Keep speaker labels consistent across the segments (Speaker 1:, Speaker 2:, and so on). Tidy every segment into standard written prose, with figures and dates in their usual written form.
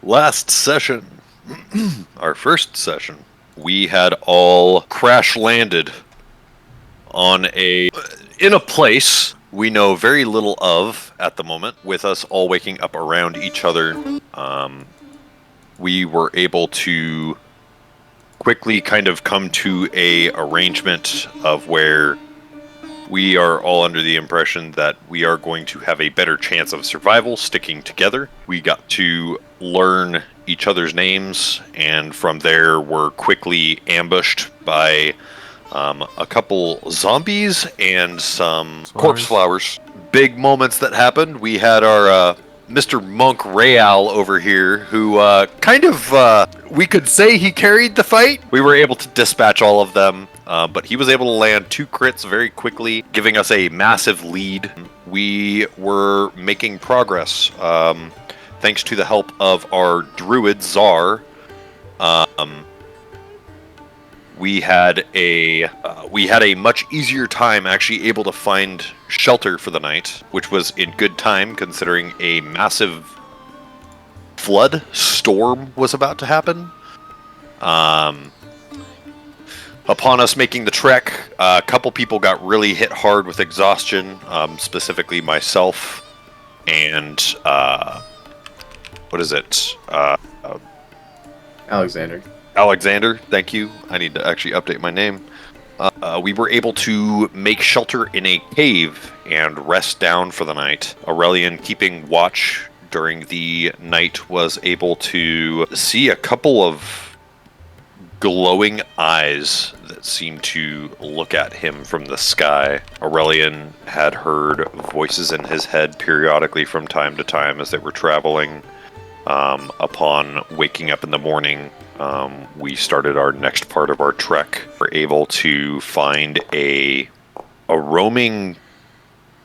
Speaker 1: Last session, our first session, we had all crash landed on in a place we know very little of at the moment, with us all waking up around each other. We were able to quickly kind of come to a arrangement of where we are all under the impression that we are going to have a better chance of survival sticking together. We got to learn each other's names, and from there were quickly ambushed by a couple zombies and some corpse flowers. Big moments that happened. We had our Mr. Monk Real over here, who we could say he carried the fight. We were able to dispatch all of them, but he was able to land 2 crits very quickly, giving us a massive lead. We were making progress, thanks to the help of our druid Czar. We had a much easier time actually able to find shelter for the night, which was in good time considering a massive flood storm was about to happen. Upon us making the trek, a couple people got really hit hard with exhaustion, specifically myself and what is it? Alexander, thank you. I need to actually update my name. We were able to make shelter in a cave and rest down for the night. Aurelian, keeping watch during the night, was able to see a couple of glowing eyes that seemed to look at him from the sky. Aurelian had heard voices in his head periodically from time to time as they were traveling. Upon waking up in the morning, we started our next part of our trek. We're able to find a roaming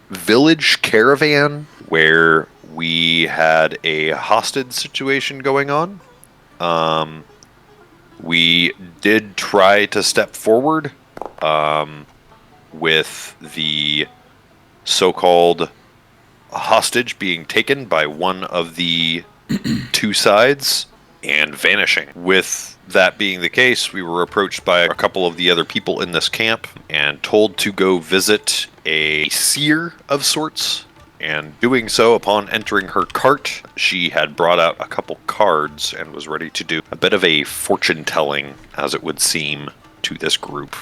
Speaker 1: village caravan where we had a hostage situation going on. We did try to step forward with the so-called hostage being taken by one of the 2 sides and vanishing. With that being the case, we were approached by a couple of the other people in this camp and told to go visit a seer of sorts. And doing so, upon entering her cart, she had brought out a couple cards and was ready to do a bit of a fortune telling, as it would seem, to this group.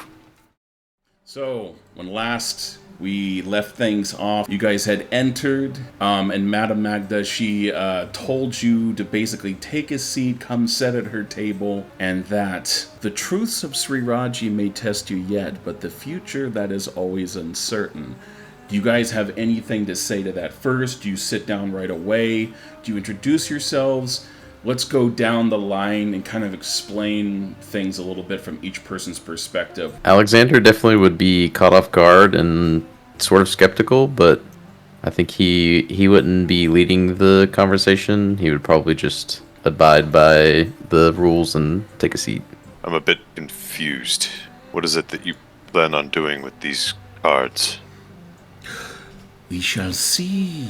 Speaker 2: So, when last we left things off, you guys had entered, and Madame Magda, she told you to basically take a seat, come sit at her table, and that the truths of Sri Raji may test you yet, but the future, that is always uncertain. Do you guys have anything to say to that first? Do you sit down right away? Do you introduce yourselves? Let's go down the line and kind of explain things a little bit from each person's perspective.
Speaker 3: Alexander definitely would be caught off guard and sort of skeptical, but I think he wouldn't be leading the conversation. He would probably just abide by the rules and take a seat.
Speaker 1: I'm a bit confused. What is it that you plan on doing with these cards?
Speaker 4: We shall see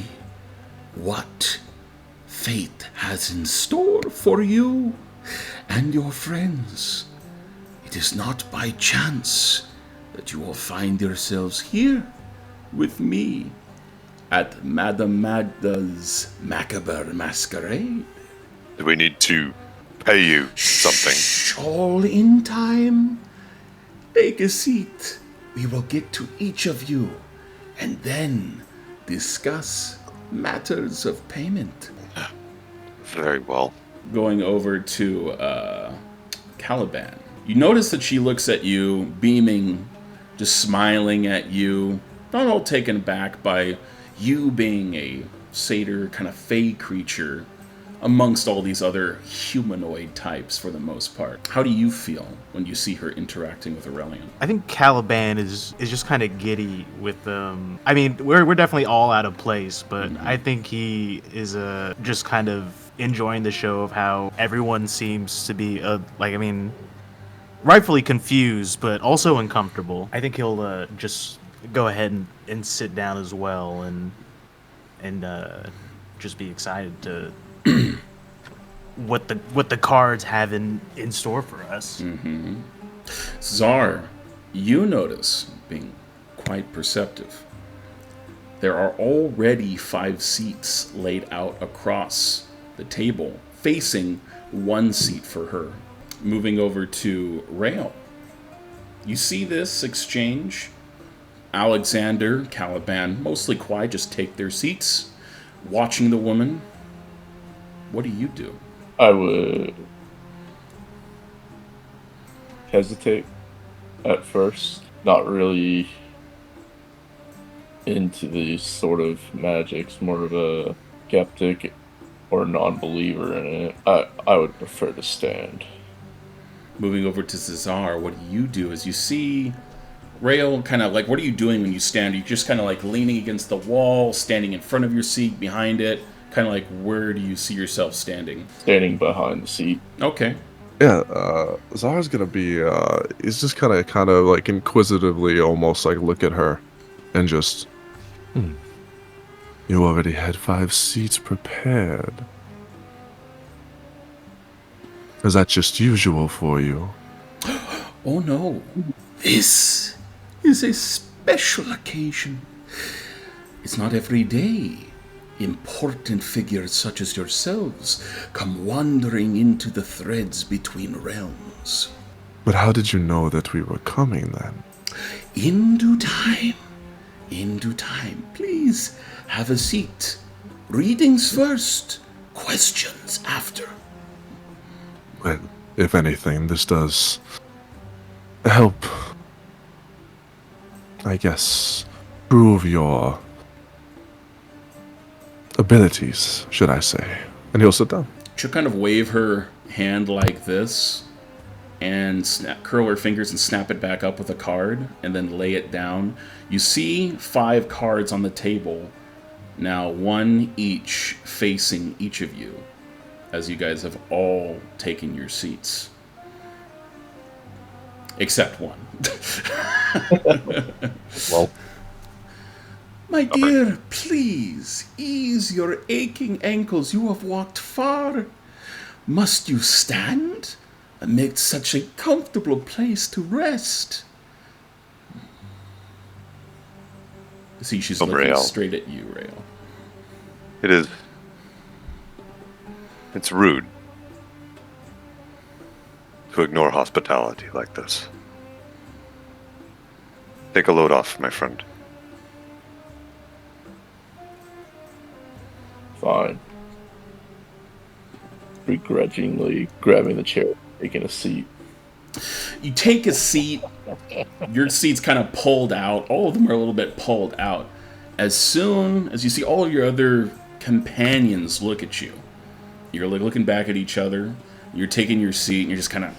Speaker 4: what fate has in store for you and your friends. It is not by chance that you will find yourselves here with me at Madame Magda's macabre masquerade.
Speaker 1: Do we need to pay you something?
Speaker 4: All in time. Take a seat. We will get to each of you and then discuss matters of payment.
Speaker 1: Very well.
Speaker 2: Going over to Caravan. You notice that she looks at you, beaming, just smiling at you, not all taken aback by you being a satyr, kind of fey creature amongst all these other humanoid types for the most part. How do you feel when you see her interacting with Aurelian?
Speaker 5: I think Caliban is just kind of giddy with them. I mean, we're definitely all out of place, but I think he is just kind of enjoying the show of how everyone seems to be rightfully confused, but also uncomfortable. I think he'll just go ahead and sit down as well and just be excited to what the cards have in store for us.
Speaker 2: Czar, you notice, being quite perceptive, there are already 5 seats laid out across the table, facing 1 seat for her. Moving over to Rail. You see this exchange. Alexander, Caravan, mostly quiet, just take their seats, watching the woman. What do you do?
Speaker 6: I would hesitate at first, not really into these sort of magics, more of a skeptic or non-believer in it. I would prefer to stand.
Speaker 2: Moving over to Cesar, what do you do as you see Rail kind of like, what are you doing when you stand? Are you just kind of like leaning against the wall, standing in front of your seat, behind it? Kind of like, where do you see yourself standing?
Speaker 6: Standing behind the seat.
Speaker 2: Okay.
Speaker 7: Yeah, Zara's gonna be, he's just kind of like inquisitively almost like look at her and just, you already had 5 seats prepared. Is that just usual for you?
Speaker 4: Oh no, this is a special occasion. It's not every day important figures such as yourselves come wandering into the threads between realms.
Speaker 7: But how did you know that we were coming then?
Speaker 4: In due time. In due time. Please have a seat. Readings first, questions after.
Speaker 7: Well, if anything, this does help, I guess, prove your abilities, should I say. And he'll sit down.
Speaker 2: She'll kind of wave her hand like this and curl her fingers and snap it back up with a card and then lay it down. You see 5 cards on the table. Now 1 each facing each of you as you guys have all taken your seats. Except one.
Speaker 3: Well,
Speaker 4: My dear, please ease your aching ankles. You have walked far. Must you stand amid such a comfortable place to rest?
Speaker 2: See, she's
Speaker 1: Oh,
Speaker 2: looking
Speaker 1: Rael.
Speaker 2: straight at you, Rael.
Speaker 1: It is. It's rude to ignore hospitality like this. Take a load off, my friend.
Speaker 6: Fine. Begrudgingly grabbing the chair, taking a seat.
Speaker 2: You take a seat. Your seat's kind of pulled out. All of them are a little bit pulled out. As soon as you see all of your other companions look at you, you're like looking back at each other. You're taking your seat, and you're just kind of,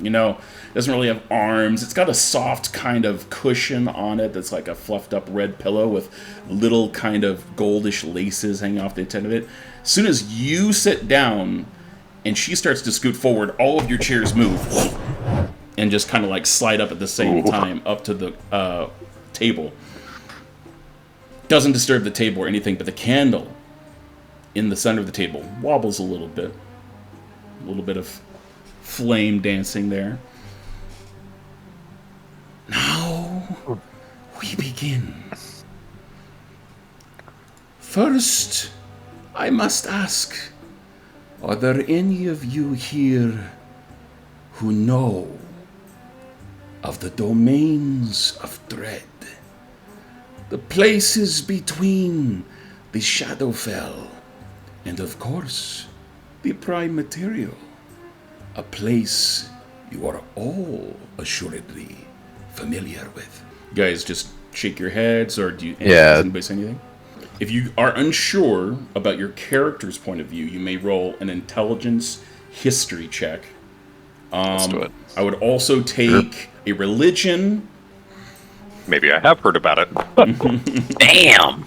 Speaker 2: you know, it doesn't really have arms. It's got a soft kind of cushion on it that's like a fluffed up red pillow with little kind of goldish laces hanging off the end of it. As soon as you sit down and she starts to scoot forward, all of your chairs move and just kind of like slide up at the same time up to the table. Doesn't disturb the table or anything, but the candle in the center of the table wobbles a little bit. A little bit of flame dancing there.
Speaker 4: Now we begin. First, I must ask, are there any of you here who know of the domains of dread? The places between the Shadowfell and, of course, the prime material. A place you are all assuredly familiar with.
Speaker 2: You guys just shake your heads, or do you?
Speaker 3: Yeah.
Speaker 2: Does anybody say anything? If you are unsure about your character's point of view, you may roll an intelligence history check.
Speaker 1: Let's do it.
Speaker 2: I would also take a religion.
Speaker 1: Maybe I have heard about it.
Speaker 3: damn!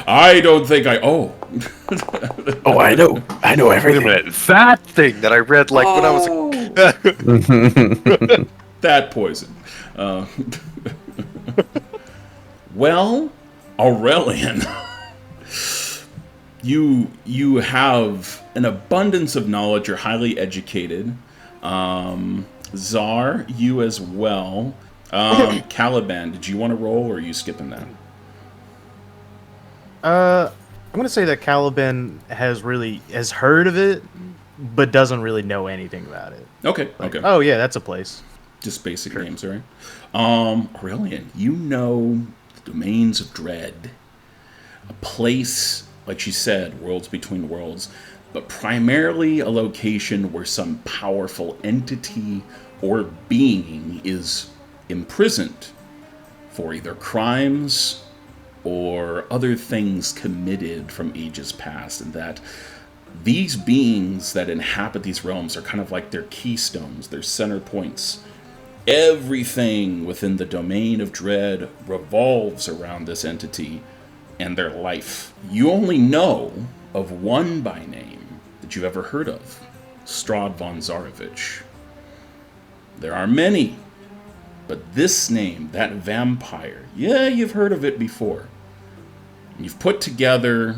Speaker 2: I don't think I. Oh.
Speaker 3: Oh, I know
Speaker 1: Wait a
Speaker 3: everything.
Speaker 1: minute. That thing that I read like when I was
Speaker 2: That poison. Well, Aurelian. You have an abundance of knowledge. You're highly educated. Czar, you as well. Caliban, did you want to roll, or are you skipping that?
Speaker 5: I'm gonna say that Caliban has heard of it, but doesn't really know anything about it.
Speaker 2: Okay,
Speaker 5: Like,
Speaker 2: okay.
Speaker 5: oh yeah, that's a place.
Speaker 2: Just basic names, right? Aurelian, you know the domains of dread. A place, like she said, worlds between worlds, but primarily a location where some powerful entity or being is imprisoned for either crimes or other things committed from ages past, and that these beings that inhabit these realms are kind of like their keystones, their center points. Everything within the domain of dread revolves around this entity and their life. You only know of one by name that you've ever heard of, Strahd von Zarovich. There are many, but this name, that vampire, yeah, you've heard of it before. You've put together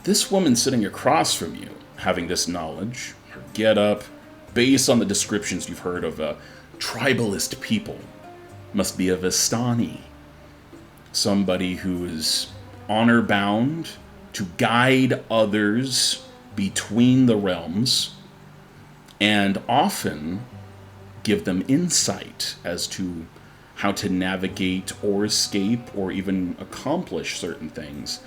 Speaker 2: this woman sitting across from you, having this knowledge, her get-up, based on the descriptions you've heard of a tribalist people, must be a Vistani. Somebody who is honor-bound to guide others between the realms, and often give them insight as to how to navigate or escape or even accomplish certain things.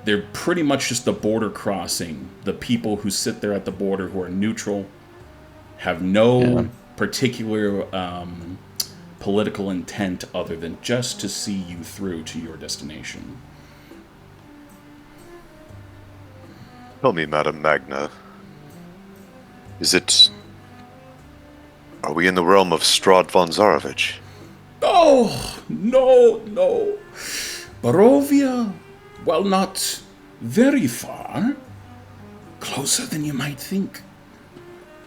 Speaker 2: They're pretty much just the border crossing, the people who sit there at the border who are neutral, have no particular political intent other than just to see you through to your destination.
Speaker 1: Tell me, Madam Magna, are we in the realm of Strahd von Zarovich?
Speaker 4: Oh, no. Barovia, while not very far, closer than you might think,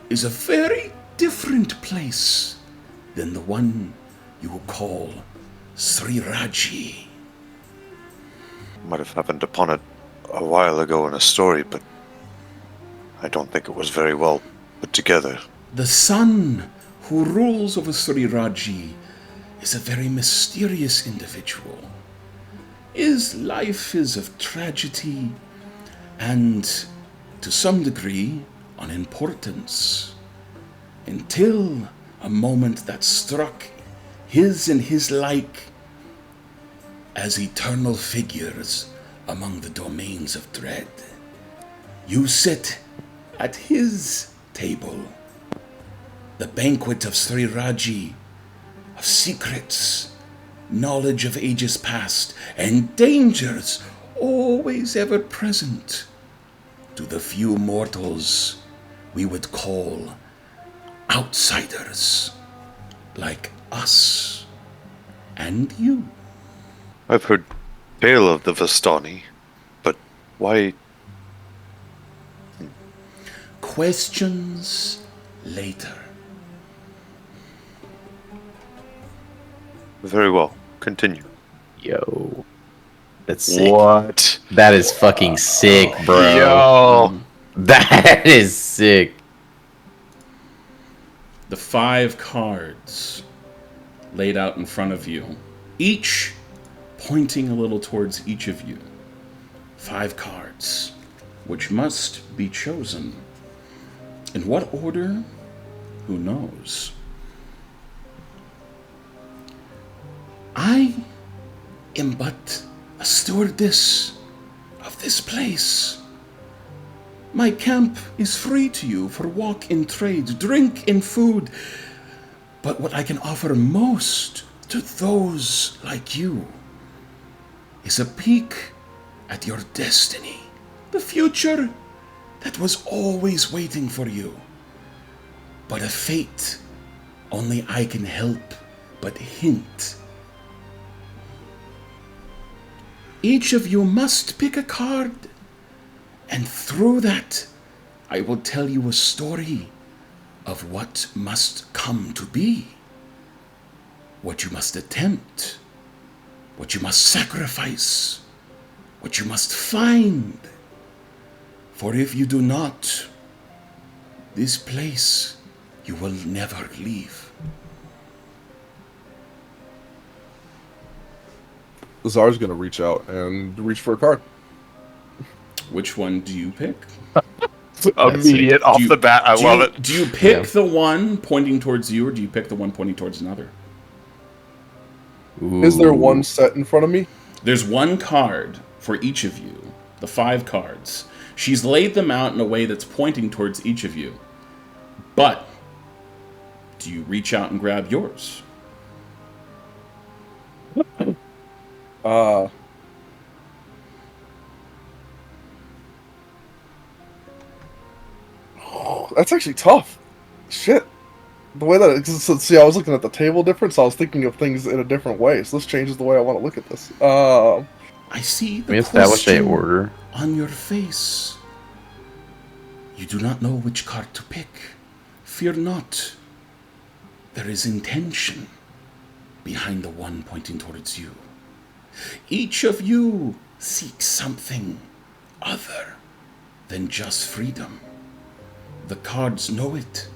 Speaker 4: is a very different place than the one you will call Sri Raji.
Speaker 1: Might have happened upon it a while ago in a story, but I don't think it was very well put together.
Speaker 4: The son who rules over Sri Raji is a very mysterious individual. His life is of tragedy and, to some degree, unimportance, until a moment that struck his and his like as eternal figures among the domains of dread. You sit at his table, the banquet of Sri Raji, of secrets, knowledge of ages past, and dangers always ever present to the few mortals we would call outsiders, like us and you.
Speaker 1: I've heard tale of the Vistani, but why?
Speaker 4: Questions later.
Speaker 1: Very well. Continue.
Speaker 3: Yo. That's sick.
Speaker 1: What?
Speaker 3: That is fucking sick, bro.
Speaker 1: Yo.
Speaker 3: That is sick.
Speaker 2: The 5 cards laid out in front of you, each pointing a little towards each of you. 5 cards, which must be chosen. In what order? Who knows? I am but a stewardess of this place. My camp is free to you for walk and trade, drink and food. But what I can offer most to those like you is a peek at your destiny, the future that was always waiting for you, but a fate only I can help but hint. Each of you must pick a card, and through that, I will tell you a story of what must come to be, what you must attempt, what you must sacrifice, what you must find,
Speaker 4: For if you do not, this place you will never leave.
Speaker 7: Zar's gonna reach out and reach for a card.
Speaker 2: Which one do you pick?
Speaker 1: Immediate off the bat. I love it.
Speaker 2: Do you pick the one pointing towards you, or do you pick the one pointing towards another?
Speaker 7: Is there one set in front of me?
Speaker 2: There's one card for each of you, the 5 cards. She's laid them out in a way that's pointing towards each of you. But do you reach out and grab yours?
Speaker 7: That's actually tough. Shit. The way that see, I was looking at the table different, so I was thinking of things in a different way. So this changes the way I want to look at this.
Speaker 4: I see the
Speaker 3: We establish a
Speaker 4: question
Speaker 3: order.
Speaker 4: on your face. You do not know which card to pick. Fear not. There is intention behind the one pointing towards you. Each of you seeks something other than just freedom. The cards know it.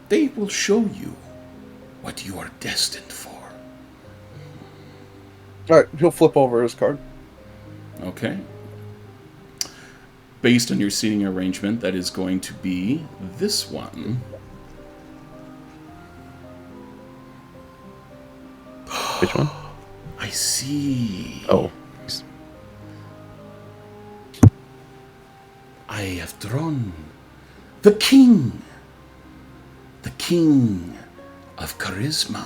Speaker 4: They will show you what you are destined for.
Speaker 7: Alright, he'll flip over his card.
Speaker 2: Okay. Based on your seating arrangement, that is going to be this one.
Speaker 3: Which one?
Speaker 4: I see.
Speaker 3: Oh.
Speaker 4: I have drawn the king. The king of charisma.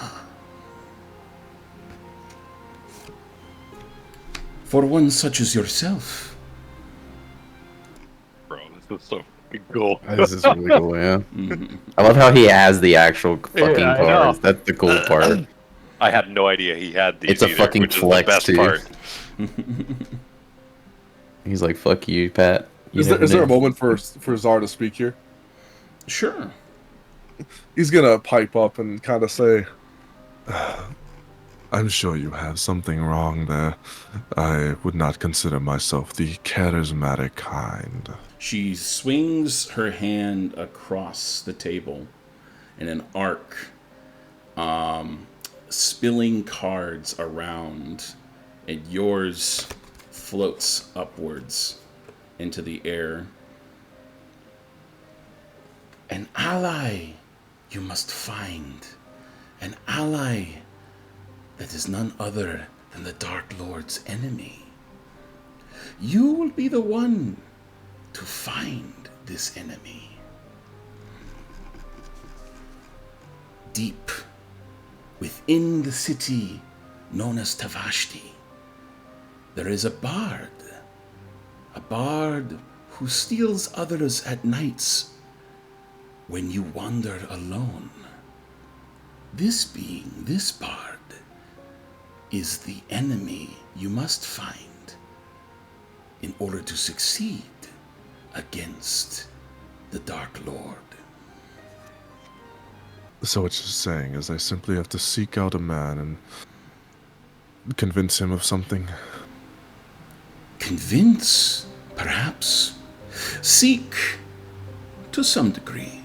Speaker 4: For one such as yourself,
Speaker 1: Bro, this is so fucking cool.
Speaker 3: This is really cool, yeah. I love how he has the actual fucking
Speaker 1: Yeah, I know.
Speaker 3: cards. That's the cool part.
Speaker 1: I had no idea he had these
Speaker 3: It's a
Speaker 1: either,
Speaker 3: fucking
Speaker 1: which
Speaker 3: flex,
Speaker 1: is the best
Speaker 3: too.
Speaker 1: part.
Speaker 3: He's like, fuck you, Pat. You
Speaker 7: Is there
Speaker 3: never
Speaker 7: a
Speaker 3: knew."
Speaker 7: moment for Zar to speak here?
Speaker 2: Sure.
Speaker 7: He's gonna pipe up and kind of say, I'm sure you have something wrong there. I would not consider myself the charismatic kind.
Speaker 2: She swings her hand across the table in an arc, spilling cards around, and yours floats upwards into the air.
Speaker 4: an ally you must find. An ally that is none other than the Dark Lord's enemy. You will be the one to find this enemy. Deep within the city known as Tavashti, there is a bard who steals others at nights when you wander alone. This bard, is the enemy you must find in order to succeed against the Dark Lord.
Speaker 7: So what you're saying is I simply have to seek out a man and convince him of something?
Speaker 4: Convince, perhaps. Seek, to some degree.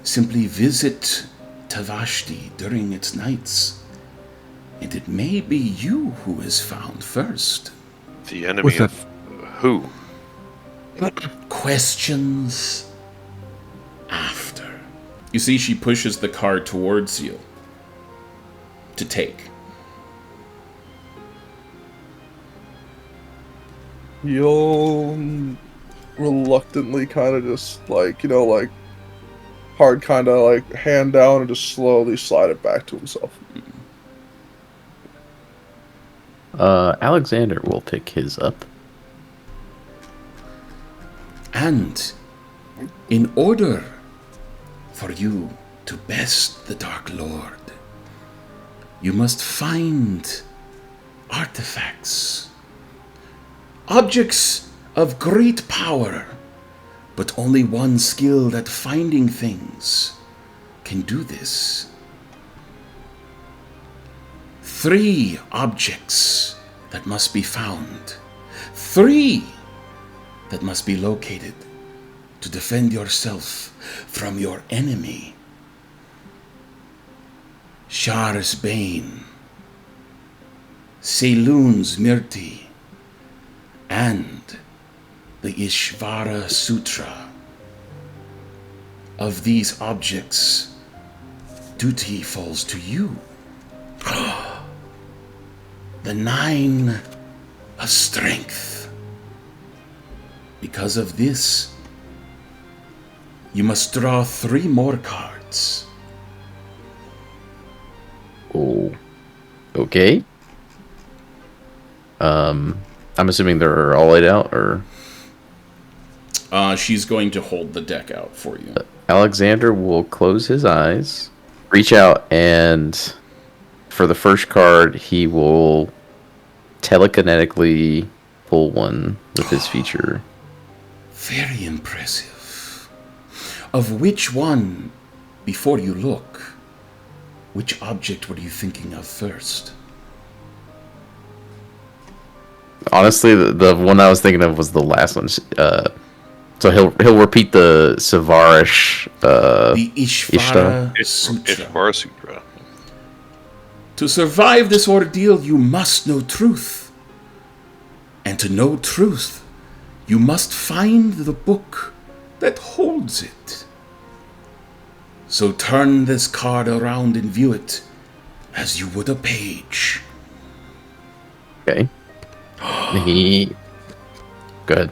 Speaker 4: Simply visit Tavashti during its nights, and it may be you who is found first.
Speaker 1: The enemy of who?
Speaker 4: Questions after.
Speaker 2: You see, she pushes the card towards you to take.
Speaker 7: You'll reluctantly kind of just like, hard kind of like hand down and just slowly slide it back to himself.
Speaker 3: Alexander will pick his up.
Speaker 4: And in order for you to best the Dark Lord, you must find artifacts, objects of great power, but only one skilled at finding things can do this. 3 objects that must be found. 3 that must be located to defend yourself from your enemy, Shar's Bane, Selun's Mirti, and the Ishvara Sutra. Of these objects, duty falls to you. The 9 of Strength. Because of this, you must draw 3 more cards.
Speaker 3: Oh, okay. I'm assuming they're all laid out, or
Speaker 2: She's going to hold the deck out for you.
Speaker 3: Alexander will close his eyes, reach out, and for the first card, he will telekinetically pull one with his feature.
Speaker 4: Very impressive. Of which one, before you look, which object were you thinking of first?
Speaker 3: Honestly, the one I was thinking of was the last one. So he'll repeat the Savarish.
Speaker 4: The Ishvara Sutra.
Speaker 1: Ishvara Sutra.
Speaker 4: To survive this ordeal, you must know truth. And to know truth, you must find the book that holds it. So turn this card around and view it as you would a page.
Speaker 3: Okay. Good.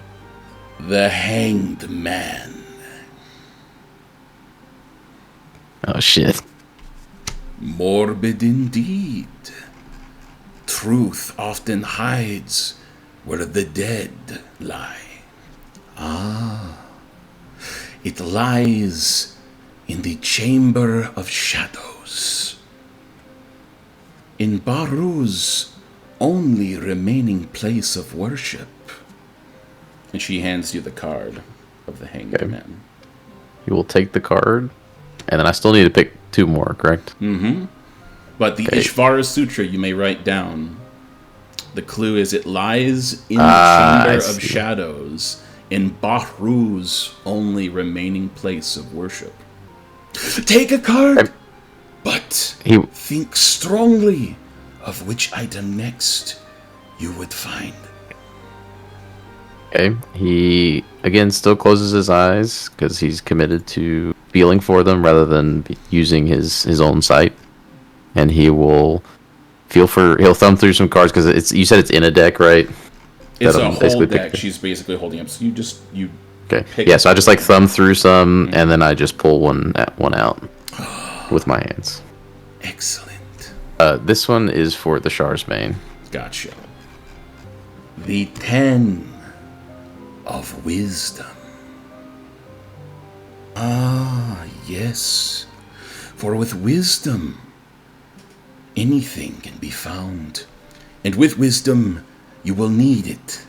Speaker 4: The Hanged Man.
Speaker 3: Oh shit.
Speaker 4: Morbid indeed. Truth often hides where the dead lie. It lies in the Chamber of Shadows. In Baru's only remaining place of worship.
Speaker 2: And she hands you the card of the Hanged
Speaker 3: Okay.
Speaker 2: Man.
Speaker 3: You will take the card, and then I still need to pick 2 more, correct?
Speaker 2: But the
Speaker 3: Okay.
Speaker 2: Ishvara Sutra you may write down. The clue is it lies in the
Speaker 3: I
Speaker 2: Chamber of
Speaker 3: see.
Speaker 2: Shadows in Bahru's only remaining place of worship.
Speaker 4: Take a card,
Speaker 3: Okay.
Speaker 4: but
Speaker 3: He
Speaker 4: think strongly of which item next you would find.
Speaker 3: Okay. He again still closes his eyes because he's committed to feeling for them rather than using his own sight, and he will he'll thumb through some cards because it's you said it's in a deck, right?
Speaker 2: It's
Speaker 3: That
Speaker 2: a
Speaker 3: I'm
Speaker 2: whole
Speaker 3: basically
Speaker 2: deck
Speaker 3: picking.
Speaker 2: she's basically holding up. So you
Speaker 3: Okay.
Speaker 2: pick
Speaker 3: Yeah.
Speaker 2: it.
Speaker 3: So I just like thumb through some, and then I just pull one out with my hands.
Speaker 4: Excellent.
Speaker 3: This one is for the Sharsbane.
Speaker 2: Gotcha.
Speaker 4: The 10 of Wisdom. Ah, yes. For with wisdom, anything can be found. And with wisdom, you will need it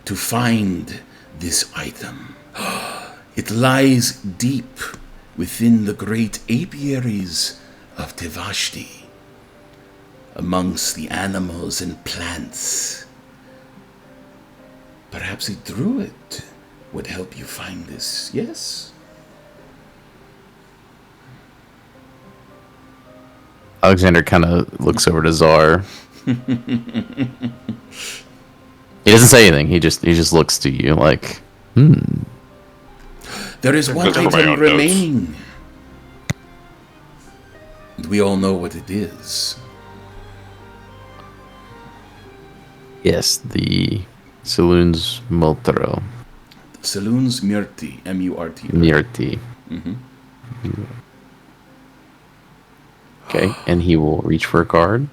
Speaker 4: to find this item. It lies deep within the great apiaries of Tevashti, amongst the animals and plants. Perhaps a druid would help you find this, yes?
Speaker 3: Alexander kind of looks over to Czar. He doesn't say anything. He just looks to you like,
Speaker 4: There is one
Speaker 1: Those are my
Speaker 4: item
Speaker 1: own notes.
Speaker 4: remaining. And we all know what it is.
Speaker 3: yes, the Saloon's Multro.
Speaker 4: Saloon's Murti, M-U-R-T.
Speaker 3: Mirti. Okay, and he will reach for a card.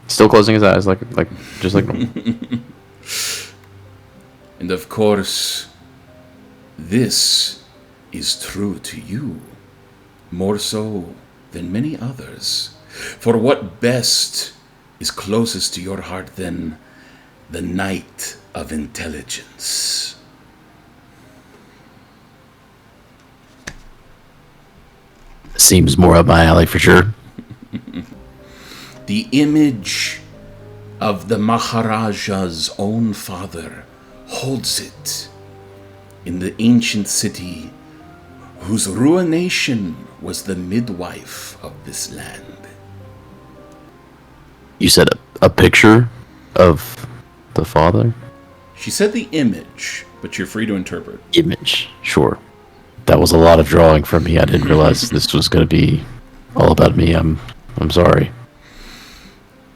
Speaker 3: Still closing his eyes just like normal.
Speaker 4: And of course, this is true to you, more so than many others. For what best is closest to your heart than the Knight of Intelligence?
Speaker 3: Seems more up my alley for sure.
Speaker 4: The image of the Maharaja's own father holds it in the ancient city whose ruination was the midwife of this land.
Speaker 3: You said a picture of the father?
Speaker 2: She said the image, but you're free to interpret.
Speaker 3: Image, sure. That was a lot of drawing for me. I didn't realize this was going to be all about me. I'm sorry.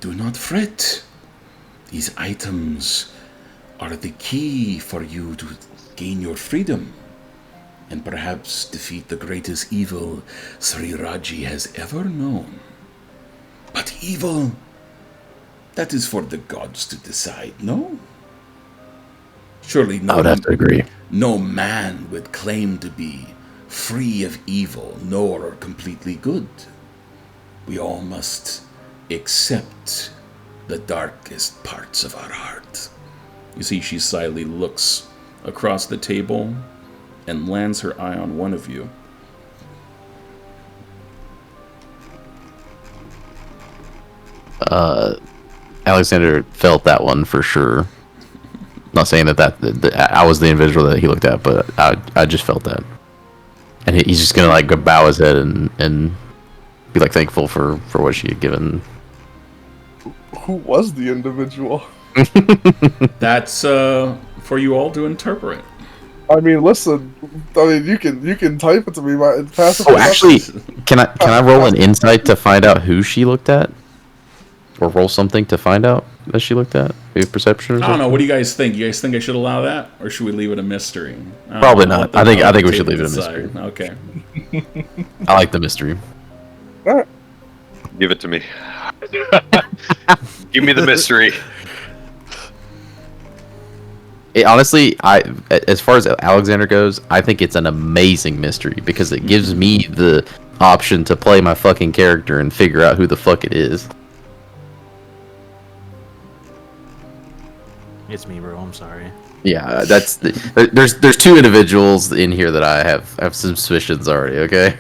Speaker 4: Do not fret. These items are the key for you to gain your freedom and perhaps defeat the greatest evil Sri Raji has ever known. But evil, that is for the gods to decide, no? Surely
Speaker 3: I would have to agree.
Speaker 4: no man would claim to be free of evil, nor completely good. We all must accept the darkest parts of our heart.
Speaker 2: You see, she slyly looks across the table and lands her eye on one of you.
Speaker 3: Alexander felt that one for sure. Not saying that I was the individual that he looked at, but I just felt that. And he's just gonna like go bow his head and be like thankful for what she had given.
Speaker 7: Who was the individual?
Speaker 2: That's for you all to interpret.
Speaker 7: I mean, listen. I mean, you can type it to me. Pass it.
Speaker 3: Oh, actually, can I roll an insight to find out who she looked at, or roll something to find out that she looked at? Maybe perception or something.
Speaker 2: I don't know. What do you guys think? You guys think I should allow that, or should we leave it a mystery?
Speaker 3: Probably not. I think we should leave it a mystery.
Speaker 2: Okay.
Speaker 3: I like the mystery.
Speaker 1: Give it to me. Give me the mystery.
Speaker 3: Honestly, as far as Alexander goes, I think it's an amazing mystery because it gives me the option to play my fucking character and figure out who the fuck it is.
Speaker 5: It's me, bro. I'm sorry.
Speaker 3: Yeah, there's two individuals in here that I have suspicions already. Okay.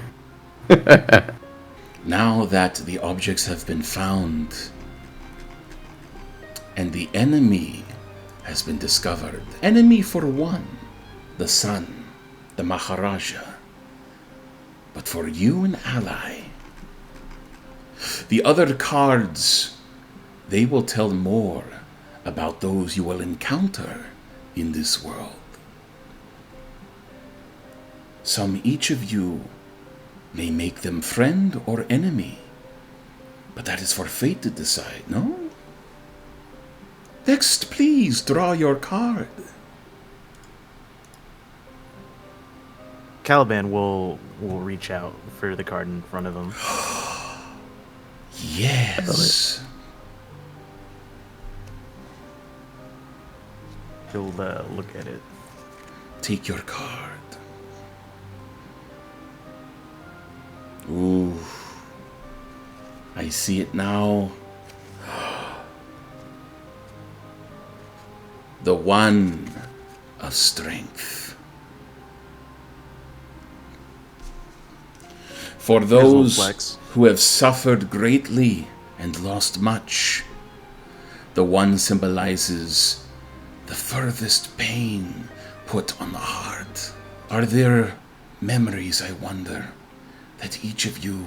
Speaker 4: Now that the objects have been found and the enemy has been discovered, enemy for one, the sun, the Maharaja, but for you an ally. The other cards, they will tell more about those you will encounter in this world. Some each of you may make them friend or enemy, but that is for fate to decide, no? Next, please draw your card.
Speaker 5: Caliban will reach out for the card in front of him.
Speaker 4: Yes.
Speaker 5: He'll look at it.
Speaker 4: Take your card. Ooh. I see it now. The one of strength. For those who have suffered greatly and lost much, the one symbolizes the furthest pain put on the heart. Are there memories, I wonder, that each of you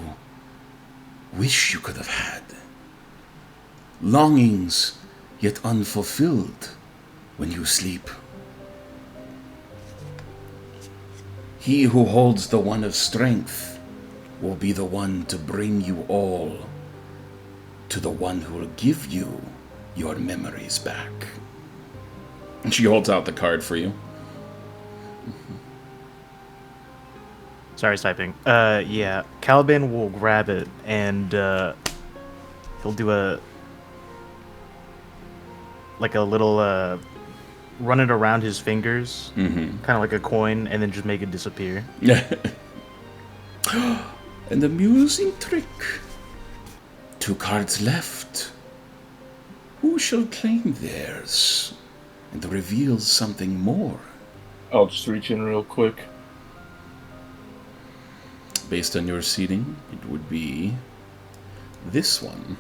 Speaker 4: wish you could have had? Longings yet unfulfilled when you sleep. He who holds the one of strength will be the one to bring you all to the one who will give you your memories back.
Speaker 2: And she holds out the card for you.
Speaker 5: Sorry, typing. Yeah. Caliban will grab it and he'll do a little run it around his fingers, kind of like a coin, and then just make it disappear.
Speaker 4: An amusing trick. 2 cards left. Who shall claim theirs and reveal something more?
Speaker 6: I'll just reach in real quick.
Speaker 2: Based on your seating, it would be this one.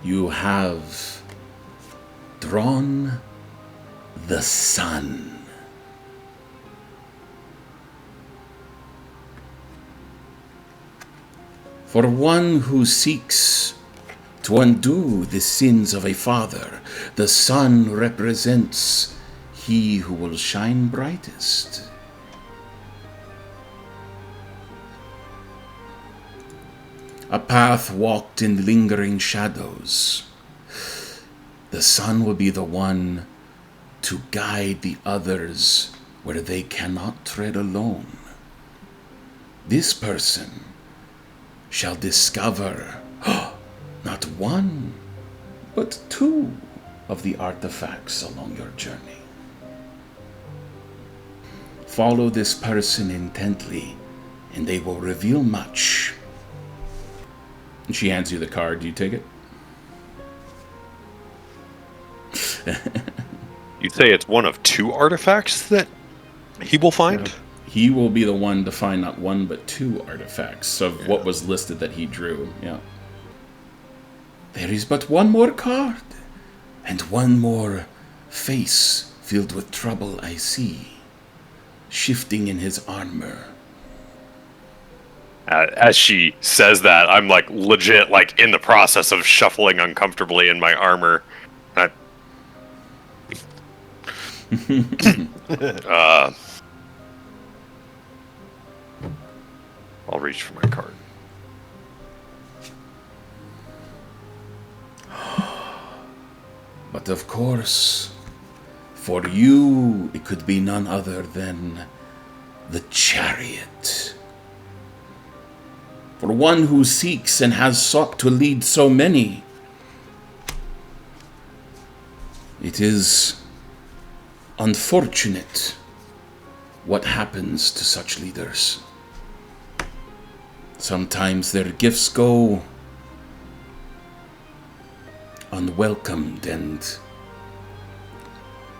Speaker 4: You have drawn the sun. For one who seeks to undo the sins of a father, the sun represents he who will shine brightest. A path walked in lingering shadows. The sun will be the one to guide the others where they cannot tread alone. This person shall discover not one, but two of the artifacts along your journey. Follow this person intently, and they will reveal much. And she hands you the card. Do you take it?
Speaker 1: You'd say it's one of two artifacts that he will find?
Speaker 4: Yeah. He will be the one to find not one, but two artifacts of what was listed that he drew. Yeah. There is but one more card, and one more face filled with trouble I see, shifting in his armor.
Speaker 1: As she says that, I'm like legit like in the process of shuffling uncomfortably in my armor. I'll reach for my card.
Speaker 4: But of course, for you, it could be none other than the chariot. For one who seeks and has sought to lead so many, it is unfortunate what happens to such leaders. Sometimes their gifts go unwelcomed and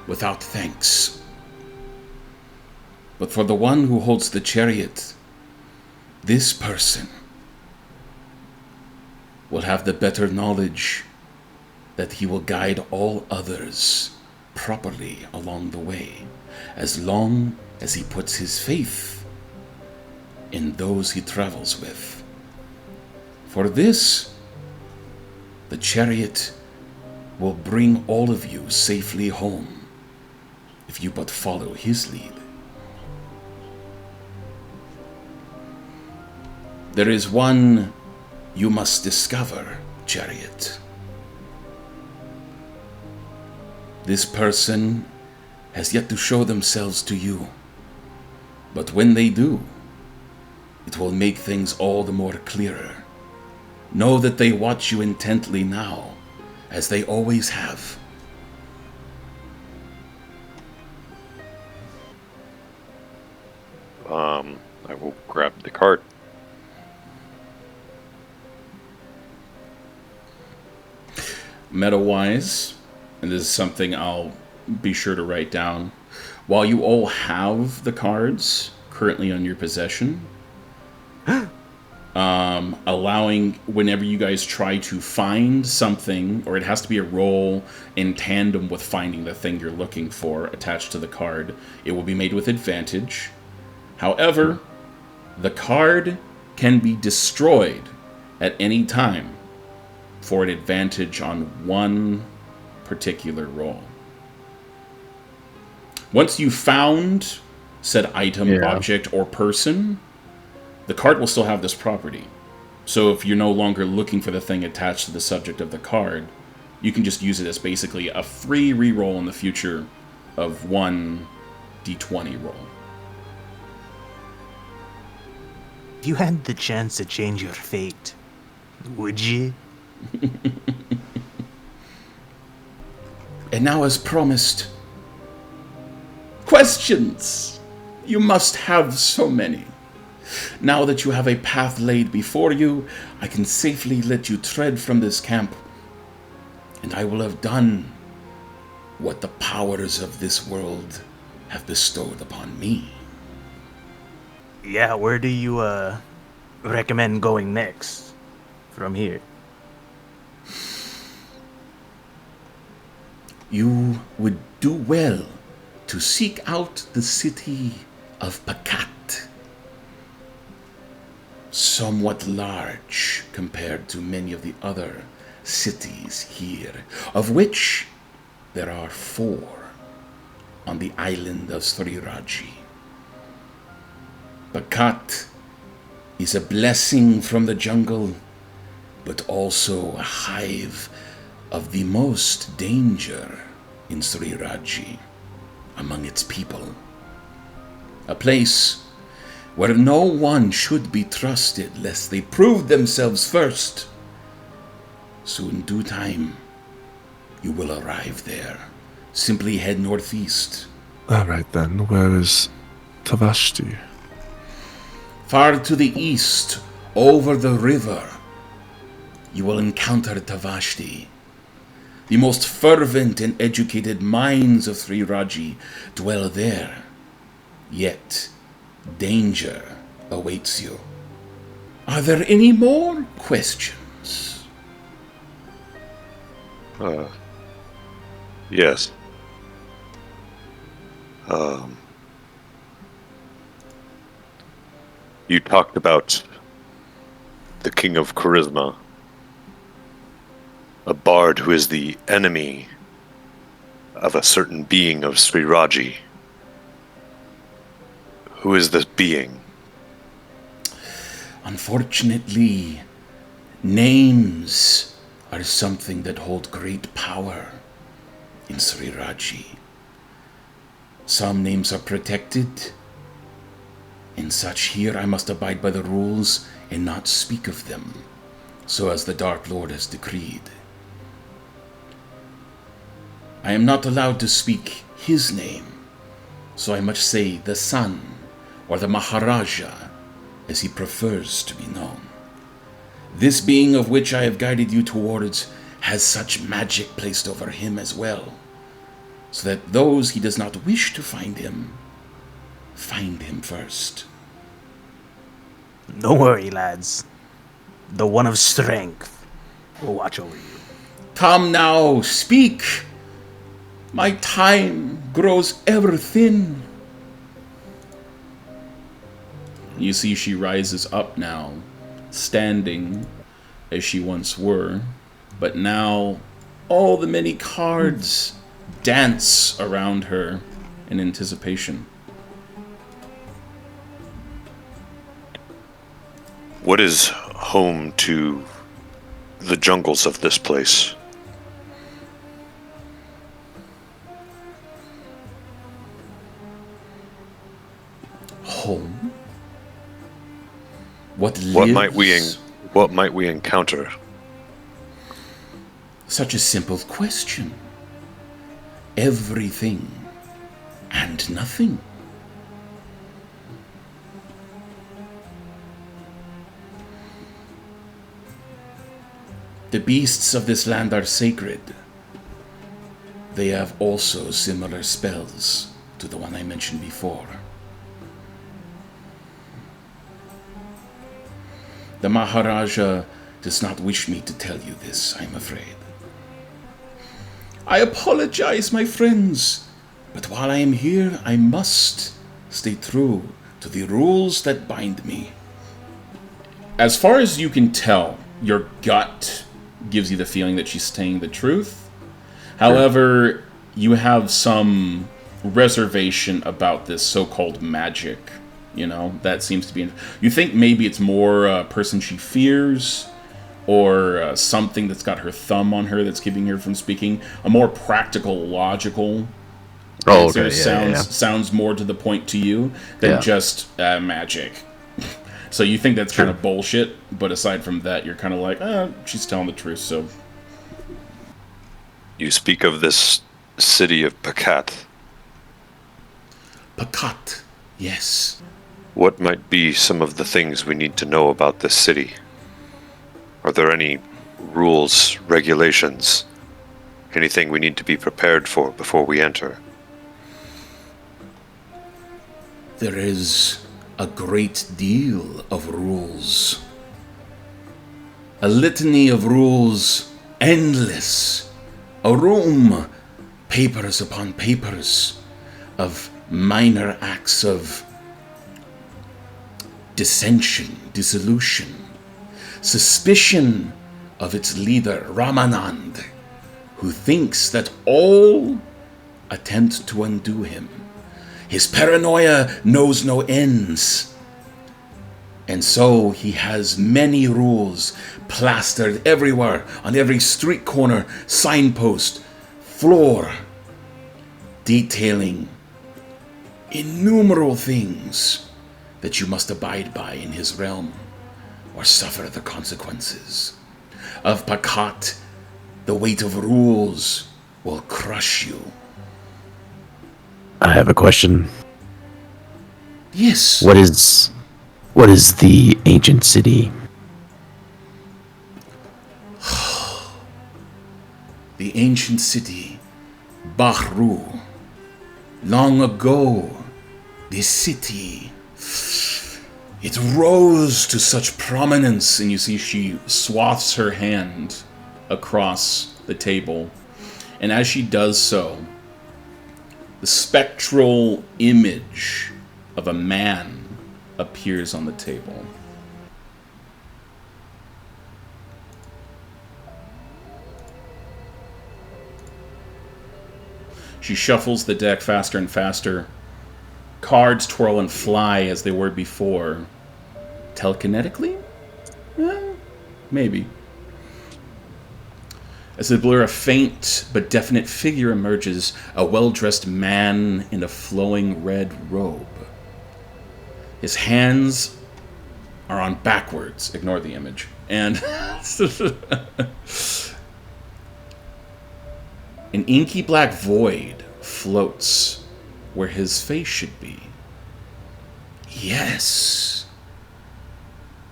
Speaker 4: without thanks. But for the one who holds the chariot, this person will have the better knowledge that he will guide all others properly along the way, as long as he puts his faith in those he travels with. For this, the chariot will bring all of you safely home if you but follow his lead. There is one you must discover, chariot. This person has yet to show themselves to you, but when they do, it will make things all the more clearer. Know that they watch you intently now, as they always have.
Speaker 1: I will grab the card.
Speaker 4: Meta-wise, and this is something I'll be sure to write down, while you all have the cards currently on your possession, allowing whenever you guys try to find something, or it has to be a roll in tandem with finding the thing you're looking for attached to the card, it will be made with advantage. However, the card can be destroyed at any time for an advantage on one particular roll. Once you've found said item, object, or person, the card will still have this property. So if you're no longer looking for the thing attached to the subject of the card, you can just use it as basically a free reroll in the future of one d20 roll.
Speaker 5: If you had the chance to change your fate, would you?
Speaker 4: And now, as promised, questions! You must have so many. Now that you have a path laid before you, I can safely let you tread from this camp, and I will have done what the powers of this world have bestowed upon me.
Speaker 5: Yeah, where do you recommend going next from here?
Speaker 4: you would do well to seek out the city of Pakat. Somewhat large compared to many of the other cities here, of which there are 4 on the island of Sri Raji. Pakat is a blessing from the jungle, but also a hive of the most danger in Sri Raji among its people. A place where no one should be trusted lest they prove themselves first. So in due time, you will arrive there. Simply head northeast.
Speaker 7: Alright then, where is Tavashti?
Speaker 4: Far to the east, over the river, you will encounter Tavashti. The most fervent and educated minds of Sri Raji dwell there. Yet, danger awaits you. Are there any more questions?
Speaker 1: Yes. You talked about the King of Charisma, a bard who is the enemy of a certain being of Sri Raji. Who is this being?
Speaker 4: Unfortunately, names are something that hold great power in Sri Raji. Some names are protected, and such here I must abide by the rules and not speak of them, so as the Dark Lord has decreed. I am not allowed to speak his name, so I must say the Sun, or the Maharaja, as he prefers to be known. This being of which I have guided you towards has such magic placed over him as well, so that those he does not wish to find him first.
Speaker 5: Don't worry, lads. The one of strength will watch over you.
Speaker 4: Come now, speak! My time grows ever thin. You see she rises up now, standing as she once were, but now all the many cards dance around her in anticipation.
Speaker 1: What is home to the jungles of this place?
Speaker 4: Home? What
Speaker 1: might we encounter?
Speaker 4: Such a simple question. Everything and nothing. The beasts of this land are sacred. They have also similar spells to the one I mentioned before. The Maharaja does not wish me to tell you this, I'm afraid. I apologize, my friends, but while I am here, I must stay true to the rules that bind me. As far as you can tell, your gut gives you the feeling that she's saying the truth. However, you have some reservation about this so-called magic. You know, that seems to be... You think maybe it's more a person she fears, or something that's got her thumb on her that's keeping her from speaking. A more practical, logical answer sounds more to the point to you than just magic. So you think that's kind of bullshit, but aside from that, you're kind of like, she's telling the truth, so...
Speaker 1: You speak of this city of Pakat.
Speaker 4: Pakat, yes.
Speaker 1: What might be some of the things we need to know about this city? Are there any rules, regulations, anything we need to be prepared for before we enter?
Speaker 4: There is a great deal of rules. A litany of rules, endless. A room papers upon papers of minor acts of dissension, dissolution, suspicion of its leader, Ramanand, who thinks that all attempt to undo him. His paranoia knows no ends. And so he has many rules plastered everywhere, on every street corner, signpost, floor, detailing innumerable things that you must abide by in his realm or suffer the consequences. Of Pakat, the weight of rules will crush you.
Speaker 3: I have a question.
Speaker 4: Yes.
Speaker 3: What is the ancient city?
Speaker 4: The ancient city, Bahru. Long ago, this city, it rose to such prominence, and you see she swaths her hand across the table. And as she does so, the spectral image of a man appears on the table. She shuffles the deck faster and faster. Cards twirl and fly as they were before. Telekinetically? Maybe. As the blur, a faint but definite figure emerges, a well-dressed man in a flowing red robe. His hands are on backwards. Ignore the image. And an inky black void floats where his face should be. Yes,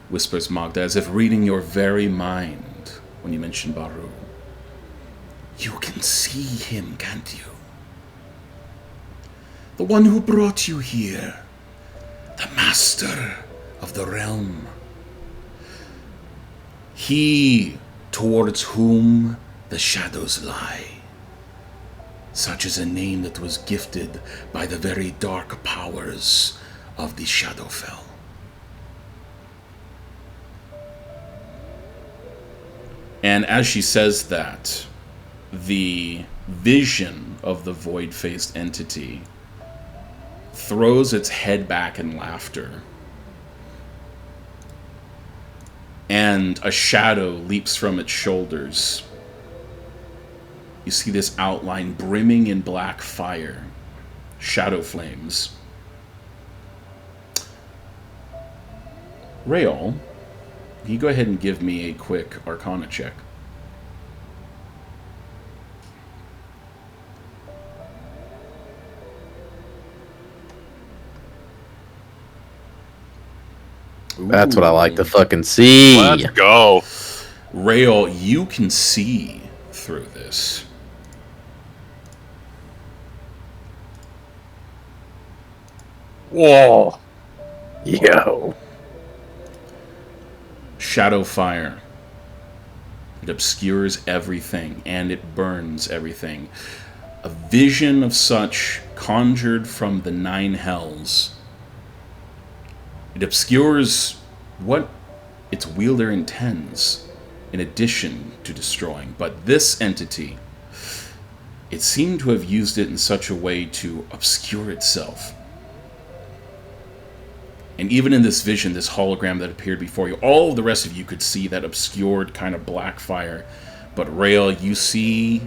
Speaker 4: whispers Magda, as if reading your very mind when you mention Baru. You can see him, can't you? The one who brought you here. The master of the realm. He towards whom the shadows lie. Such is a name that was gifted by the very dark powers of the Shadowfell. And as she says that, the vision of the void-faced entity throws its head back in laughter. And a shadow leaps from its shoulders. You see this outline brimming in black fire. Shadow flames. Rael, can you go ahead and give me a quick Arcana check?
Speaker 3: That's what I like to fucking see.
Speaker 1: Let's go.
Speaker 4: Rael, you can see through this.
Speaker 1: Whoa.
Speaker 3: Yo.
Speaker 4: Shadow fire. It obscures everything and it burns everything. A vision of such conjured from the nine hells. It obscures what its wielder intends in addition to destroying. But this entity, it seemed to have used it in such a way to obscure itself. And even in this vision, this hologram that appeared before you, all of the rest of you could see that obscured kind of black fire. But Rael, you see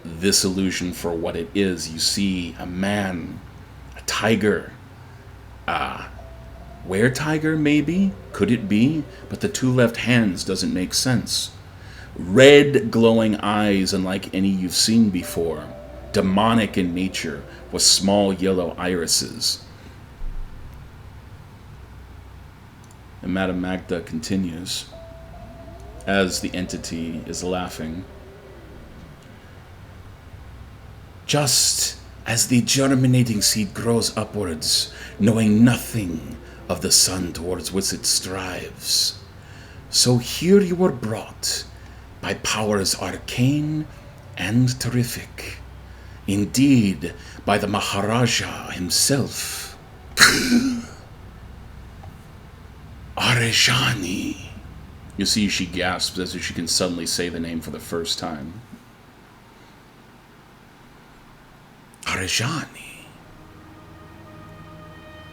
Speaker 4: this illusion for what it is. You see a man, a tiger, were-tiger maybe? Could it be? But the two left hands doesn't make sense. Red glowing eyes unlike any you've seen before. Demonic in nature with small yellow irises. And Madame Magda continues as the entity is laughing. Just as the germinating seed grows upwards, knowing nothing of the sun towards which it strives, so here you were brought by powers arcane and terrific Indeed, by the Maharaja himself. Arejani. You see, she gasps as if she can suddenly say the name for the first time. Arejani.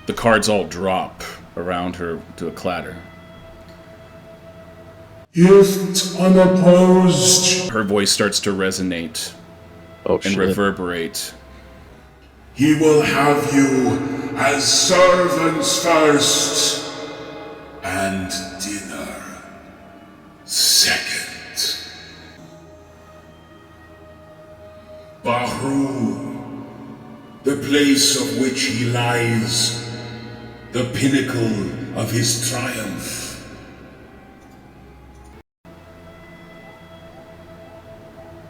Speaker 4: The cards all drop around her to a clatter.
Speaker 8: If unopposed,
Speaker 4: Her voice starts to resonate
Speaker 3: Oh
Speaker 4: and
Speaker 3: shit.
Speaker 4: reverberate.
Speaker 8: he will have you as servants first, and dinner second. Bahru, the place of which he lies, the pinnacle of his triumph.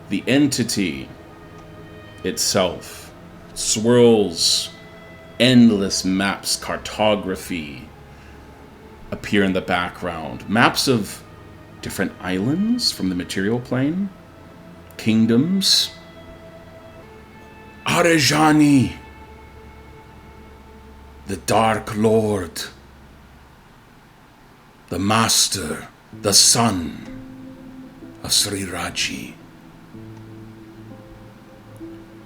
Speaker 4: The entity itself swirls. Endless maps, cartography appear in the background. Maps of different islands from the material plane, kingdoms. Arejani, the Dark Lord, the Master, the Son of Sri Raji.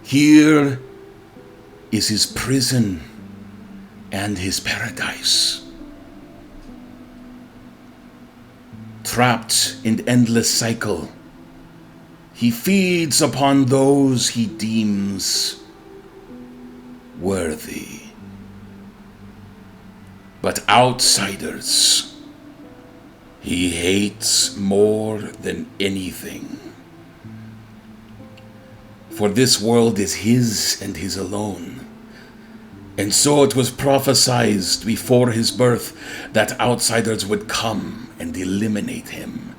Speaker 4: Here is his prison and his paradise. Trapped in endless cycle, he feeds upon those he deems worthy. But outsiders, he hates more than anything. For this world is his and his alone. And so it was prophesied before his birth that outsiders would come and eliminate him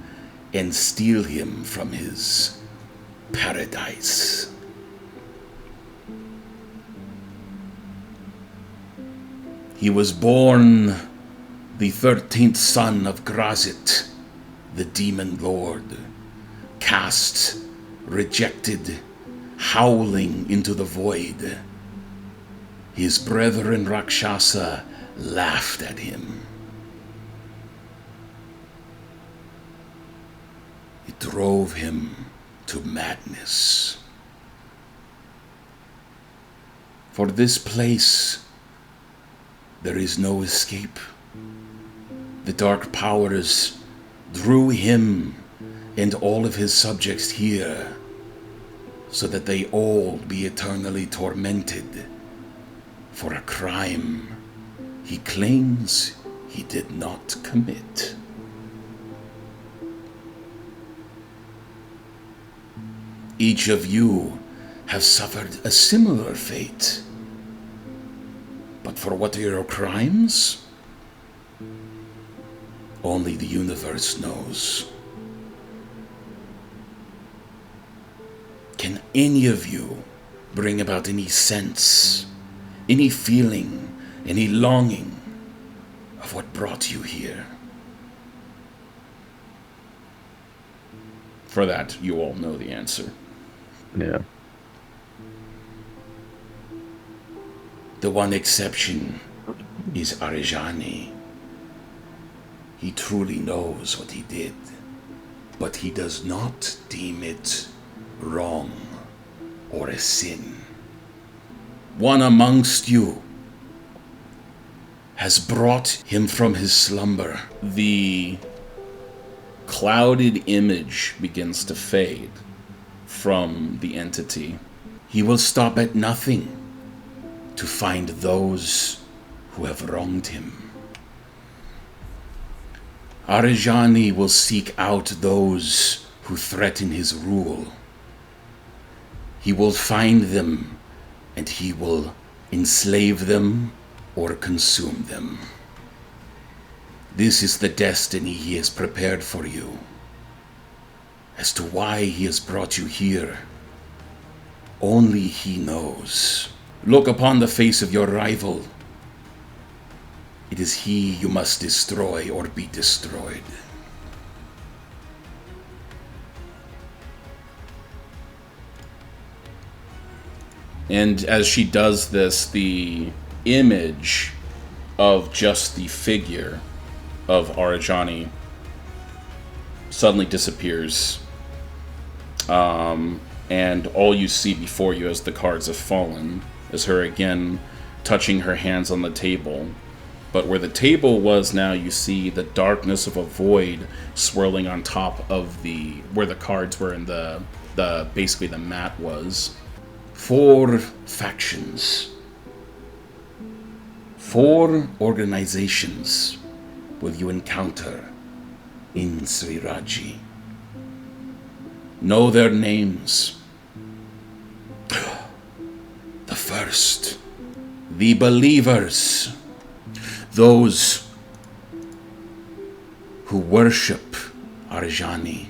Speaker 4: and steal him from his paradise. He was born the 13th son of Grazit, the demon lord, cast, rejected, howling into the void. His brethren Rakshasa laughed at him. It drove him to madness. For this place, there is no escape. The dark powers drew him and all of his subjects here, so that they all be eternally tormented for a crime he claims he did not commit. Each of you have suffered a similar fate. But for what are your crimes? Only the universe knows. Can any of you bring about any sense, any feeling, any longing of what brought you here? For that, you all know the answer.
Speaker 3: Yeah.
Speaker 4: The one exception is Arejani. He truly knows what he did, but he does not deem it wrong or a sin. One amongst you has brought him from his slumber. The clouded image begins to fade from the entity. He will stop at nothing to find those who have wronged him. Arejani will seek out those who threaten his rule. He will find them and he will enslave them or consume them. This is the destiny he has prepared for you. As to why he has brought you here, only he knows. Look upon the face of your rival. It is he you must destroy or be destroyed.
Speaker 2: And as she does this, the image of just the figure of Arajani suddenly disappears. And all you see before you as the cards have fallen is her again touching her hands on the table. But where the table was now, you see the darkness of a void swirling on top of where the cards were and the basically the mat was. 4 factions. 4 organizations will you encounter in Sri Raji. Know their names. The first, the believers. Those who worship Arjani,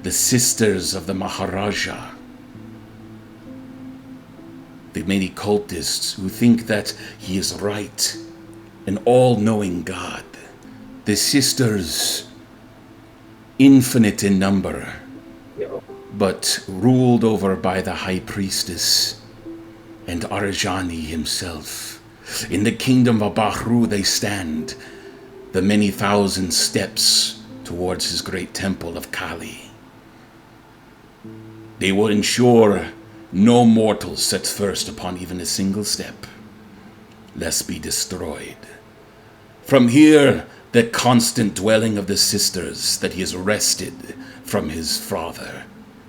Speaker 2: the sisters of the Maharaja, the many cultists who think that he is right, an all-knowing God, the sisters, infinite in number, but ruled over by the High Priestess and Arjani himself. In the kingdom of Bahru they stand, the many thousand steps towards his great temple of Kali. They will ensure no mortal sets first upon even a single step, lest be destroyed. From here, the constant dwelling of the sisters that he has wrested from his father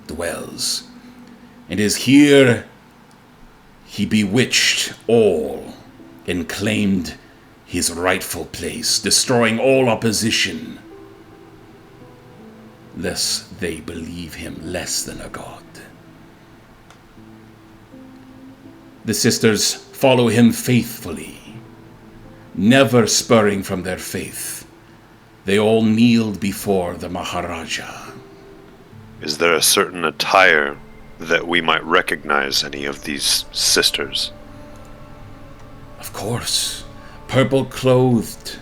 Speaker 2: dwells. And is here he bewitched all and claimed his rightful place, destroying all opposition, lest they believe him less than a god. The sisters follow him faithfully, never spurring from their faith. They all kneeled before the Maharaja.
Speaker 1: Is there a certain attire that we might recognize any of these sisters?
Speaker 2: Of course, purple clothed.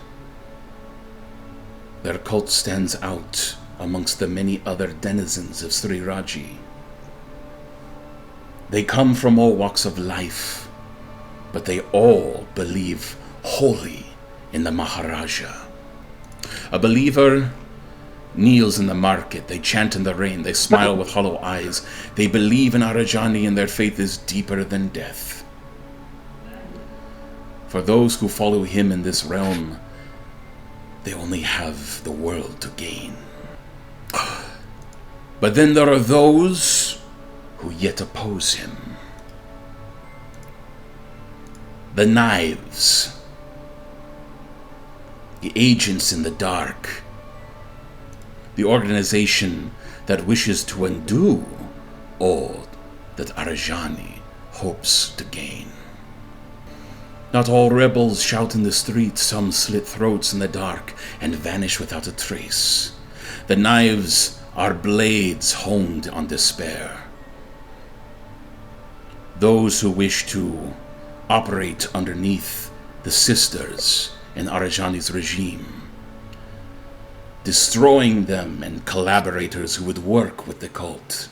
Speaker 2: Their cult stands out amongst the many other denizens of Sri Raji. They come from all walks of life, but they all believe wholly in the Maharaja. A believer kneels in the market, they chant in the rain, they smile with hollow eyes, they believe in Arajani and their faith is deeper than death. For those who follow him in this realm, they only have the world to gain. But then there are those who yet oppose him. The knives, the agents in the dark, the organization that wishes to undo all that Arajani hopes to gain. Not all rebels shout in the streets, some slit throats in the dark and vanish without a trace. The knives are blades honed on despair. Those who wish to operate underneath the sisters in Arajani's regime, destroying them, and collaborators who would work with the cult.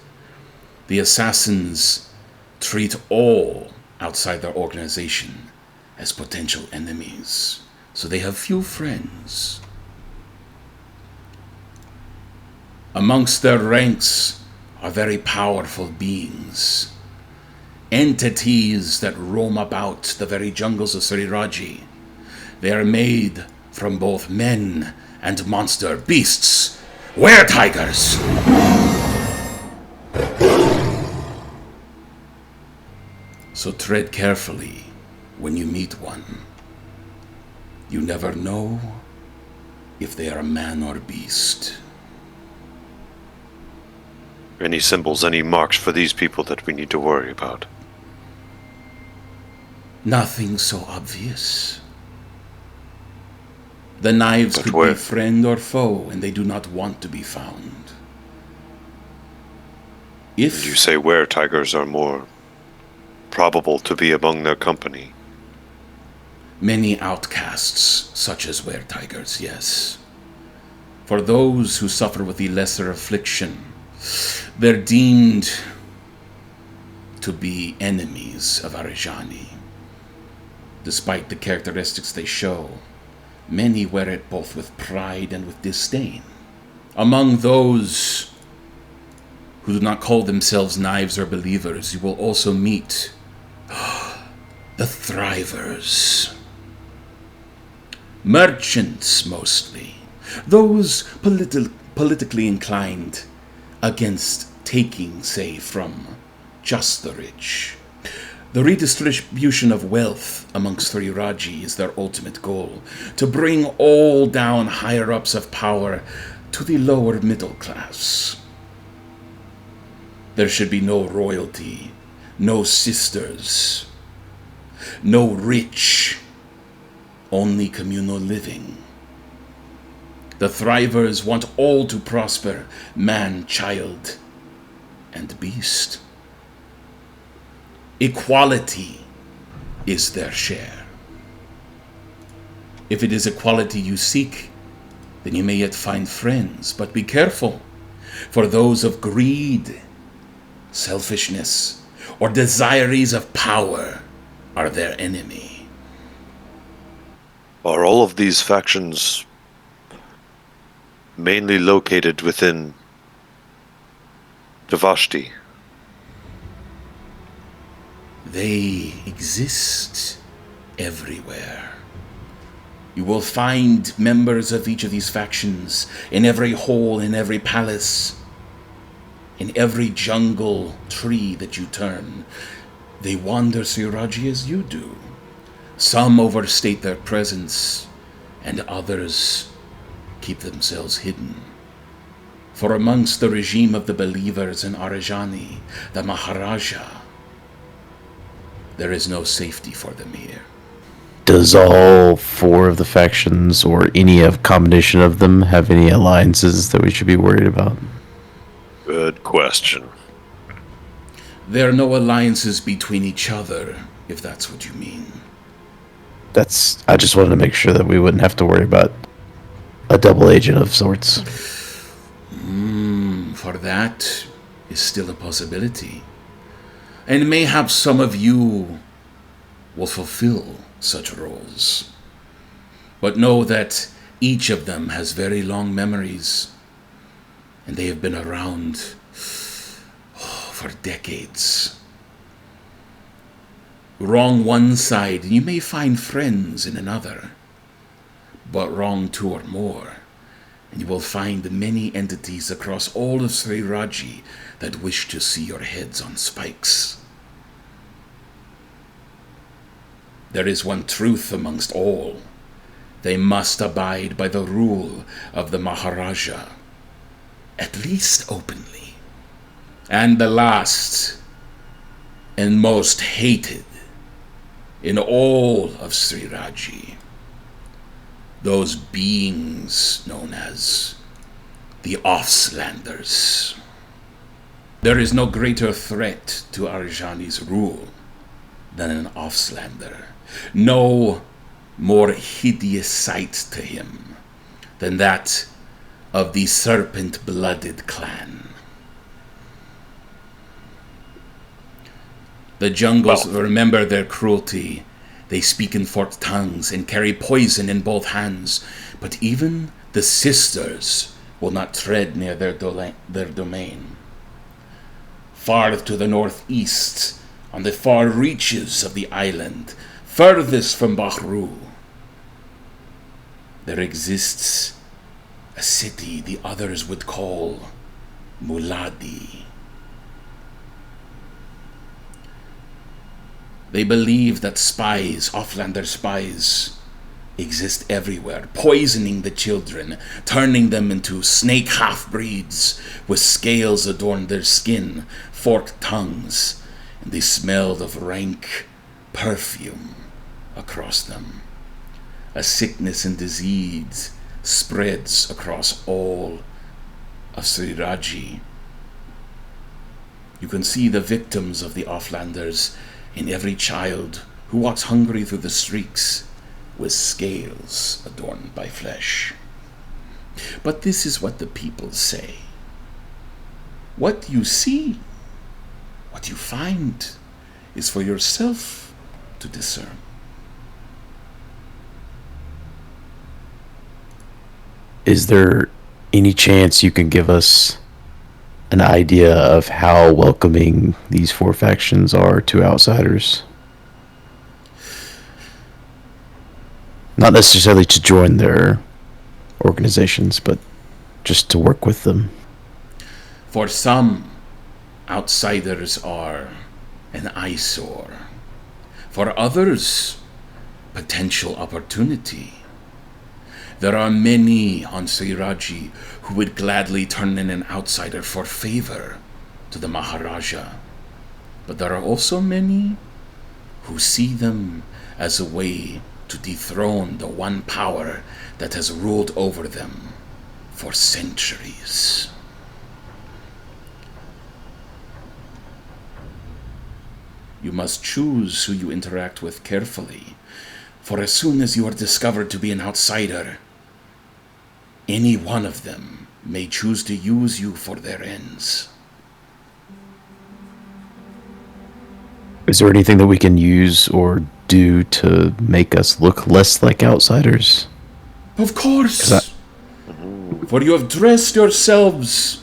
Speaker 2: The assassins treat all outside their organization as potential enemies, so they have few friends. Amongst their ranks are very powerful beings, entities that roam about the very jungles of Sri Raji. They are made from both men and monster beasts, were-tigers. So tread carefully when you meet one. You never know if they are man or beast.
Speaker 1: Any symbols, any marks for these people that we need to worry about?
Speaker 2: Nothing so obvious. The knives
Speaker 1: But
Speaker 2: could
Speaker 1: where?
Speaker 2: be friend or foe, and they do not want to be found. If
Speaker 1: You say were-tigers are more probable to be among their company.
Speaker 2: many outcasts, such as were-tigers, yes. For those who suffer with the lesser affliction, they're deemed
Speaker 4: to be enemies of Arajani. Despite the characteristics they show, many wear it both with pride and with disdain. Among those who do not call themselves knives or believers, you will also meet the thrivers. Merchants, mostly. Those politically inclined against taking, say, from just the rich. The redistribution of wealth amongst three Raji is their ultimate goal, to bring all down higher-ups of power to the lower middle class. There should be no royalty, no sisters, no rich, only communal living. The thrivers want all to prosper, man, child, and beast. Equality is their share. If it is equality you seek, then you may yet find friends, but be careful, for those of greed, selfishness, or desires of power are their enemy.
Speaker 1: Are all of these factions mainly located within Devashti?
Speaker 4: They exist everywhere. You will find members of each of these factions in every hole, in every palace, in every jungle tree that you turn. They wander through Raji as you do. Some overstate their presence, and others keep themselves hidden. For amongst the regime of the believers in Arajani, the Maharaja, there is no safety for them here.
Speaker 3: Does all four of the factions, or any of combination of them, have any alliances that we should be worried about?
Speaker 1: Good question.
Speaker 4: There are no alliances between each other, if that's what you mean.
Speaker 3: I just wanted to make sure that we wouldn't have to worry about a double agent of sorts.
Speaker 4: For that is still a possibility. And mayhaps some of you will fulfill such roles. But know that each of them has very long memories, and they have been around for decades. Wrong one side, and you may find friends in another, but wrong two or more, and you will find many entities across all of Sri Raji that wish to see your heads on spikes. There is one truth amongst all. They must abide by the rule of the Maharaja, at least openly. And the last and most hated in all of Sri Raji, those beings known as the Offslanders. There is no greater threat to Arjani's rule than an Offslander. No more hideous sight to him than that of the serpent-blooded clan. The jungles remember their cruelty. They speak in forked tongues and carry poison in both hands. But even the sisters will not tread near their domain. Far to the northeast, on the far reaches of the island, furthest from Bahru, there exists a city the others would call Muladi. They believe that spies, Offlander spies, exist everywhere, poisoning the children, turning them into snake half-breeds with scales adorn their skin, forked tongues, and the smell of rank perfume across them. A sickness and disease spreads across all of Sri Raji. You can see the victims of the Offlanders in every child who walks hungry through the streets with scales adorned by flesh. But this is what the people say. What you see What you find is for yourself to discern.
Speaker 3: Is there any chance you can give us an idea of how welcoming these four factions are to outsiders? Not necessarily to join their organizations, but just to work with them.
Speaker 4: For some, outsiders are an eyesore. For others, potential opportunity. There are many on Raji who would gladly turn in an outsider for favor to the Maharaja. But there are also many who see them as a way to dethrone the one power that has ruled over them for centuries. You must choose who you interact with carefully, for as soon as you are discovered to be an outsider, any one of them may choose to use you for their ends.
Speaker 3: Is there anything that we can use or do to make us look less like outsiders?
Speaker 4: Of course! For you have dressed yourselves,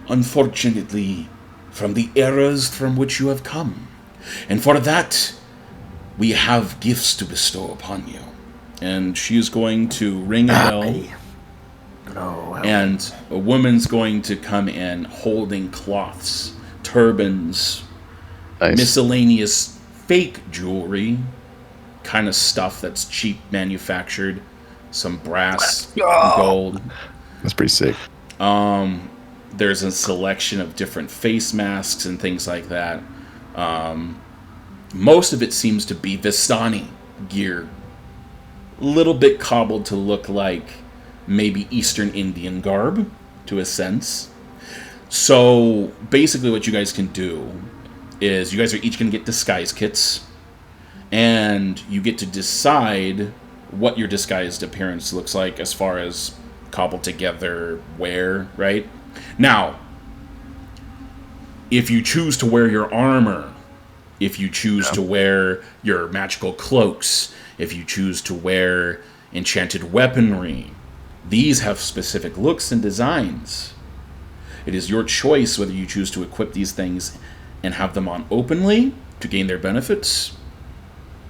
Speaker 4: unfortunately, from the eras from which you have come. And for that, we have gifts to bestow upon you. And she's going to ring a bell. And a woman's going to come in holding cloths, turbans, miscellaneous fake jewelry, kind of stuff that's cheap manufactured, some brass, gold.
Speaker 3: That's pretty sick.
Speaker 4: There's a selection of different face masks and things like that. Most of it seems to be Vistani gear. A little bit cobbled to look like maybe Eastern Indian garb, to a sense. So basically what you guys can do is you guys are each going to get disguise kits, and you get to decide what your disguised appearance looks like as far as cobbled together wear, right? Now, if you choose to wear your armor, if you choose to wear your magical cloaks, if you choose to wear enchanted weaponry, these have specific looks and designs. It is your choice whether you choose to equip these things and have them on openly to gain their benefits,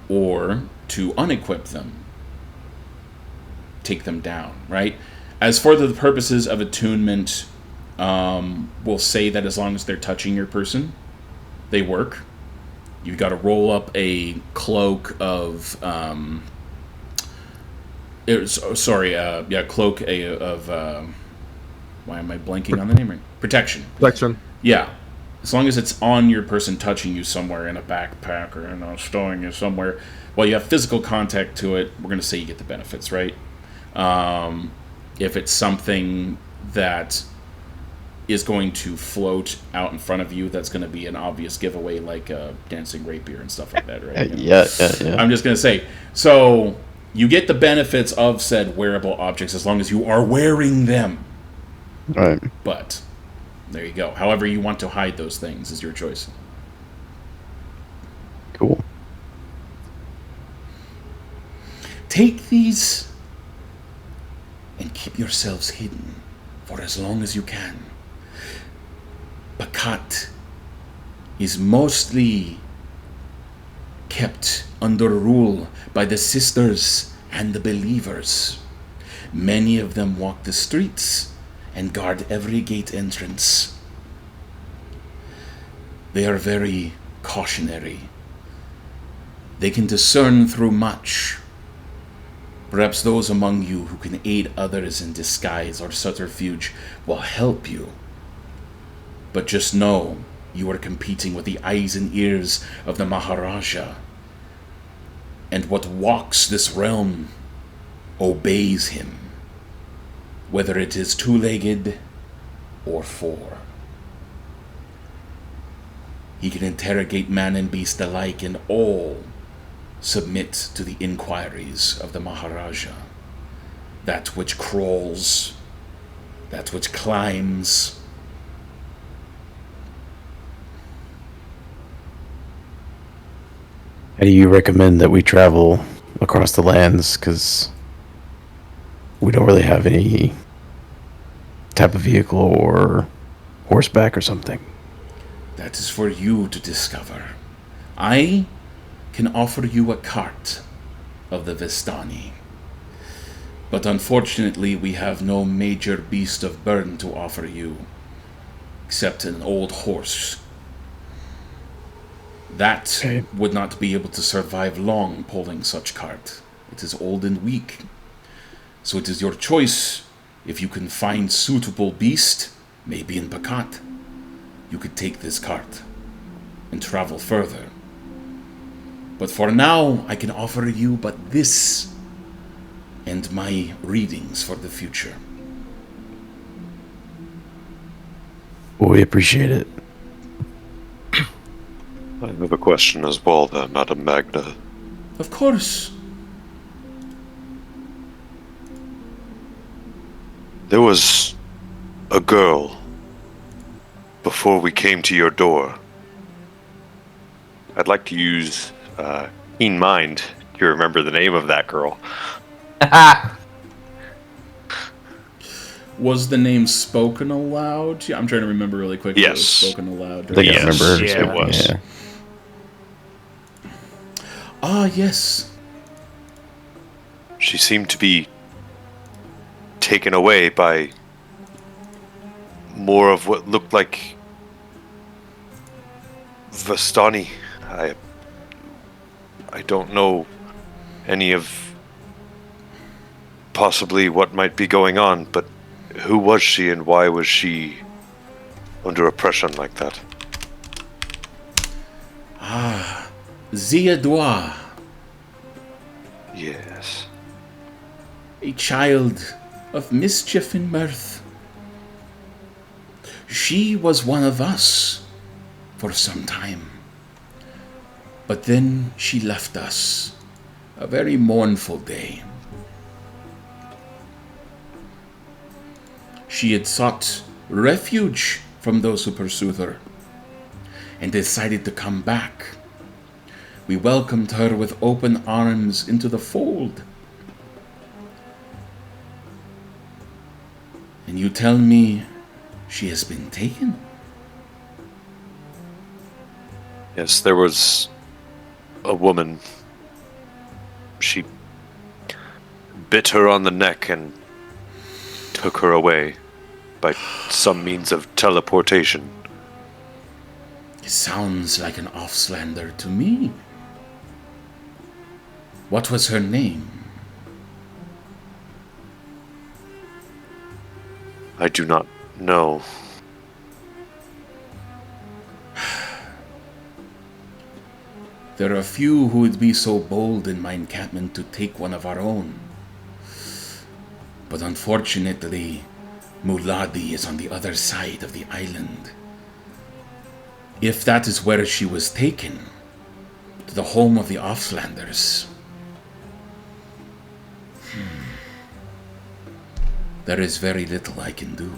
Speaker 4: or to unequip them, take them down, right? As for the purposes of attunement, we'll say that as long as they're touching your person, they work. You've got to roll up a cloak of, cloak of, why am I blanking on the name right? Protection.
Speaker 7: Protection.
Speaker 4: Yeah. As long as it's on your person, touching you somewhere in a backpack or stowing you somewhere, while you have physical contact to it, we're going to say you get the benefits, right? If it's something that is going to float out in front of you, that's going to be an obvious giveaway, like dancing rapier and stuff like that, right?
Speaker 3: Yeah.
Speaker 4: I'm just going to say, so you get the benefits of said wearable objects as long as you are wearing them.
Speaker 3: Right.
Speaker 4: But there you go. However you want to hide those things is your choice.
Speaker 3: Cool.
Speaker 4: Take these and keep yourselves hidden for as long as you can. Bakat is mostly kept under rule by the sisters and the believers. Many of them walk the streets and guard every gate entrance. They are very cautionary. They can discern through much. Perhaps those among you who can aid others in disguise or subterfuge will help you. But just know you are competing with the eyes and ears of the Maharaja. And what walks this realm obeys him, whether it is two-legged or four. He can interrogate man and beast alike, and all submit to the inquiries of the Maharaja. That which crawls, that which climbs.
Speaker 3: How do you recommend that we travel across the lands? Because we don't really have any type of vehicle or horseback or something.
Speaker 4: That is for you to discover. I can offer you a cart of the Vistani. But unfortunately, we have no major beast of burden to offer you, except an old horse. That
Speaker 3: Okay.
Speaker 4: would not be able to survive long pulling such cart. It is old and weak. So it is your choice. If you can find suitable beast, maybe in Pakat, you could take this cart and travel further. But for now, I can offer you but this and my readings for the future.
Speaker 3: Well, we appreciate it.
Speaker 1: I have a question as well, there, Madam Magda.
Speaker 4: Of course.
Speaker 1: There was a girl before we came to your door. I'd like to use keen mind to remember the name of that girl.
Speaker 2: Was the name spoken aloud? Yeah, I'm trying to remember really quick. If it was
Speaker 1: Yes.
Speaker 2: spoken aloud.
Speaker 3: I think I
Speaker 1: Yes,
Speaker 3: remember her
Speaker 5: yeah,
Speaker 3: saying
Speaker 1: it was.
Speaker 3: Yeah.
Speaker 4: Ah, yes.
Speaker 1: She seemed to be taken away by more of what looked like Vistani. I don't know any of possibly what might be going on, but who was she and why was she under oppression like that?
Speaker 4: Ziadwa,
Speaker 1: Yes.
Speaker 4: a child of mischief and mirth. She was one of us for some time. But then she left us. A very mournful day. She had sought refuge from those who pursued her and decided to come back. We welcomed her with open arms into the fold. And you tell me she has been taken?
Speaker 1: Yes, there was a woman. She bit her on the neck and took her away by some means of teleportation.
Speaker 4: It sounds like an offslander to me. What was her name?
Speaker 1: I do not know.
Speaker 4: There are few who would be so bold in my encampment to take one of our own. But unfortunately, Muladi is on the other side of the island. If that is where she was taken, to the home of the Offslanders, there is very little I can do.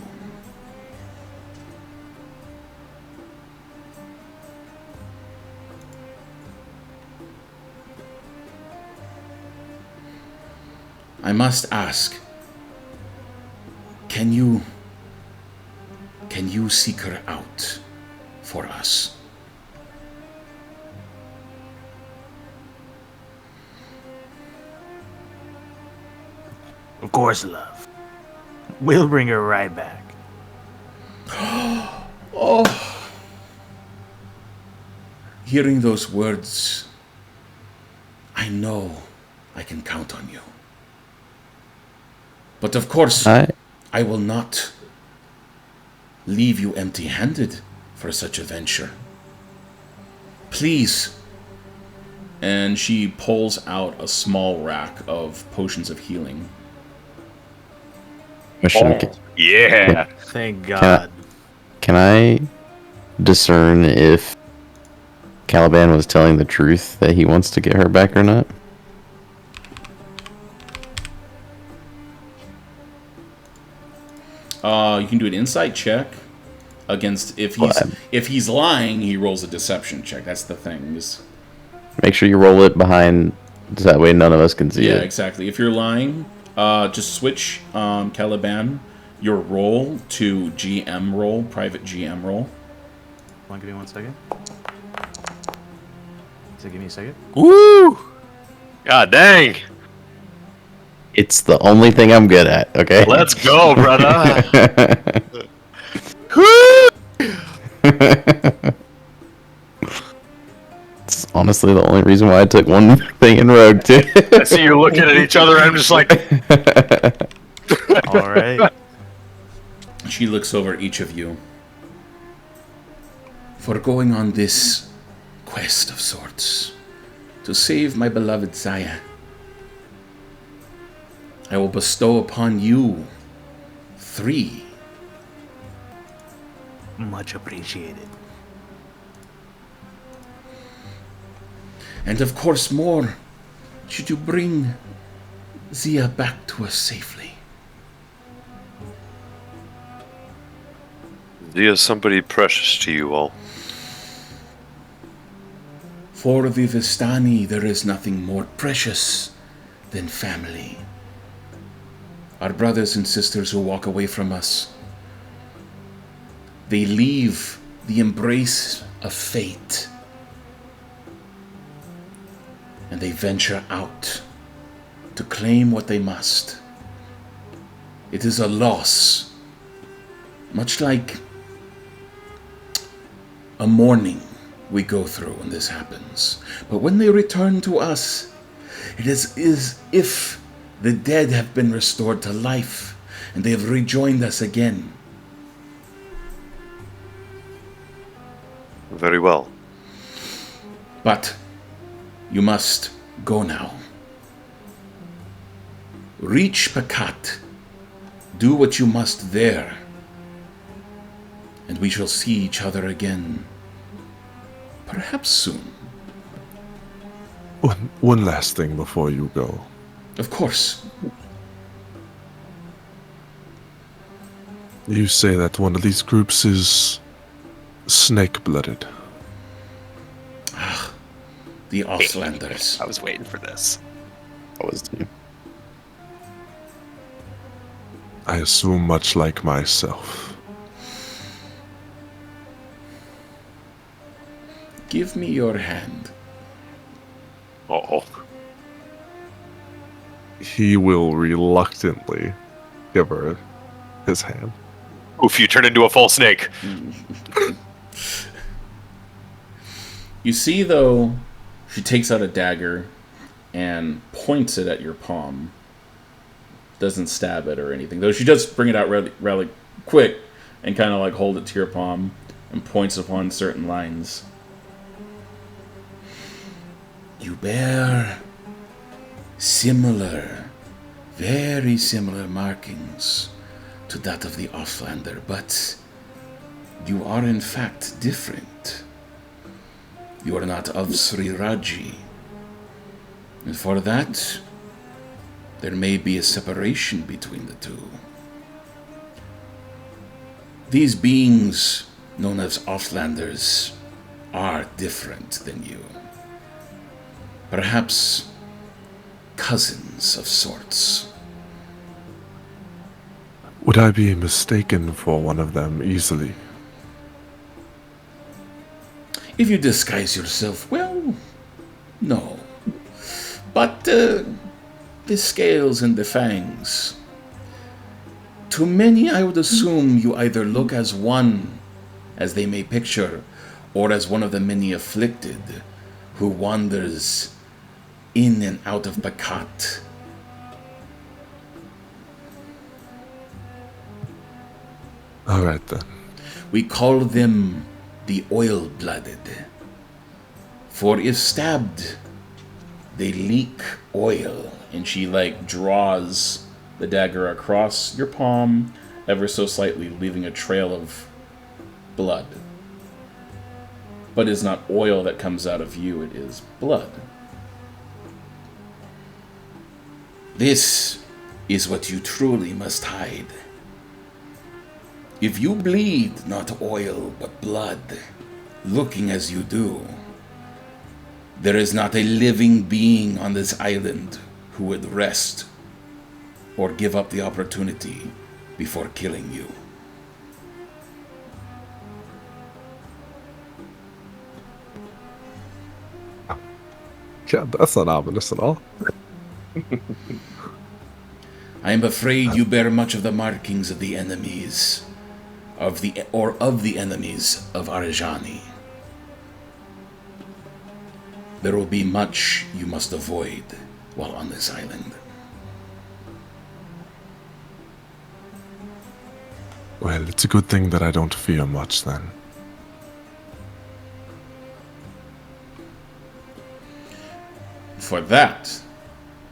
Speaker 4: I must ask, can you seek her out for us?
Speaker 5: Of course, love. We'll bring her right back.
Speaker 4: Hearing those words, I know I can count on you. But of course, I will not leave you empty-handed for such a venture. Please.
Speaker 2: And she pulls out a small rack of potions of healing.
Speaker 3: Question.
Speaker 1: Yeah.
Speaker 5: Thank God.
Speaker 3: Can I discern if Caliban was telling the truth that he wants to get her back or not?
Speaker 2: You can do an insight check against if he's lying, he rolls a deception check. That's the thing.
Speaker 3: Make sure you roll it behind, so that way none of us can see
Speaker 2: Yeah,
Speaker 3: it.
Speaker 2: exactly. If you're lying, just switch Caliban your role to GM role, private GM role.
Speaker 5: Give me 1 second. So give me a second.
Speaker 1: Woo! God dang!
Speaker 3: It's the only thing I'm good at, okay?
Speaker 1: Let's go, brother!
Speaker 3: It's honestly the only reason why I took one thing in Rogue, too.
Speaker 1: I see you looking at each other. I'm just like,
Speaker 5: All right.
Speaker 2: She looks over at each of you. For going on this quest of sorts to save my beloved Zaya, I will bestow upon you 3.
Speaker 5: Much appreciated.
Speaker 2: And of course more, should you bring Zia back to us safely.
Speaker 1: Dia, somebody precious to you all.
Speaker 2: For the Vistani, there is nothing more precious than family. Our brothers and sisters who walk away from us, they leave the embrace of fate and they venture out to claim what they must. It is a loss, much like a mourning we go through when this happens. But when they return to us, it is as if the dead have been restored to life and they have rejoined us again.
Speaker 1: Very well.
Speaker 2: But you must go now. Reach Pakat. Do what you must there. And we shall see each other again. Perhaps soon.
Speaker 7: One last thing before you go.
Speaker 2: Of course.
Speaker 7: You say that one of these groups is snake-blooded.
Speaker 2: The Offlanders.
Speaker 1: I was waiting for this.
Speaker 7: I assume much like myself.
Speaker 2: Give me your hand.
Speaker 1: Uh-oh.
Speaker 7: He will reluctantly give her his hand.
Speaker 1: Oof, you turn into a full snake.
Speaker 2: You see, though, she takes out a dagger and points it at your palm. Doesn't stab it or anything. Though she does bring it out rather quick and kind of like hold it to your palm and points upon certain lines. You bear similar, very similar markings to that of the Offlander, but you are in fact different. You are not of Sri Raji. And for that, there may be a separation between the two. These beings, known as Offlanders, are different than you. Perhaps cousins of sorts.
Speaker 7: Would I be mistaken for one of them easily?
Speaker 2: If you disguise yourself, well, no. But the scales and the fangs. To many, I would assume you either look as one, as they may picture, or as one of the many afflicted who wanders in and out of Bakat.
Speaker 7: Alright then.
Speaker 2: We call them the oil-blooded. For if stabbed, they leak oil. And she draws the dagger across your palm ever so slightly, leaving a trail of blood. But it's not oil that comes out of you, it is blood. This is what you truly must hide. If you bleed not oil but blood, looking as you do,
Speaker 4: There is not a living being on this island who would rest or give up the opportunity before killing you.
Speaker 9: Yeah, that's not ominous at all.
Speaker 4: I am afraid you bear much of the markings of the enemies of the enemies of Arjani. There will be much you must avoid while on this island.
Speaker 9: Well, it's a good thing that I don't fear much then.
Speaker 2: For that,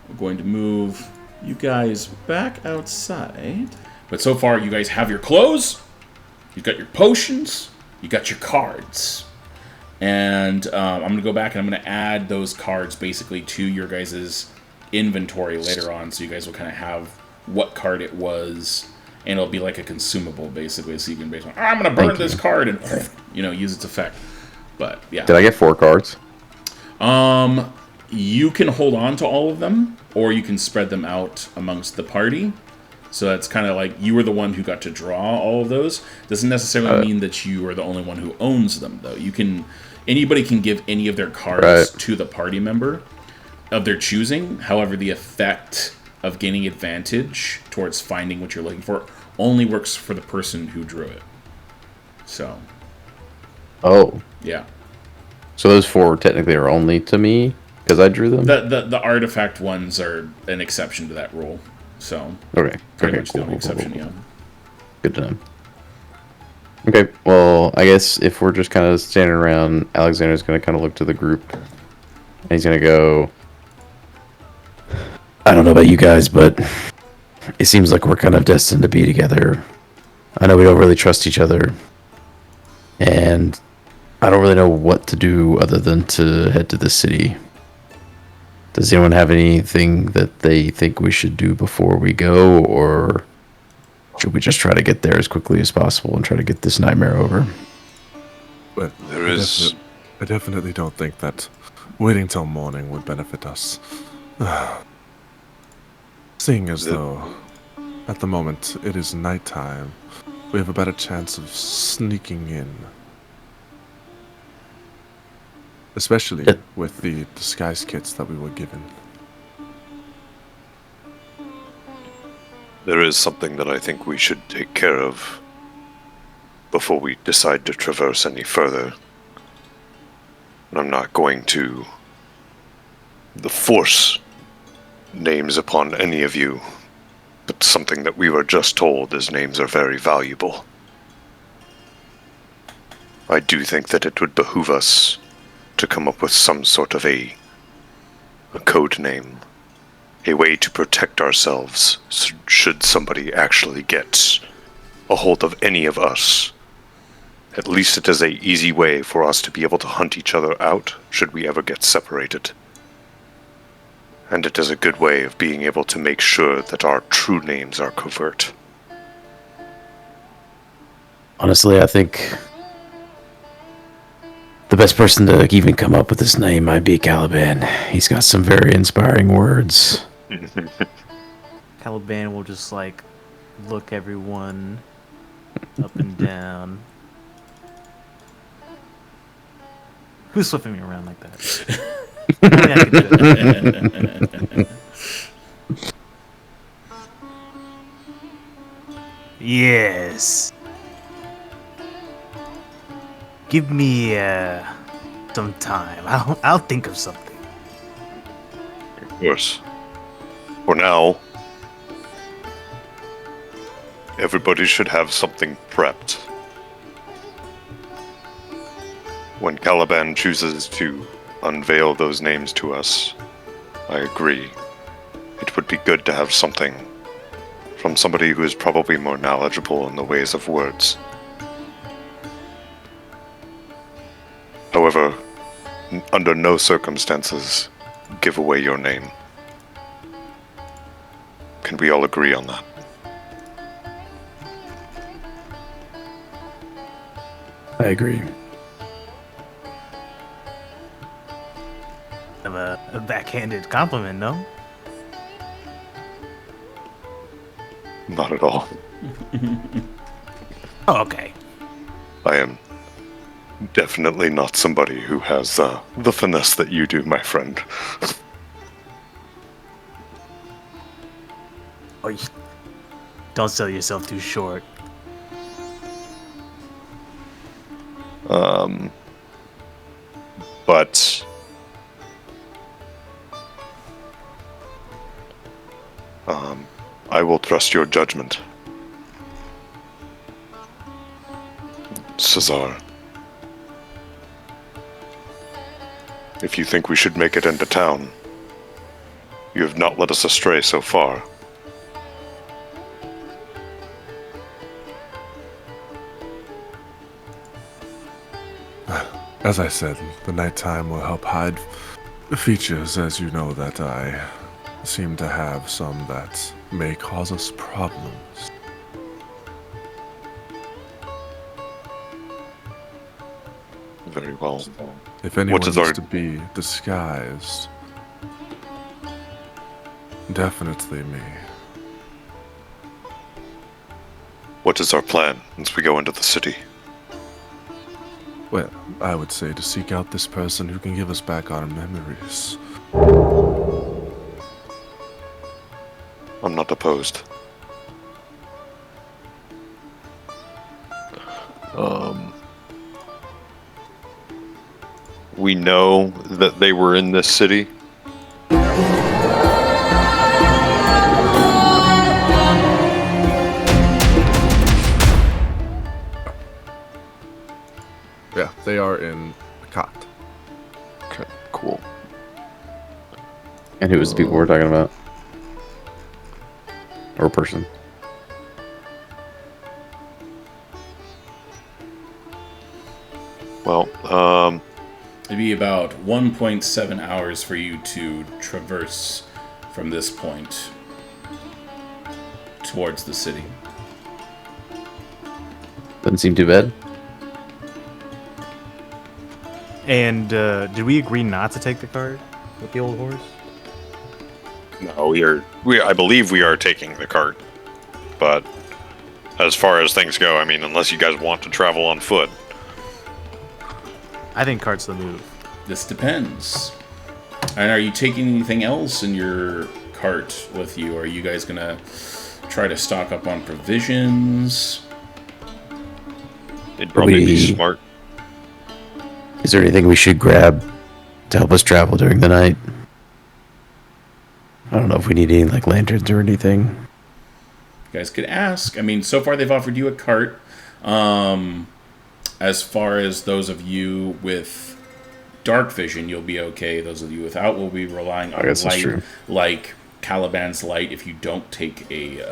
Speaker 2: we're going to move you guys back outside. But so far, you guys have your clothes, you've got your potions, you got your cards. And I'm going to go back and I'm going to add those cards basically to your guys' inventory later on, so you guys will kind of have what card it was, and it'll be like a consumable basically, so you can basically, I'm going to burn this card and, use its effect. But yeah.
Speaker 3: Did I get 4 cards?
Speaker 2: You can hold on to all of them, or you can spread them out amongst the party. So that's kind of like you were the one who got to draw all of those. Doesn't necessarily mean that you are the only one who owns them, though. Anybody can give any of their cards to the party member of their choosing. However, the effect of gaining advantage towards finding what you're looking for only works for the person who drew it. So.
Speaker 3: Oh.
Speaker 2: Yeah.
Speaker 3: So those 4 technically are only to me because I drew them?
Speaker 2: The artifact ones are an exception to that rule. So.
Speaker 3: Okay.
Speaker 2: Pretty
Speaker 3: Okay,
Speaker 2: much
Speaker 3: cool,
Speaker 2: the only exception, yeah.
Speaker 3: Good to know. Okay, well, I guess if we're just kind of standing around, Alexander's going to kind of look to the group. And he's going to go, I don't know about you guys, but it seems like we're kind of destined to be together. I know we don't really trust each other. And I don't really know what to do other than to head to the city. Does anyone have anything that they think we should do before we go, or should we just try to get there as quickly as possible and try to get this nightmare over?
Speaker 9: But I definitely don't think that waiting till morning would benefit us. Seeing as though, at the moment, it is nighttime, we have a better chance of sneaking in. Especially with the disguise kits that we were given.
Speaker 1: There is something that I think we should take care of before we decide to traverse any further. And I'm not going to force names upon any of you, but something that we were just told is names are very valuable. I do think that it would behoove us to come up with some sort of a code name, a way to protect ourselves should somebody actually get a hold of any of us. At least it is an easy way for us to be able to hunt each other out should we ever get separated. And it is a good way of being able to make sure that our true names are covert.
Speaker 3: Honestly, I think the best person to even come up with this name might be Caravan. He's got some very inspiring words.
Speaker 5: Caliban will just look everyone up and down. Who's flipping me around like that? Only I could do it. Yes. Give me some time. I'll think of something.
Speaker 1: Of course. For now, everybody should have something prepped. When Caliban chooses to unveil those names to us, I agree. It would be good to have something from somebody who is probably more knowledgeable in the ways of words. However, under no circumstances, give away your name. Can we all agree on that?
Speaker 3: I agree.
Speaker 5: of a backhanded compliment, no?
Speaker 1: Not at all.
Speaker 5: Oh, okay.
Speaker 1: I am definitely not somebody who has the finesse that you do, my friend.
Speaker 5: Oh, don't sell yourself too short.
Speaker 1: But I will trust your judgment. Cesar. If you think we should make it into town, you have not led us astray so far.
Speaker 9: As I said, the nighttime will help hide features, as you know, that I seem to have some that may cause us problems.
Speaker 1: Very well.
Speaker 9: If anyone
Speaker 1: is
Speaker 9: needs
Speaker 1: our-
Speaker 9: to be disguised, definitely me.
Speaker 1: What is our plan once we go into the city?
Speaker 9: Well, I would say to seek out this person who can give us back our memories.
Speaker 1: I'm not opposed. We know that they were in this city.
Speaker 9: Yeah, they are in a cot.
Speaker 1: Okay, cool.
Speaker 3: And who was the people we're talking about? Or person?
Speaker 1: Well,
Speaker 2: It'd be about 1.7 hours for you to traverse from this point towards the city.
Speaker 3: Doesn't seem too bad.
Speaker 5: And did we agree not to take the cart with the old horse?
Speaker 1: no, I believe we are taking the cart. But as far as things go, I mean, unless you guys want to travel on foot.
Speaker 5: I think cart's the move.
Speaker 2: This depends. And are you taking anything else in your cart with you? Are you guys gonna try to stock up on provisions?
Speaker 1: It'd probably be
Speaker 3: We-
Speaker 1: smart.
Speaker 3: Is there anything we should grab to help us travel during the night? I don't know if we need any like lanterns or anything.
Speaker 2: You guys could ask. I mean, so far they've offered you a cart. As far as those of you with dark vision, you'll be okay. Those of you without will be relying on
Speaker 3: guess that's
Speaker 2: light,
Speaker 3: true.
Speaker 2: like Caliban's light. If you don't take a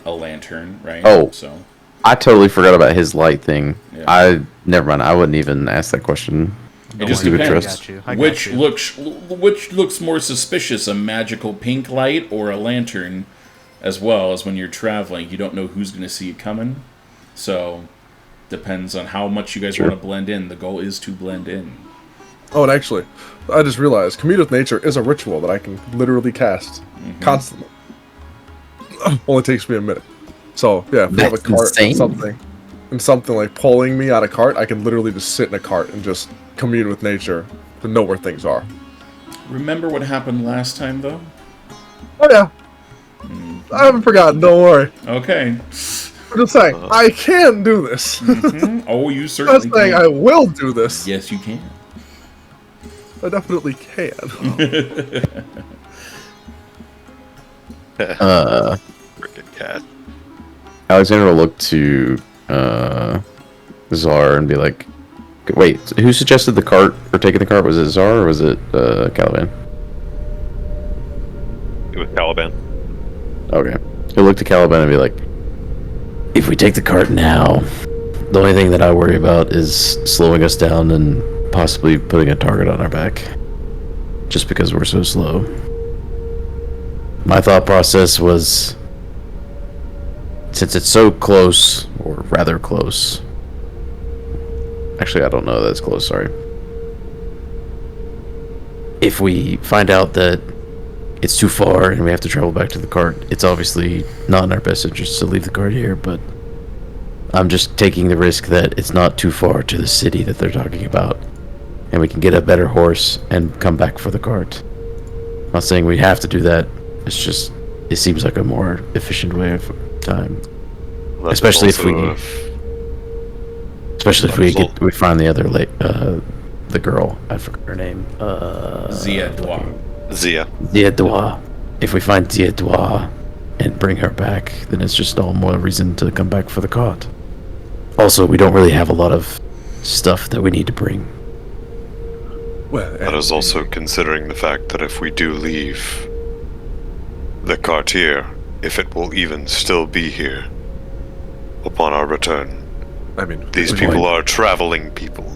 Speaker 2: lantern, right?
Speaker 3: Oh.
Speaker 2: So
Speaker 3: I totally forgot about his light thing.
Speaker 2: Yeah.
Speaker 3: Never mind. I wouldn't even ask that question.
Speaker 2: it just
Speaker 3: You would
Speaker 2: depends.
Speaker 3: trust.
Speaker 5: I got you. I got
Speaker 2: Which
Speaker 5: you.
Speaker 2: looks more suspicious, a magical pink light or a lantern, as well as when you're traveling. You don't know who's going to see you coming, so depends on how much you guys
Speaker 3: Sure.
Speaker 2: want to blend in. The goal is to blend in.
Speaker 7: Oh, and actually, I just realized Commune with Nature is a ritual that I can literally cast constantly. Only takes me a minute. So yeah, if we have a
Speaker 3: That's
Speaker 7: cart
Speaker 3: insane.
Speaker 7: and something like pulling me out of cart, I can literally just sit in a cart and just commune with nature to know where things are.
Speaker 2: Remember what happened last time, though?
Speaker 7: Oh yeah, I haven't forgotten. Don't worry.
Speaker 2: Okay.
Speaker 7: I'm just saying I can do this.
Speaker 2: Oh, you
Speaker 7: I'm
Speaker 2: certainly
Speaker 7: not saying
Speaker 2: can.
Speaker 7: I will do this.
Speaker 2: Yes, you can.
Speaker 7: I definitely can.
Speaker 1: Frickin' cat.
Speaker 3: Alexander will look to Czar and be like, wait, who suggested the cart or taking the cart? Was it Czar or was it Caliban?
Speaker 1: It was Caliban.
Speaker 3: Okay. He'll look to Caliban and be like, if we take the cart now, the only thing that I worry about is slowing us down and possibly putting a target on our back. Just because we're so slow. My thought process was, since it's so close, or rather close. Actually, I don't know that's close, sorry. if we find out that it's too far and we have to travel back to the cart, it's obviously not in our best interest to leave the cart here, but I'm just taking the risk that it's not too far to the city that they're talking about, and we can get a better horse and come back for the cart. I'm not saying we have to do that. It's just, it seems like a more efficient way of time.
Speaker 1: That's
Speaker 3: Especially if
Speaker 1: also
Speaker 3: we find the other the girl. I forgot her name.
Speaker 2: Zia Dwa.
Speaker 1: Zia.
Speaker 3: Zia Dwa. If we find Zia Dwa and bring her back, then it's just all more reason to come back for the cart. Also, we don't really have a lot of stuff that we need to bring.
Speaker 9: Well,
Speaker 1: That is also considering the fact that if we do leave the cart here, if it will even still be here upon our return.
Speaker 9: I mean,
Speaker 1: These
Speaker 9: if
Speaker 1: people are traveling people.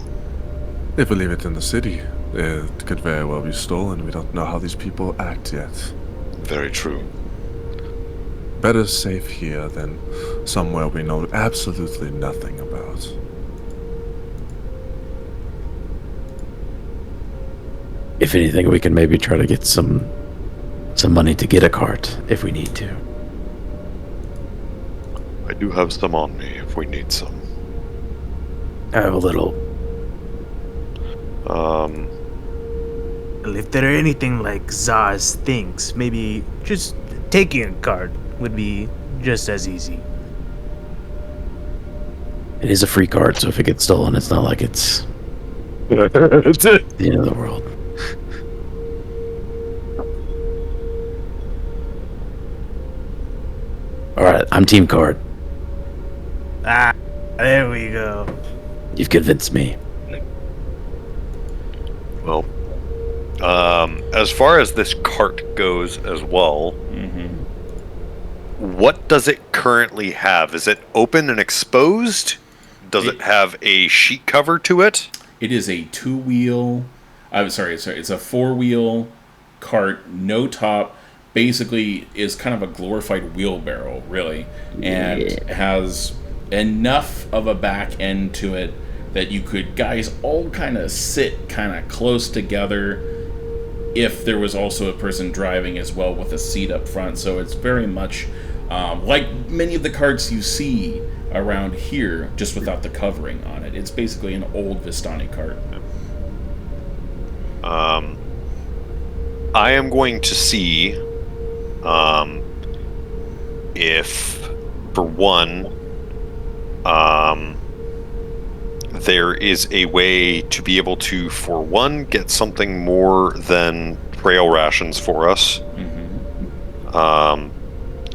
Speaker 9: we leave it in the city, it could very well be stolen. We don't know how these people act yet.
Speaker 1: Very true.
Speaker 9: Better safe here than somewhere we know absolutely nothing about.
Speaker 3: If anything, we can maybe try to get some money to get a cart if we need to.
Speaker 1: I do have some on me if we need some.
Speaker 3: I have a little.
Speaker 5: Well, if there are anything like Zaz thinks, maybe just taking a cart would be just as easy.
Speaker 3: It is a free cart, so if it gets stolen, it's not like it's the end of the world. Alright, I'm team cart.
Speaker 5: Ah, there we go.
Speaker 3: You've convinced me.
Speaker 1: Well, as far as this cart goes as well, what does it currently have? Is it open and exposed? Does it have a sheet cover to it?
Speaker 2: It is a two-wheel. It's a four-wheel cart, no top. Basically, is kind of a glorified wheelbarrow, really, and has enough of a back end to it that you could guys all kind of sit kind of close together. If there was also a person driving as well with a seat up front, so it's very much like many of the carts you see around here, just without the covering on it. It's basically an old Vistani cart.
Speaker 1: I am going to see if, for one, there is a way to be able to, for one, get something more than trail rations for us.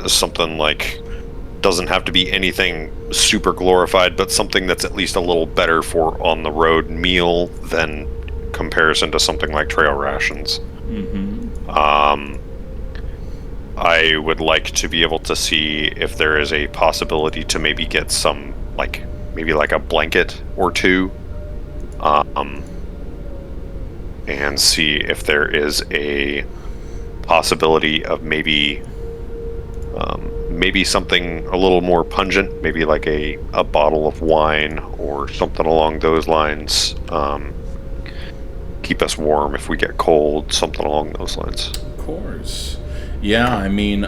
Speaker 1: Something like, doesn't have to be anything super glorified, but something that's at least a little better for on the road meal than comparison to something like trail rations. I would like to be able to see if there is a possibility to maybe get some, like, maybe like a blanket or two, and see if there is a possibility of maybe something a little more pungent, maybe like a bottle of wine or something along those lines. Keep us warm if we get cold, something along those lines.
Speaker 2: Of course. Yeah, I mean,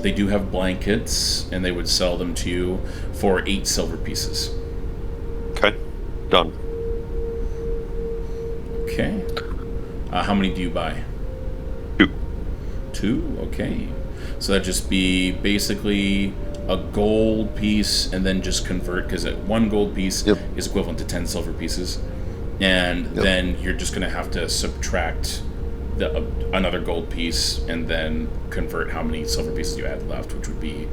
Speaker 2: they do have blankets, and they would sell them to you for 8 silver pieces.
Speaker 1: Okay, done.
Speaker 2: Okay. How many do you buy?
Speaker 1: 2.
Speaker 2: 2? Okay. So that'd just be basically a gold piece, and then just convert, because 1 gold piece is equivalent to 10 silver pieces. And then you're just going to have to subtract another gold piece, and then convert how many silver pieces you had left, which would be,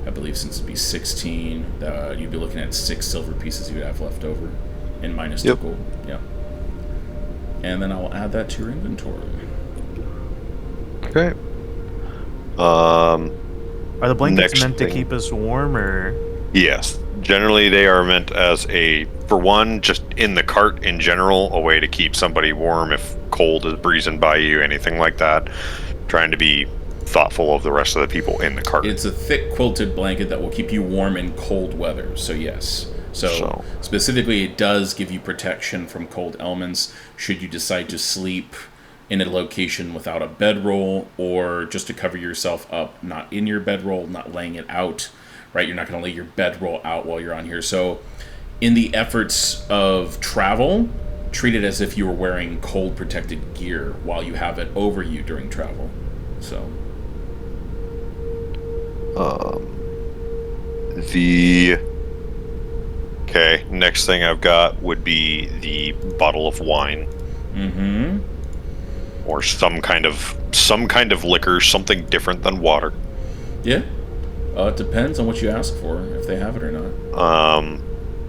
Speaker 2: I believe, since it'd be 16, you'd be looking at 6 silver pieces you'd have left over, and minus 2 gold. Yeah. And then I'll add that to your inventory.
Speaker 1: Okay.
Speaker 5: Are the blankets
Speaker 1: Next
Speaker 5: meant to
Speaker 1: thing.
Speaker 5: keep us warm, or?
Speaker 1: Yes. Generally, they are meant as for one, just in the cart in general, a way to keep somebody warm if cold is breezing by you, anything like that. Trying to be thoughtful of the rest of the people in the cart.
Speaker 2: It's a thick quilted blanket that will keep you warm in cold weather, so yes. So specifically, it does give you protection from cold elements should you decide to sleep in a location without a bedroll, or just to cover yourself up, not in your bedroll, not laying it out, right? You're not going to lay your bedroll out while you're on here. So in the efforts of travel, treat it as if you were wearing cold protected gear while you have it over you during travel. So
Speaker 1: Okay, next thing I've got would be the bottle of wine.
Speaker 2: Mm-hmm.
Speaker 1: Or some kind of liquor, something different than water.
Speaker 2: Yeah. It depends on what you ask for, if they have it or not.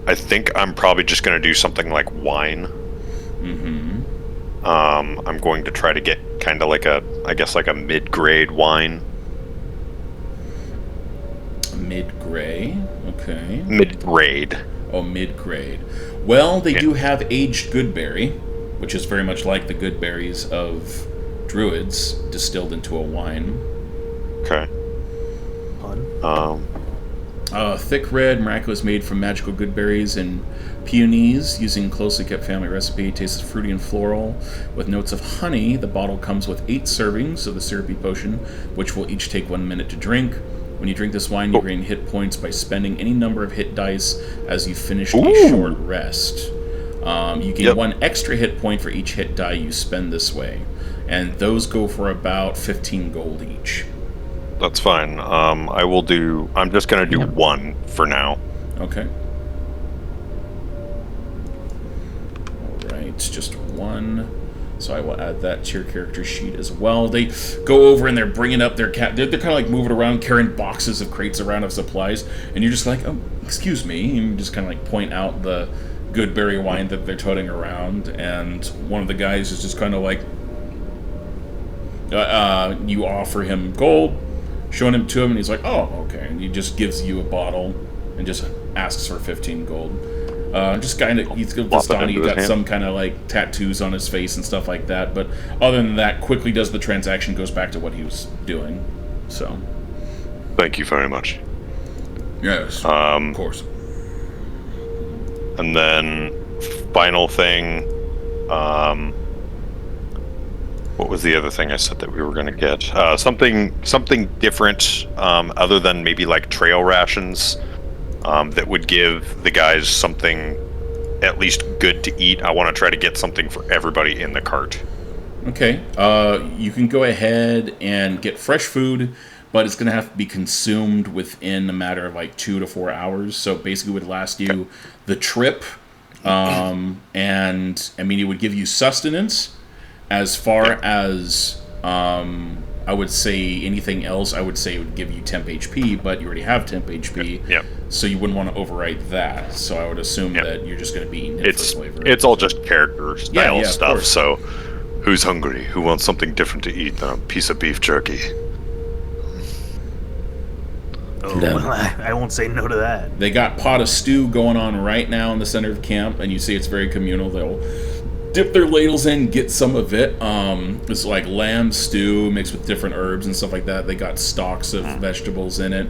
Speaker 1: I think I'm probably just going to do something like wine.
Speaker 2: Mm-hmm.
Speaker 1: I'm going to try to get kind of like a mid-grade wine.
Speaker 2: Mid-grade? Okay.
Speaker 1: Mid-grade.
Speaker 2: Oh, mid-grade. Well, they do have aged goodberry, which is very much like the good berries of druids distilled into a wine.
Speaker 1: Okay.
Speaker 2: Thick red, miraculous, made from magical good berries and peonies, using closely kept family recipe. Tastes fruity and floral, with notes of honey. The bottle comes with 8 servings of the syrupy potion, which will each take 1 minute to drink. When you drink this wine, you gain hit points by spending any number of hit dice as you finish a short rest. You gain 1 extra hit point for each hit die you spend this way, and those go for about 15 gold each.
Speaker 1: That's fine. I'm just going to do 1 for now.
Speaker 2: Okay. Alright, just 1. So I will add that to your character sheet as well. They go over and they're bringing up their cat. They're kind of like moving around, carrying boxes of crates around of supplies, and you're just like, oh, excuse me, and you just kind of like point out the good berry wine that they're toting around, and one of the guys is just kind of like, you offer him gold, showing him to him, and he's like, oh, okay, and he just gives you a bottle and just asks for 15 gold. Just kind of, he's got some kind of like tattoos on his face and stuff like that, but other than that, quickly does the transaction, goes back to what he was doing. So,
Speaker 1: thank you very much.
Speaker 2: Yes, of course.
Speaker 1: And then final thing, what was the other thing I said that we were going to get? Something different, other than maybe like trail rations. That would give the guys something at least good to eat. I want to try to get something for everybody in the cart.
Speaker 2: Okay. You can go ahead and get fresh food, but it's going to have to be consumed within a matter of like 2 to 4 hours. So basically it would last you the trip. And I mean, it would give you sustenance. As far as I would say anything else, I would say it would give you temp HP, but you already have temp HP, so you wouldn't want to overwrite that. So I would assume that you're just going to be eating it for flavor.
Speaker 1: It's all just character style stuff, so who's hungry? Who wants something different to eat than a piece of beef jerky?
Speaker 5: Oh, well, I won't say no to that.
Speaker 2: They got pot of stew going on right now in the center of camp, and you see it's very communal. They'll dip their ladles in, get some of it. It's like lamb stew mixed with different herbs and stuff like that. They got stalks of vegetables in it.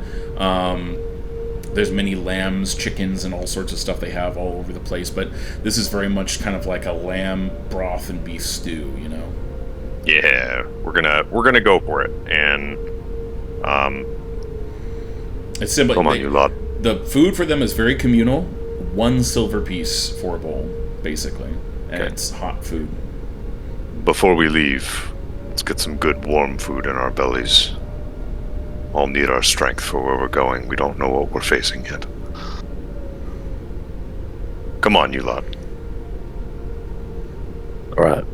Speaker 2: There's many lambs, chickens, and all sorts of stuff they have all over the place. But this is very much kind of like a lamb broth and beef stew, you know.
Speaker 1: Yeah, we're gonna go for it, and
Speaker 2: it's simple.
Speaker 1: Come on, you lot.
Speaker 2: The food for them is very communal. 1 silver piece for a bowl, basically. And it's hot food.
Speaker 1: Before we leave, let's get some good warm food in our bellies. All need our strength for where we're going. We don't know what we're facing yet. Come on, you lot.
Speaker 3: Alright.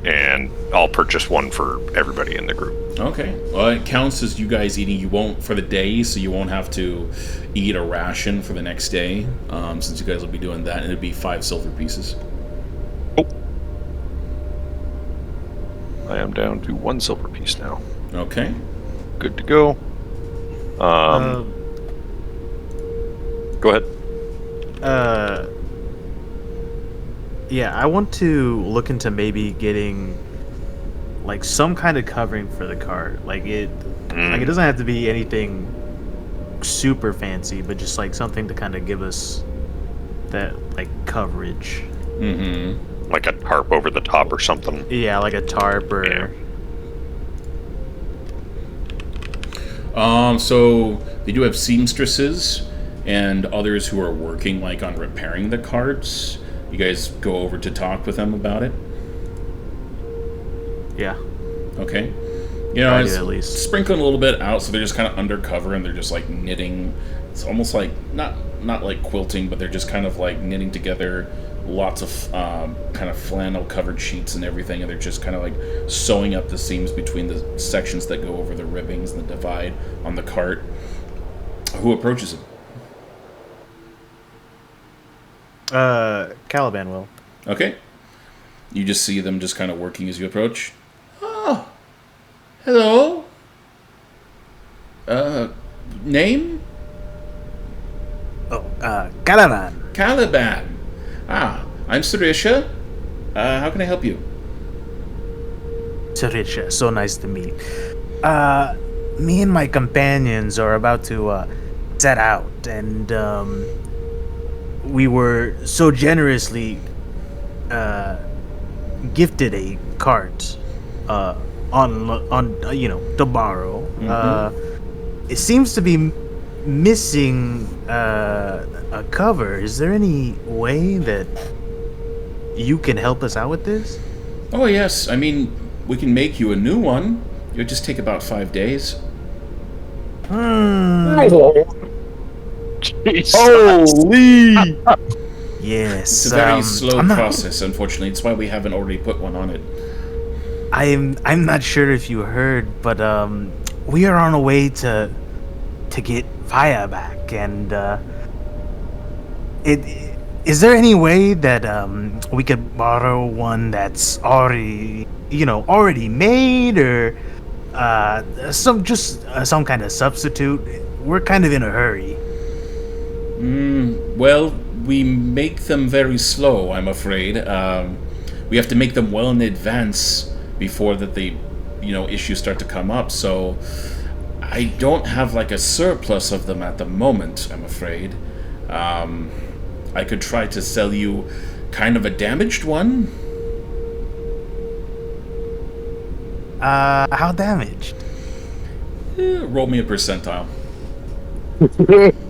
Speaker 1: And I'll purchase 1 for everybody in the group.
Speaker 2: Okay. Well, it counts as you guys eating. You won't for the day, so you won't have to eat a ration for the next day, since you guys will be doing that, and it'd be 5 silver pieces.
Speaker 1: I am down to 1 silver piece now.
Speaker 2: Okay.
Speaker 1: Good to go. Go ahead.
Speaker 5: Yeah, I want to look into maybe getting like some kind of covering for the cart. Like it doesn't have to be anything super fancy, but just like something to kind of give us that like coverage.
Speaker 2: Mm-hmm.
Speaker 1: Like a tarp over the top or something.
Speaker 5: Yeah, like a tarp or.
Speaker 1: Yeah.
Speaker 2: So they do have seamstresses and others who are working like on repairing the carts. You guys go over to talk with them about it.
Speaker 5: Yeah.
Speaker 2: Okay. You know,
Speaker 5: I
Speaker 2: it's
Speaker 5: do, at least.
Speaker 2: sprinkling a little bit out, so they're just kind of undercover and they're just like knitting. It's almost like not like quilting, but they're just kind of like knitting together lots of kind of flannel covered sheets and everything, and they're just kind of like sewing up the seams between the sections that go over the ribbings and the divide on the cart. Who approaches it?
Speaker 5: Caravan will.
Speaker 2: Okay. You just see them just kind of working as you approach. Oh, hello. Name?
Speaker 5: Oh, Caravan.
Speaker 2: Caliban. Ah, I'm Sarisha. How can I help you?
Speaker 5: Sarisha, so nice to meet. Me and my companions are about to set out, and we were so generously gifted a cart on to borrow. It seems to be missing a cover. Is there any way that you can help us out with this?
Speaker 2: Oh, yes. I mean, we can make you a new one. It would just take about 5 days.
Speaker 7: Holy!
Speaker 5: Yes.
Speaker 2: It's a very slow
Speaker 5: I'm not-
Speaker 2: process, unfortunately. It's why we haven't already put one on it.
Speaker 5: I'm not sure if you heard, but we are on a way to get Fire back, and is there any way that we could borrow one that's already made, or some kind of substitute? We're kind of in a hurry.
Speaker 2: Well, we make them very slow, I'm afraid. We have to make them well in advance before that the issues start to come up. So I don't have like a surplus of them at the moment, I'm afraid. I could try to sell you kind of a damaged one.
Speaker 5: How damaged?
Speaker 2: Roll me a percentile.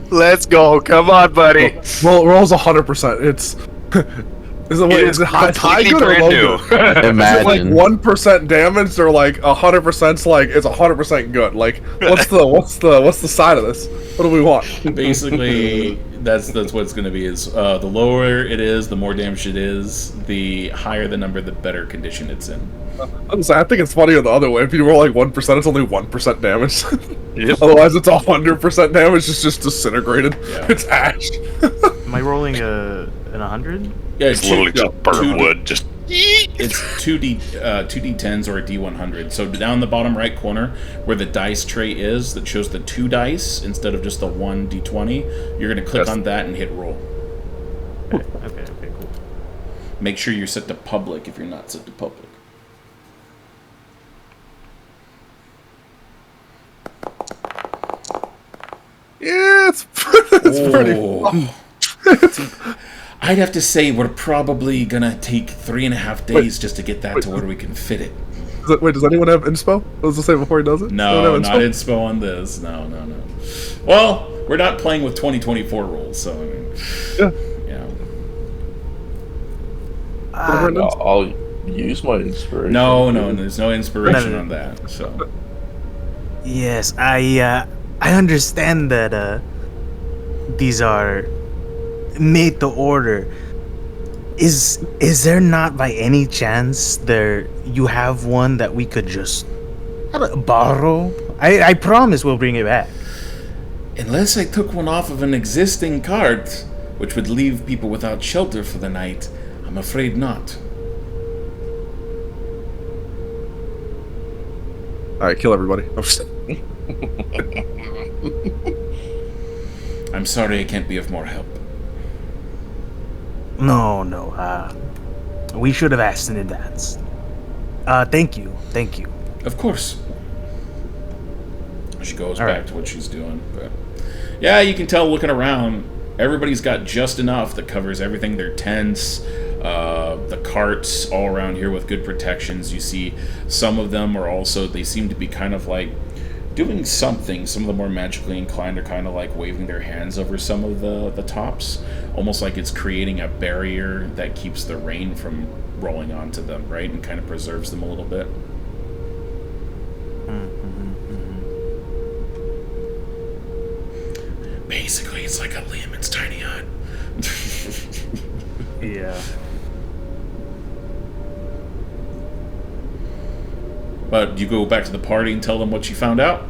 Speaker 1: Let's go. Come on, buddy.
Speaker 7: Well, rolls 100%. Is it high good or low good? Is it like
Speaker 3: Imagine.
Speaker 7: 1% damaged or like 100%'s like it's 100% good? Like what's the side of this? What do we want?
Speaker 2: Basically, that's what it's going to be. Is the lower it is, the more damaged it is. The higher the number, the better condition it's in.
Speaker 7: I think it's funnier the other way. If you roll like 1%, it's only 1% damage.
Speaker 1: Yep.
Speaker 7: Otherwise, it's 100% damage. It's just disintegrated.
Speaker 2: Yeah.
Speaker 7: It's ash.
Speaker 5: Am I rolling an 100?
Speaker 2: Yeah,
Speaker 1: It's literally just burnt wood. Just
Speaker 2: It's 2d10s or a d100. So down the bottom right corner where the dice tray is that shows the 2 dice instead of just the 1 d20, you're going to click on that and hit roll.
Speaker 5: Okay, cool.
Speaker 2: Make sure you're set to public if you're not set to public.
Speaker 7: Yeah, it's pretty.
Speaker 2: I'd have to say we're probably going to take 3.5 days just to get that to where we can fit it.
Speaker 7: Wait, does anyone have inspo? What was I say before he does it?
Speaker 2: No, not inspo on this. No. Well, we're not playing with 2024 rules, so I mean, yeah.
Speaker 6: I'll use my inspiration.
Speaker 2: No, there's no inspiration on that. So
Speaker 5: Yes, I understand that these are made to order. Is there not by any chance you have one that we could just borrow? I promise we'll bring it back.
Speaker 2: unless I took one off of an existing cart, which would leave people without shelter for the night, I'm afraid not.
Speaker 7: Alright, kill everybody.
Speaker 2: I'm sorry I can't be of more help.
Speaker 5: No. We should have asked in advance. Thank you.
Speaker 2: Of course. She goes back to what she's doing, but Yeah, you can tell looking around. Everybody's got just enough that covers everything. Their tents, the carts all around here with good protections. You see some of them are also, they seem to be kind of like doing something. Some of the more magically inclined are kind of like waving their hands over some of the tops. Almost like it's creating a barrier that keeps the rain from rolling onto them, right? And kind of preserves them a little bit. Basically, it's like a Lehman's tiny hut.
Speaker 5: Yeah.
Speaker 2: But you go back to the party and tell them what you found out?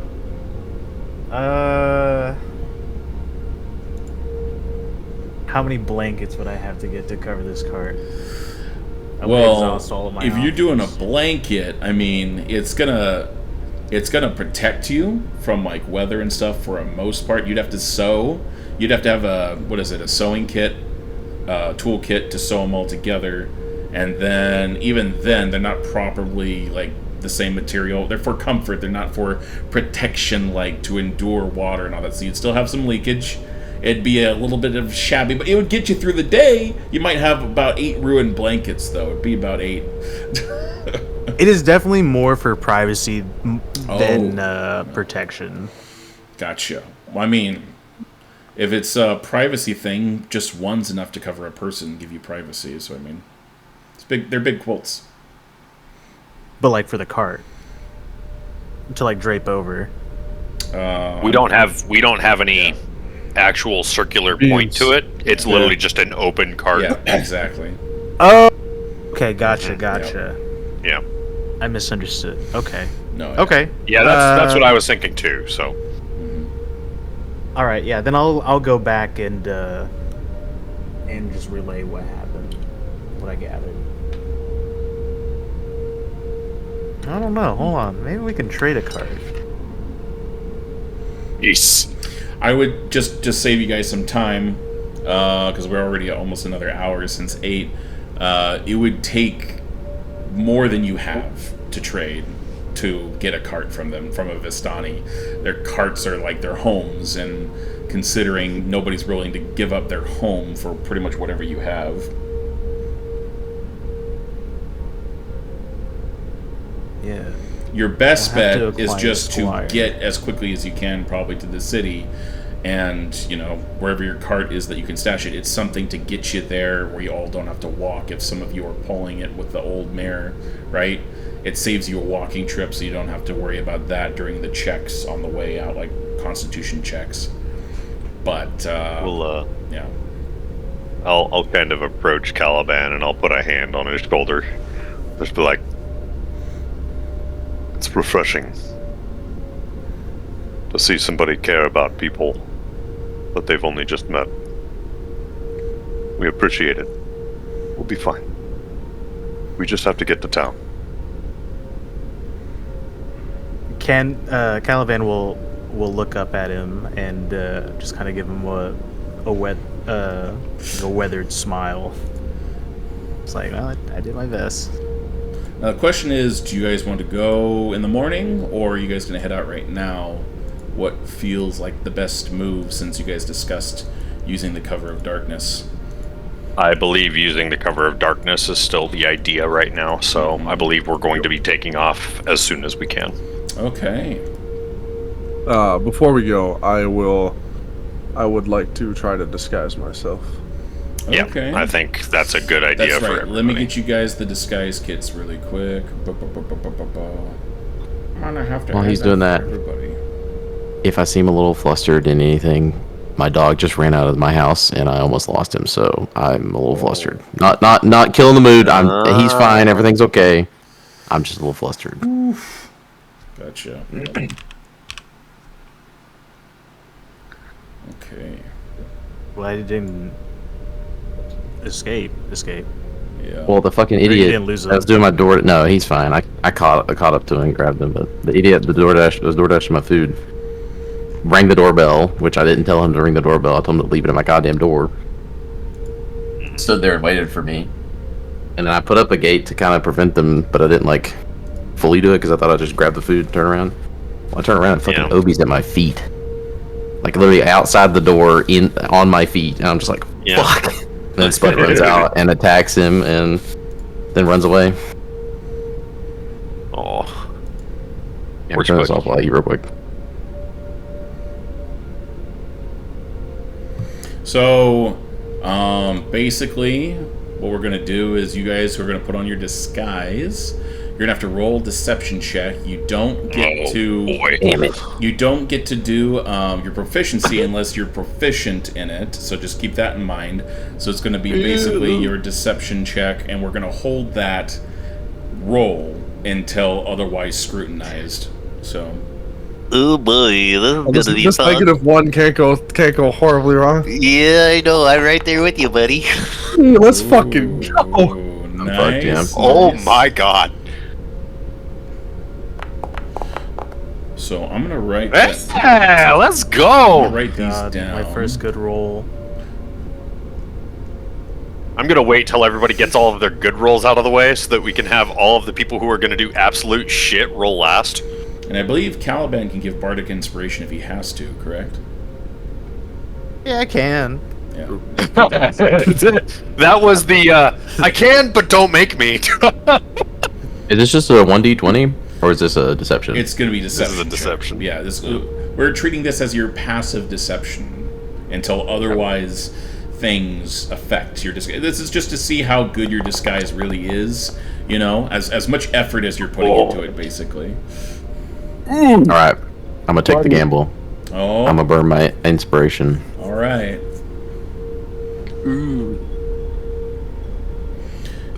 Speaker 5: How many blankets would I have to get to cover this cart? I would
Speaker 2: Well,
Speaker 5: exhaust all of my
Speaker 2: if you're doing a
Speaker 5: options.
Speaker 2: blanket, I mean, it's gonna protect you from like weather and stuff for a most part. You'd have to sew. You'd have to have a sewing kit, tool kit to sew them all together, and then even then they're not properly like the same material. They're for comfort. They're not for protection, like to endure water and all that. So you'd still have some leakage. It'd be a little bit of shabby, but it would get you through the day. You might have about 8 ruined blankets, though. It'd be about 8.
Speaker 5: It is definitely more for privacy than protection.
Speaker 2: Gotcha. Well, I mean, if it's a privacy thing, just one's enough to cover a person and give you privacy. So I mean, it's big. They're big quilts.
Speaker 5: But like for the cart. To like drape over.
Speaker 1: We don't have any actual circular point to it. It's literally just an open cart.
Speaker 2: Yeah, exactly.
Speaker 5: Oh, okay, gotcha.
Speaker 1: Yeah.
Speaker 5: I misunderstood. Okay.
Speaker 2: No.
Speaker 5: Okay.
Speaker 1: Yeah, that's what I was thinking too. So.
Speaker 5: All right. Yeah. Then I'll go back and just relay what happened, what I gathered. I don't know. Hold on. Maybe we can trade a card.
Speaker 1: Yes.
Speaker 2: I would just save you guys some time, because we're already at almost another hour since 8. It would take more than you have to trade to get a cart from them, from a Vistani. Their carts are like their homes, and considering nobody's willing to give up their home for pretty much whatever you have.
Speaker 5: Yeah.
Speaker 2: Your best
Speaker 5: We'll have
Speaker 2: bet
Speaker 5: to
Speaker 2: is
Speaker 5: acquire
Speaker 2: just to
Speaker 5: Squire.
Speaker 2: get as quickly as you can probably to the city, and wherever your cart is that you can stash it, it's something to get you there where you all don't have to walk. If some of you are pulling it with the old mare, right, it saves you a walking trip, so you don't have to worry about that during the checks on the way out, like constitution checks. But yeah,
Speaker 1: I'll kind of approach Caravan and I'll put a hand on his shoulder, just be like, it's refreshing to see somebody care about people that they've only just met. We appreciate it. We'll be fine. We just have to get to town.
Speaker 5: Caravan will look up at him and just kind of give him a weathered smile. It's like, well, I did my best.
Speaker 2: now the question is, do you guys want to go in the morning, or are you guys going to head out right now? What feels like the best move, since you guys discussed using the cover of darkness?
Speaker 1: I believe using the cover of darkness is still the idea right now, so I believe we're going to be taking off as soon as we can.
Speaker 2: Okay.
Speaker 7: Before we go, I would like to try to disguise myself.
Speaker 1: Yeah,
Speaker 2: Okay.
Speaker 1: I think that's a good idea
Speaker 2: That's
Speaker 1: for
Speaker 2: right.
Speaker 1: everybody.
Speaker 2: Let me get you guys the disguise kits really quick. I'm gonna have to
Speaker 3: While
Speaker 2: add
Speaker 3: he's doing
Speaker 2: for
Speaker 3: that,
Speaker 2: everybody.
Speaker 3: if I seem a little flustered in anything, my dog just ran out of my house and I almost lost him, so I'm a little flustered. Not killing the mood. He's fine. Everything's okay. I'm just a little flustered.
Speaker 2: Gotcha. Okay.
Speaker 5: Well, I didn't escape.
Speaker 2: Yeah.
Speaker 3: Well, the fucking
Speaker 5: you
Speaker 3: idiot
Speaker 5: didn't lose
Speaker 3: that was
Speaker 5: him.
Speaker 3: doing my door. No, he's fine. I caught up to him and grabbed him, but the idiot, the DoorDash was DoorDashing my food. Rang the doorbell, which I didn't tell him to ring the doorbell. I told him to leave it at my goddamn door. Stood there and waited for me, and then I put up a gate to kind of prevent them, but I didn't like fully do it because I thought I'd just grab the food and turn around. Well, I turned around and fucking
Speaker 1: Yeah.
Speaker 3: Obi's at my feet. like literally outside the door, on my feet, and I'm just like, fuck. And then Spud runs out and attacks him, and then runs away.
Speaker 1: Oh.
Speaker 3: Yeah, turn this off while you real quick.
Speaker 2: So, basically, what we're gonna do is you guys are gonna put on your disguise. You're gonna have to roll deception check. You don't get
Speaker 3: Damn it.
Speaker 2: You don't get to do your proficiency unless you're proficient in it. So just keep that in mind. So it's gonna be basically your deception check, and we're gonna hold that roll until otherwise scrutinized. So.
Speaker 10: Oh boy, this is gonna be
Speaker 7: This
Speaker 10: fun.
Speaker 7: -1 can't go horribly wrong.
Speaker 10: Yeah, I know. I'm right there with you, buddy.
Speaker 7: Let's fucking go.
Speaker 2: Ooh, nice.
Speaker 1: Oh my god.
Speaker 2: So I'm gonna write.
Speaker 1: Yeah, let's
Speaker 2: I'm
Speaker 1: go.
Speaker 2: gonna write these
Speaker 5: God,
Speaker 2: down.
Speaker 5: my first good roll.
Speaker 1: I'm gonna wait till everybody gets all of their good rolls out of the way so that we can have all of the people who are gonna do absolute shit roll last.
Speaker 2: And I believe Caravan can give bardic inspiration if he has to. Correct?
Speaker 5: Yeah, I can.
Speaker 2: Yeah.
Speaker 1: That was the I can, but don't make me.
Speaker 3: Is this just a 1d20, or is this a deception?
Speaker 2: It's gonna be deception.
Speaker 1: This is a deception.
Speaker 2: Yeah. We're treating this as your passive deception until otherwise things affect your disguise. This is just to see how good your disguise really is. You know, as much effort as you're putting into it, basically.
Speaker 3: All right, I'm gonna take the gamble.
Speaker 2: Oh.
Speaker 3: I'm gonna burn my inspiration.
Speaker 2: All right.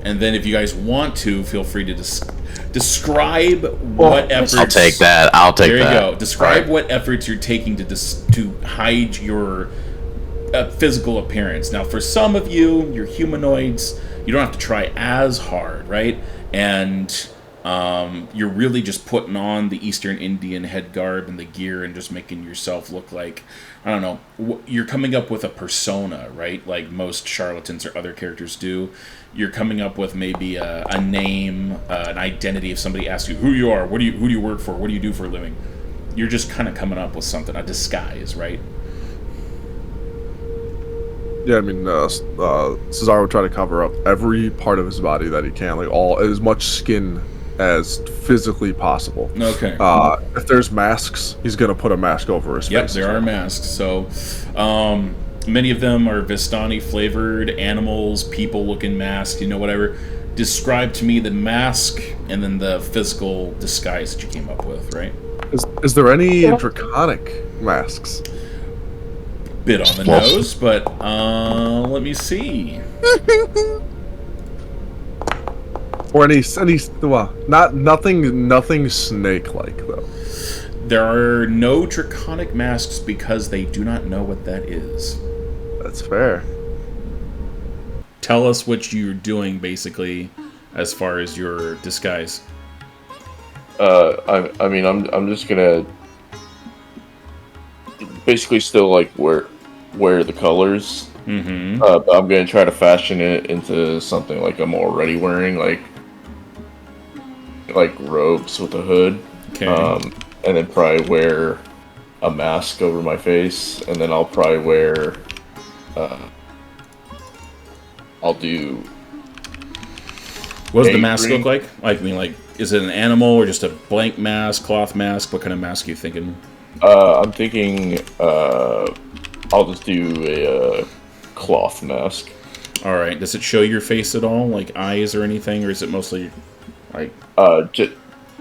Speaker 2: And then if you guys want to, feel free to describe what efforts...
Speaker 3: I'll take that. I'll take that.
Speaker 2: There you go. Describe what efforts you're taking to hide your physical appearance. Now, for some of you, you're humanoids. You don't have to try as hard, right? And you're really just putting on the Eastern Indian head garb and the gear and just making yourself look like, I don't know, you're coming up with a persona, right? Like most charlatans or other characters do. You're coming up with maybe a name, an identity. If somebody asks you who you are, who do you work for, what do you do for a living, you're just kind of coming up with something, a disguise, right?
Speaker 7: Yeah, I mean, Cesar would try to cover up every part of his body that he can, like as much skin as physically possible.
Speaker 2: Okay.
Speaker 7: If there's masks, he's gonna put a mask over his face.
Speaker 2: Yep, there are masks. So, many of them are Vistani flavored animals, people looking masks, whatever. Describe to me the mask and then the physical disguise that you came up with, right?
Speaker 7: Is there any draconic masks?
Speaker 2: Bit on the nose, but let me see.
Speaker 7: Or any well, nothing snake-like though.
Speaker 2: There are no draconic masks because they do not know what that is.
Speaker 7: That's fair.
Speaker 2: Tell us what you're doing, basically, as far as your disguise.
Speaker 6: I mean, I'm just gonna basically still like wear the colors.
Speaker 2: Mm-hmm.
Speaker 6: But I'm gonna try to fashion it into something like I'm already wearing, like robes with a hood.
Speaker 2: Okay.
Speaker 6: And then probably wear a mask over my face, and then I'll probably wear. I'll do.
Speaker 2: What does the mask
Speaker 6: ring.
Speaker 2: look like? I mean, like, is it an animal or just a blank mask, cloth mask? What kind of mask are you thinking?
Speaker 6: I'm thinking. I'll just do a cloth mask.
Speaker 2: All right. Does it show your face at all, like eyes or anything, or is it mostly like?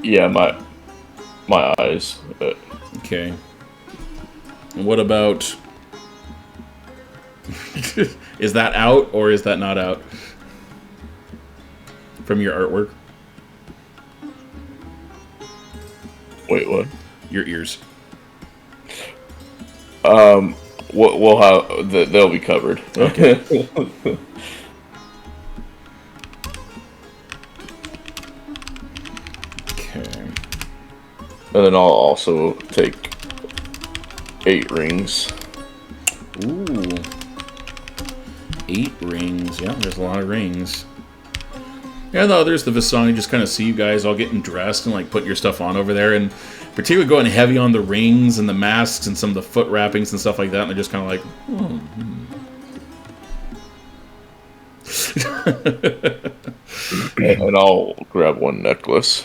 Speaker 6: Yeah, my eyes.
Speaker 2: Okay. And what about? Is that out or is that not out from your artwork?
Speaker 6: Wait, what?
Speaker 2: Your ears.
Speaker 6: We'll have they'll be covered.
Speaker 2: Okay. Okay.
Speaker 6: And then I'll also take 8 rings.
Speaker 2: Ooh. 8 rings. Yeah, there's a lot of rings. Yeah, the others, the Visani, just kind of see you guys all getting dressed and like putting your stuff on over there, and particularly going heavy on the rings and the masks and some of the foot wrappings and stuff like that. And they're just kind of like,
Speaker 6: And I'll grab one necklace.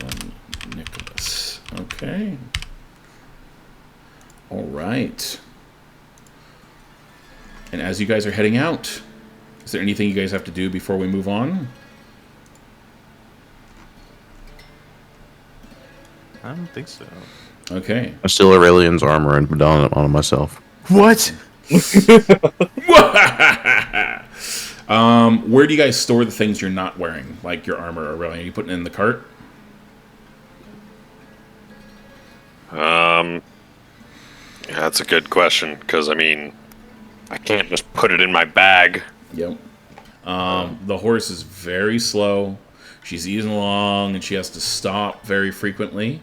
Speaker 2: One Nicholas. Okay. All right. And as you guys are heading out, is there anything you guys have to do before we move on?
Speaker 5: I don't think so.
Speaker 2: Okay.
Speaker 3: I steal Aurelian's armor and put it on myself.
Speaker 5: What?
Speaker 2: Where do you guys store the things you're not wearing, like your armor or Aurelian? Are you putting it in the cart?
Speaker 1: That's a good question, because, I mean, I can't just put it in my bag.
Speaker 2: Yep. The horse is very slow. She's easing along, and she has to stop very frequently.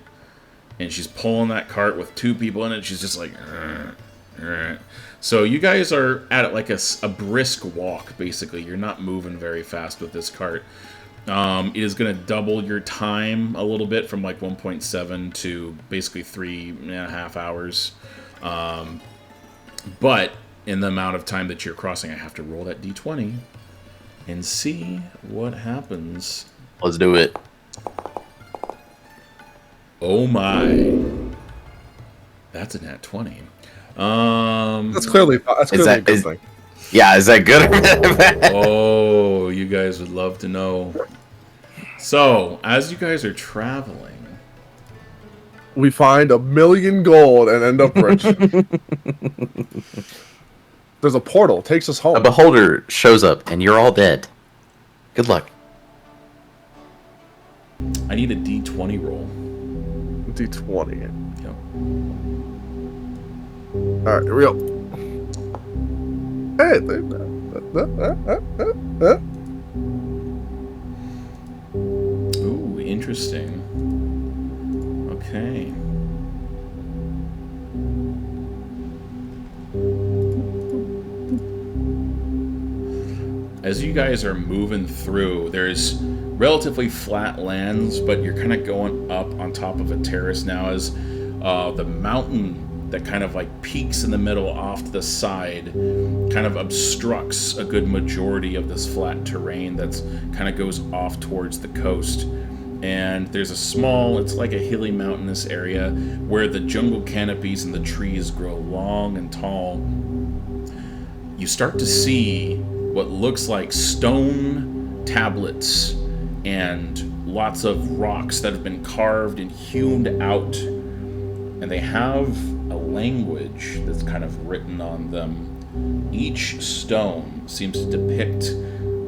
Speaker 2: And she's pulling that cart with two people in it. She's just like... So you guys are at it like a brisk walk, basically. You're not moving very fast with this cart. It is going to double your time a little bit from like 1.7 to basically 3.5 hours. But in the amount of time that you're crossing, I have to roll that d20 and see what happens.
Speaker 3: Let's do it.
Speaker 2: Oh my. That's a nat 20.
Speaker 7: That's clearly a good thing.
Speaker 3: Yeah, is that good?
Speaker 2: Oh, you guys would love to know. So, as you guys are traveling,
Speaker 7: We find 1 million gold and end up rich. There's a portal, takes us home.
Speaker 3: A beholder shows up, and you're all dead. Good luck.
Speaker 2: I need a d20 roll.
Speaker 7: D20.
Speaker 2: Yep.
Speaker 7: Alright, here we go. Hey,
Speaker 2: Ooh, interesting. Okay. As you guys are moving through, there's relatively flat lands, but you're kind of going up on top of a terrace now as the mountain that kind of like peaks in the middle off to the side kind of obstructs a good majority of this flat terrain that's kind of goes off towards the coast. And there's a small, it's like a hilly mountainous area where the jungle canopies and the trees grow long and tall. You start to see what looks like stone tablets and lots of rocks that have been carved and hewn out. And they have a language that's kind of written on them. Each stone seems to depict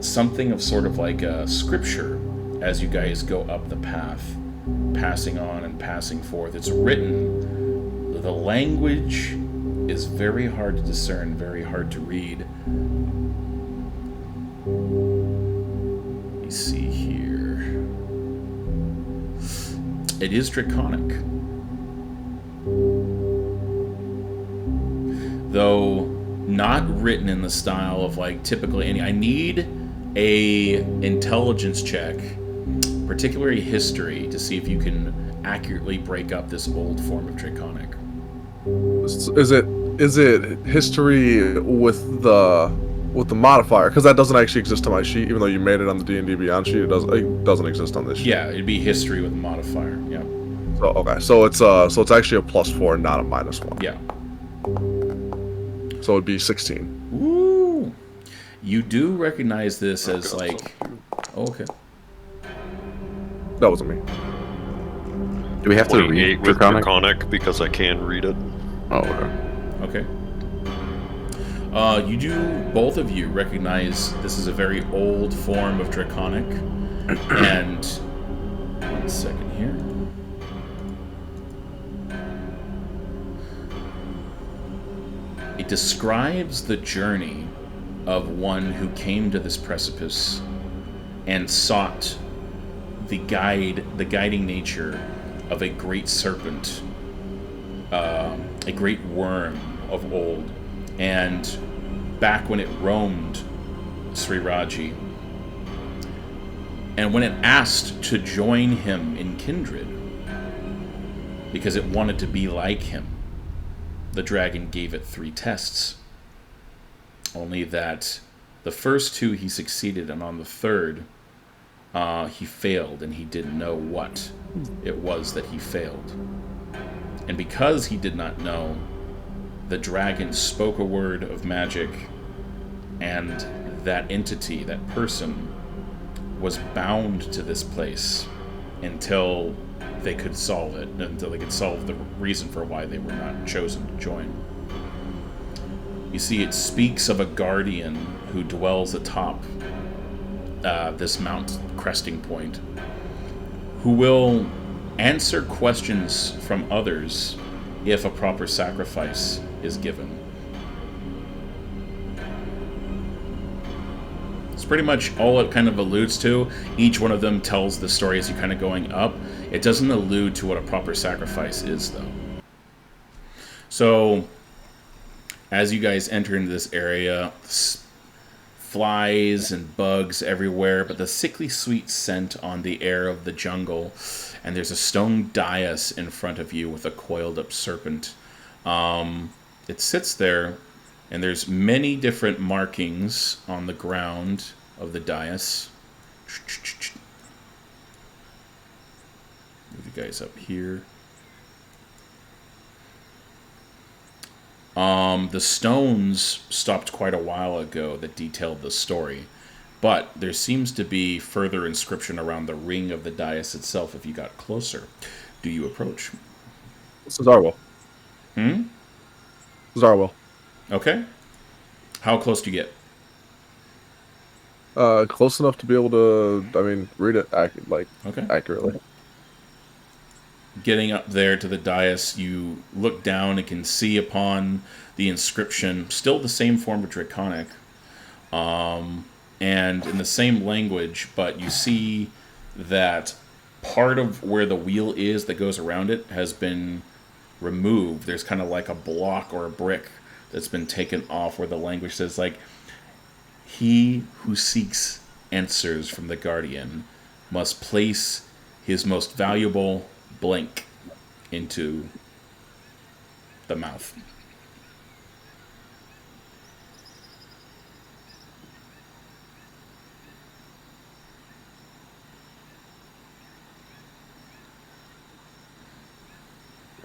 Speaker 2: something of sort of like a scripture as you guys go up the path, passing on and passing forth. It's written. The language is very hard to discern, very hard to read. Let me see here. It is Draconic. Though not written in the style of like typically any. I need a intelligence check, particularly history, to see if you can accurately break up this old form of Draconic.
Speaker 7: Is it history with the modifier? Because that doesn't actually exist on my sheet, even though you made it on the D&D Beyond sheet. It doesn't exist on this sheet.
Speaker 2: Yeah, it'd be history with a modifier. Yeah.
Speaker 7: So okay, so it's actually a +4, not a -1.
Speaker 2: Yeah.
Speaker 7: So it'd be 16.
Speaker 2: Ooh. You do recognize this as like. Oh, okay.
Speaker 7: That wasn't me.
Speaker 3: Do we have to
Speaker 1: 28
Speaker 3: read
Speaker 1: with
Speaker 3: Draconic?
Speaker 1: Draconic because I can read it.
Speaker 3: Oh, okay.
Speaker 2: Okay. You do, both of you recognize this is a very old form of Draconic. And 1 second here. It describes the journey of one who came to this precipice and sought the guiding nature of a great serpent, a great worm of old. And back when it roamed Sri Raji. And when it asked to join him in kindred, because it wanted to be like him, the dragon gave it 3 tests. Only that the first 2 he succeeded, and on the third, he failed, and he didn't know what it was that he failed. And because he did not know, the dragon spoke a word of magic, and that entity, that person, was bound to this place until they could solve it, until they could solve the reason for why they were not chosen to join. You see, it speaks of a guardian who dwells atop this mount cresting point, who will answer questions from others if a proper sacrifice is given. It's pretty much all it kind of alludes to. Each one of them tells the story as you're kind of going up. It doesn't allude to what a proper sacrifice is, though. So, as you guys enter into this area, flies and bugs everywhere, but the sickly sweet scent on the air of the jungle, and there's a stone dais in front of you with a coiled up serpent. It sits there, and there's many different markings on the ground of the dais. Move you guys up here. The stones stopped quite a while ago that detailed the story, but there seems to be further inscription around the ring of the dais itself if you got closer. Do you approach?
Speaker 7: This is Arwell.
Speaker 2: Hmm?
Speaker 7: This is Arwell.
Speaker 2: Okay. How close do you get?
Speaker 7: Close enough to be able to, read it
Speaker 2: Okay.
Speaker 7: accurately.
Speaker 2: Getting up there to the dais, you look down and can see upon the inscription, still the same form of Draconic, and in the same language, but you see that part of where the wheel is that goes around it has been removed. There's kind of like a block or a brick that's been taken off where the language says, like, he who seeks answers from the Guardian must place his most valuable blank into the mouth.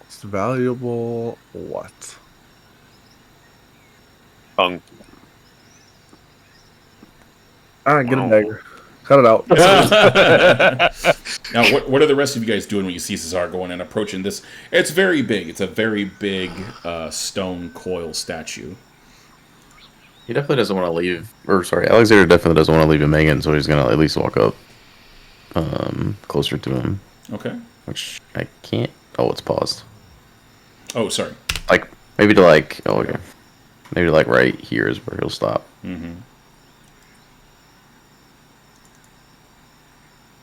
Speaker 7: It's valuable what?
Speaker 1: Tongue.
Speaker 7: Alright, get a dagger. Cut it out.
Speaker 2: Now, what are the rest of you guys doing when you see Cesar going and approaching this? It's very big. It's a very big stone coil statue.
Speaker 3: He definitely doesn't want to leave. Or sorry, Alexander definitely doesn't want to leave him hanging, so he's gonna at least walk up closer to him.
Speaker 2: Okay.
Speaker 3: Which I can't. Oh, it's paused.
Speaker 2: Oh, sorry.
Speaker 3: Like maybe to like. Oh, okay. Maybe like right here is where he'll stop.
Speaker 2: Mm-hmm.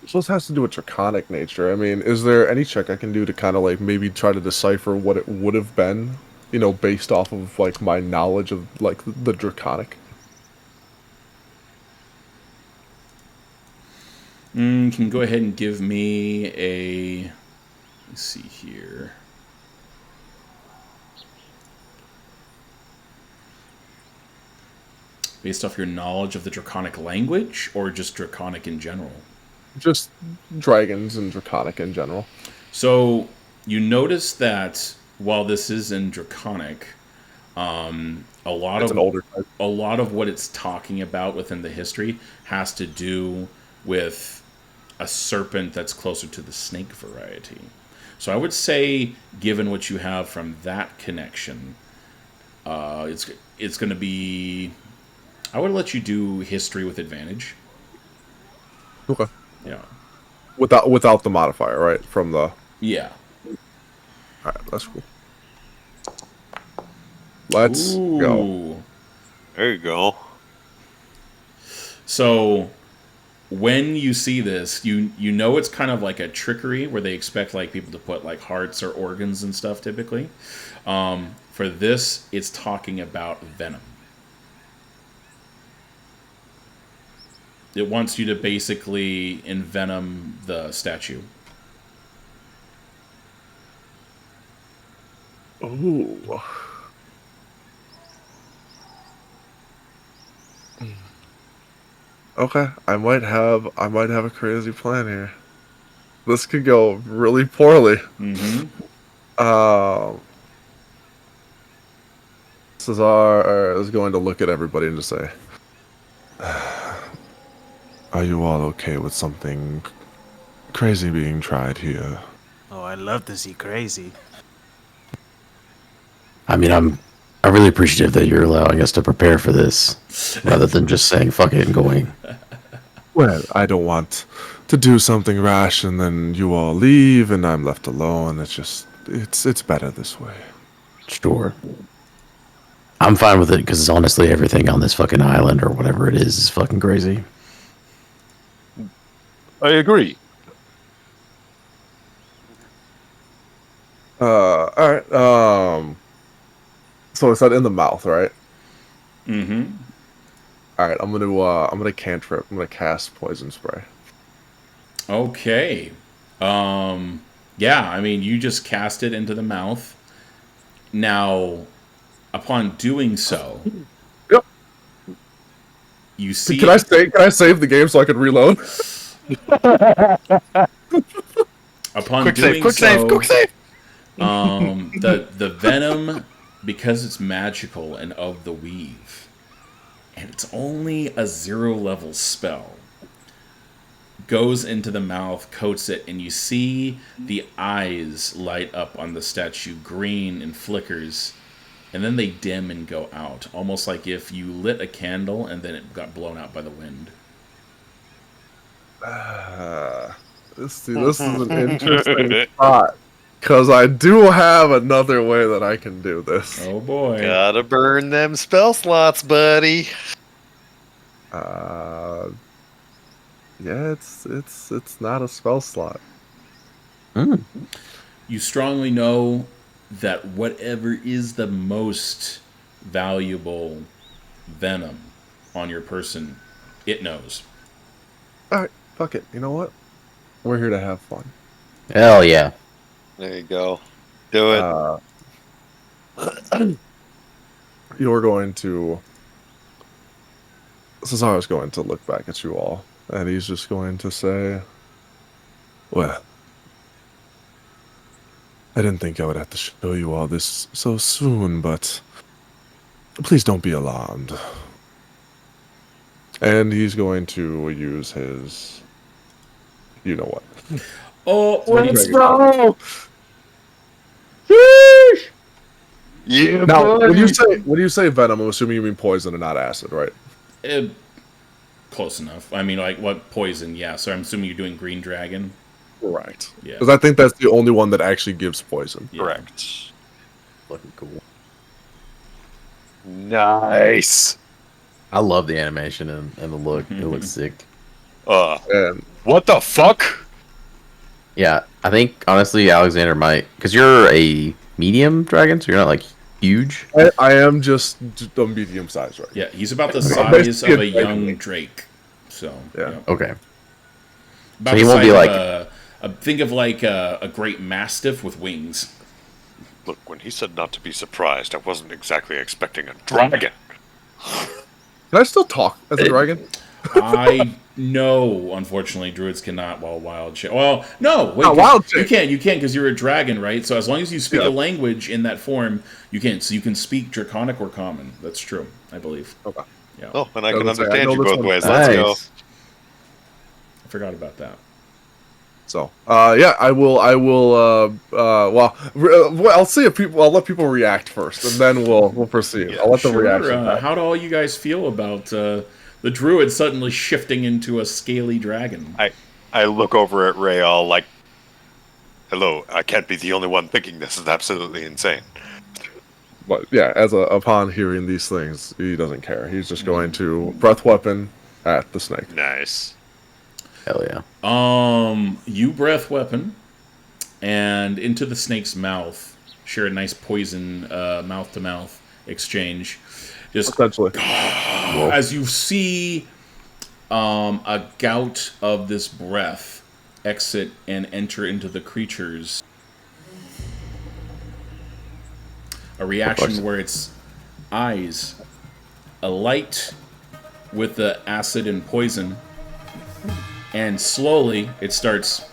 Speaker 7: So this has to do with draconic nature. I mean, is there any check I can do to kind of like maybe try to decipher what it would have been, based off of like my knowledge of like the draconic?
Speaker 2: Can go ahead and give me a. Let's see here. Based off your knowledge of the draconic language, or just draconic in general?
Speaker 7: Just dragons and draconic in general.
Speaker 2: So you notice that while this is in draconic, a lot
Speaker 7: It's
Speaker 2: of
Speaker 7: an older type.
Speaker 2: a lot of what it's talking about within the history has to do with a serpent that's closer to the snake variety. So I would say, given what you have from that connection, it's going to be. I would let you do history with advantage.
Speaker 7: Okay.
Speaker 2: Yeah.
Speaker 7: Without the modifier, right? From the.
Speaker 2: Yeah.
Speaker 7: Alright, that's cool. Let's go.
Speaker 2: Ooh.
Speaker 1: There you go.
Speaker 2: So when you see this, you know it's kind of like a trickery where they expect like people to put like hearts or organs and stuff typically. For this, it's talking about venom. It wants you to basically envenom the statue.
Speaker 7: Ooh. Okay, I might have a crazy plan here. This could go really poorly.
Speaker 2: Mm-hmm.
Speaker 7: Cesar is going to look at everybody and just say,
Speaker 9: Are you all okay with something crazy being tried here?
Speaker 5: Oh, I love to see crazy.
Speaker 3: I mean, I'm really appreciative that you're allowing us to prepare for this, rather than just saying "fuck it" and going.
Speaker 9: Well, I don't want to do something rash and then you all leave and I'm left alone. It's better this way.
Speaker 3: Sure. I'm fine with it because honestly, everything on this fucking island or whatever it is fucking crazy.
Speaker 1: I agree.
Speaker 7: all right. So it's that in the mouth, right?
Speaker 2: Mm-hmm.
Speaker 7: All right. I'm gonna cantrip. I'm gonna cast poison spray.
Speaker 2: Okay. Yeah, I mean, you just cast it into the mouth. Now, upon doing so,
Speaker 7: Yep.
Speaker 2: you see...
Speaker 7: Can I save the game so I can reload?
Speaker 2: Upon
Speaker 1: Quick
Speaker 2: doing
Speaker 1: save, quick save.
Speaker 2: The venom, because it's magical and of the weave, and it's only a 0 level spell, goes into the mouth, coats it, and you see the eyes light up on the statue, green and flickers, and then they dim and go out, almost like if you lit a candle and then it got blown out by the wind.
Speaker 7: This is an interesting thought. Because I do have another way that I can do this.
Speaker 2: Oh boy.
Speaker 1: Gotta burn them spell slots, buddy.
Speaker 7: Yeah, it's not a spell slot.
Speaker 2: You strongly know that whatever is the most valuable venom on your person, it knows.
Speaker 7: Alright, fuck it. You know what? We're here to have fun.
Speaker 3: Hell yeah.
Speaker 1: There you go. Do it.
Speaker 7: You're going to... Cesar's going to look back at you all, and he's just going to say,
Speaker 9: Well, I didn't think I would have to show you all this so soon, but please don't be alarmed.
Speaker 7: and he's going to use his... You know what?
Speaker 2: Oh,
Speaker 7: Let's go!
Speaker 1: Yeah,
Speaker 7: Now,
Speaker 1: buddy.
Speaker 7: when you say venom, I'm assuming you mean poison and not acid, right?
Speaker 2: Close enough. I mean, like, what poison? Yeah, so I'm assuming you're doing Green Dragon.
Speaker 7: Correct.
Speaker 2: Yeah.
Speaker 7: Because I think that's the only one that actually gives poison.
Speaker 2: Yeah.
Speaker 1: Correct.
Speaker 3: Fucking cool.
Speaker 1: Nice.
Speaker 3: I love the animation and the look. It looks sick.
Speaker 7: And
Speaker 1: What the fuck?
Speaker 3: Yeah, I think honestly Alexander might, because you're a medium dragon, so you're not like huge.
Speaker 7: I am just a medium size, right?
Speaker 2: Yeah, he's about the
Speaker 7: Okay.
Speaker 2: size of a young Drake. So,
Speaker 7: Yeah.
Speaker 3: Okay.
Speaker 2: About
Speaker 3: So he
Speaker 2: the
Speaker 3: won't be
Speaker 2: size
Speaker 3: like-
Speaker 2: of think of like a great mastiff with wings.
Speaker 1: Look, when he said not to be surprised, I wasn't exactly expecting a dragon.
Speaker 7: Can I still talk as a dragon?
Speaker 2: I know, unfortunately, druids cannot while wild shape. Well, no, wait,
Speaker 7: Not wild
Speaker 2: you
Speaker 7: shape.
Speaker 2: can because you're a dragon, right? So as long as you speak
Speaker 7: Yeah.
Speaker 2: a language in that form, you can. So you can speak Draconic or Common. That's true, I believe.
Speaker 7: Okay.
Speaker 2: Yeah,
Speaker 1: Oh, and I
Speaker 7: I
Speaker 1: can
Speaker 7: was gonna say, I
Speaker 1: understand
Speaker 7: know
Speaker 1: you
Speaker 7: this
Speaker 1: both
Speaker 7: one.
Speaker 1: ways. Let's go.
Speaker 3: Nice.
Speaker 2: I forgot about that.
Speaker 7: So, yeah, I will. I'll see if people. I'll let people react first, and then we'll proceed.
Speaker 1: Yeah,
Speaker 7: I'll let the
Speaker 2: Sure.
Speaker 7: reaction.
Speaker 2: How do all you guys feel about the druid suddenly shifting into a scaly dragon?
Speaker 1: I look over at Ray all like, hello, I can't be the only one thinking this is absolutely insane.
Speaker 7: But yeah, upon hearing these things, he doesn't care. He's just going to breath weapon at the snake.
Speaker 1: Nice.
Speaker 3: Hell yeah.
Speaker 2: You breath weapon, and into the snake's mouth. Share a nice poison mouth to mouth exchange. Just
Speaker 7: Essentially,
Speaker 2: as you see a gout of this breath exit and enter into the creature's. A reaction where its eyes alight with the acid and poison, and slowly it starts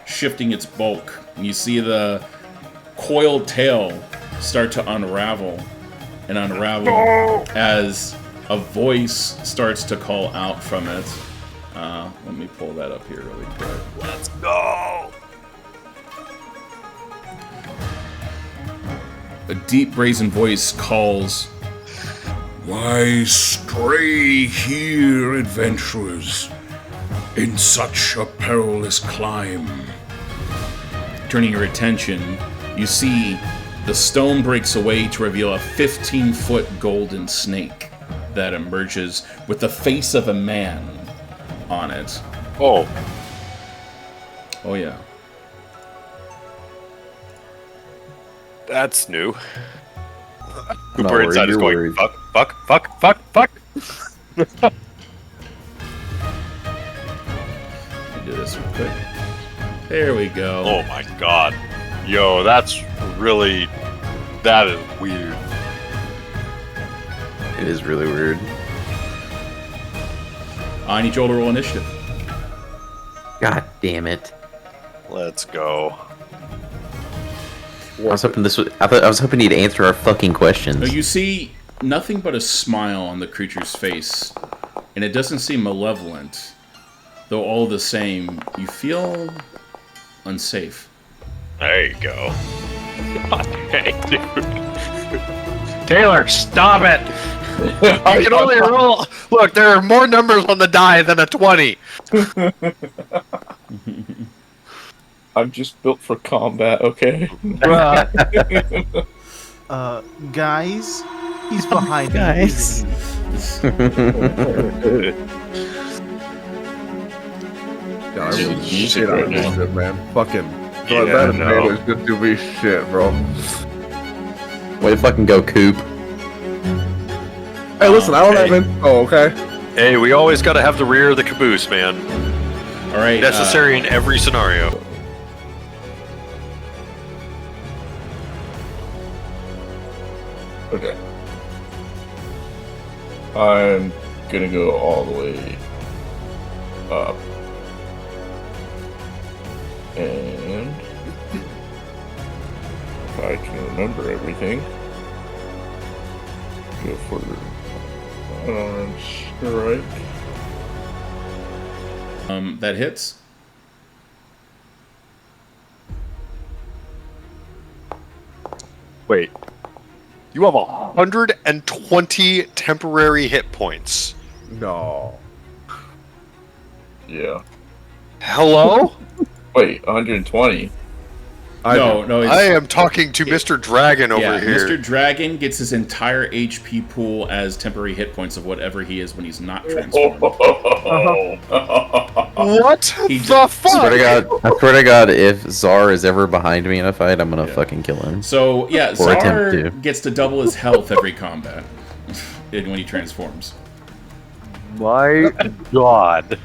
Speaker 2: shifting its bulk. And you see the coiled tail start to unravel and unravel as a voice starts to call out from it. Let me pull that up here really quick.
Speaker 1: Let's go!
Speaker 2: A deep brazen voice calls,
Speaker 8: Why stray here, adventurers, in such a perilous climb?
Speaker 2: turning your attention, you see the stone breaks away to reveal a 15-foot golden snake that emerges with the face of a man on it.
Speaker 1: Oh,
Speaker 2: Oh yeah.
Speaker 1: that's new.
Speaker 3: Not
Speaker 1: Cooper
Speaker 3: worried,
Speaker 1: inside is
Speaker 3: you're
Speaker 1: going,
Speaker 3: worried.
Speaker 1: fuck, fuck, fuck, fuck, fuck.
Speaker 2: Let me do this real quick. There we go.
Speaker 1: Oh my god. Yo, that's really... That is weird.
Speaker 3: It is really weird.
Speaker 2: I need Joel to roll initiative.
Speaker 3: God damn it.
Speaker 1: Let's go.
Speaker 3: I was hoping I was hoping he'd answer our fucking questions.
Speaker 2: Now you see nothing but a smile on the creature's face, and it doesn't seem malevolent, though all the same, you feel unsafe.
Speaker 1: There you go. God dang, dude. Taylor, stop it! I can only roll... Look, there are more numbers on the die than a 20.
Speaker 6: I'm just built for combat, okay?
Speaker 5: Guys, he's behind
Speaker 3: Guys.
Speaker 5: me.
Speaker 7: Yeah, I really
Speaker 6: Use
Speaker 7: shit
Speaker 6: it
Speaker 7: out
Speaker 6: right
Speaker 7: of this
Speaker 6: now.
Speaker 7: shit, man. Fucking.
Speaker 1: Yeah,
Speaker 7: That
Speaker 1: no.
Speaker 7: advantage didn't do me shit, bro.
Speaker 3: Way to fucking go, Coop.
Speaker 7: Hey, listen, I don't have it. Oh, okay.
Speaker 1: Hey, we always gotta have the rear of the caboose, man.
Speaker 2: All right.
Speaker 1: Necessary in every scenario.
Speaker 6: Okay. I'm gonna go all the way up. And if I can remember everything, go for unarmed strike.
Speaker 2: That hits.
Speaker 1: Wait. You have 120 temporary hit points.
Speaker 7: No.
Speaker 6: Yeah.
Speaker 1: Hello?
Speaker 6: Wait, 120.
Speaker 2: No, it's,
Speaker 1: I am talking to Mr. Dragon over
Speaker 2: yeah,
Speaker 1: here.
Speaker 2: Mr. Dragon gets his entire HP pool as temporary hit points of whatever he is when he's not transformed.
Speaker 1: What
Speaker 2: He
Speaker 1: the fuck?
Speaker 3: I swear to God, if Czar is ever behind me in a fight, I'm gonna fucking kill him.
Speaker 2: So, yeah,
Speaker 3: Or attempt
Speaker 2: Czar
Speaker 3: to.
Speaker 2: gets to double his health every combat when he transforms.
Speaker 1: My god.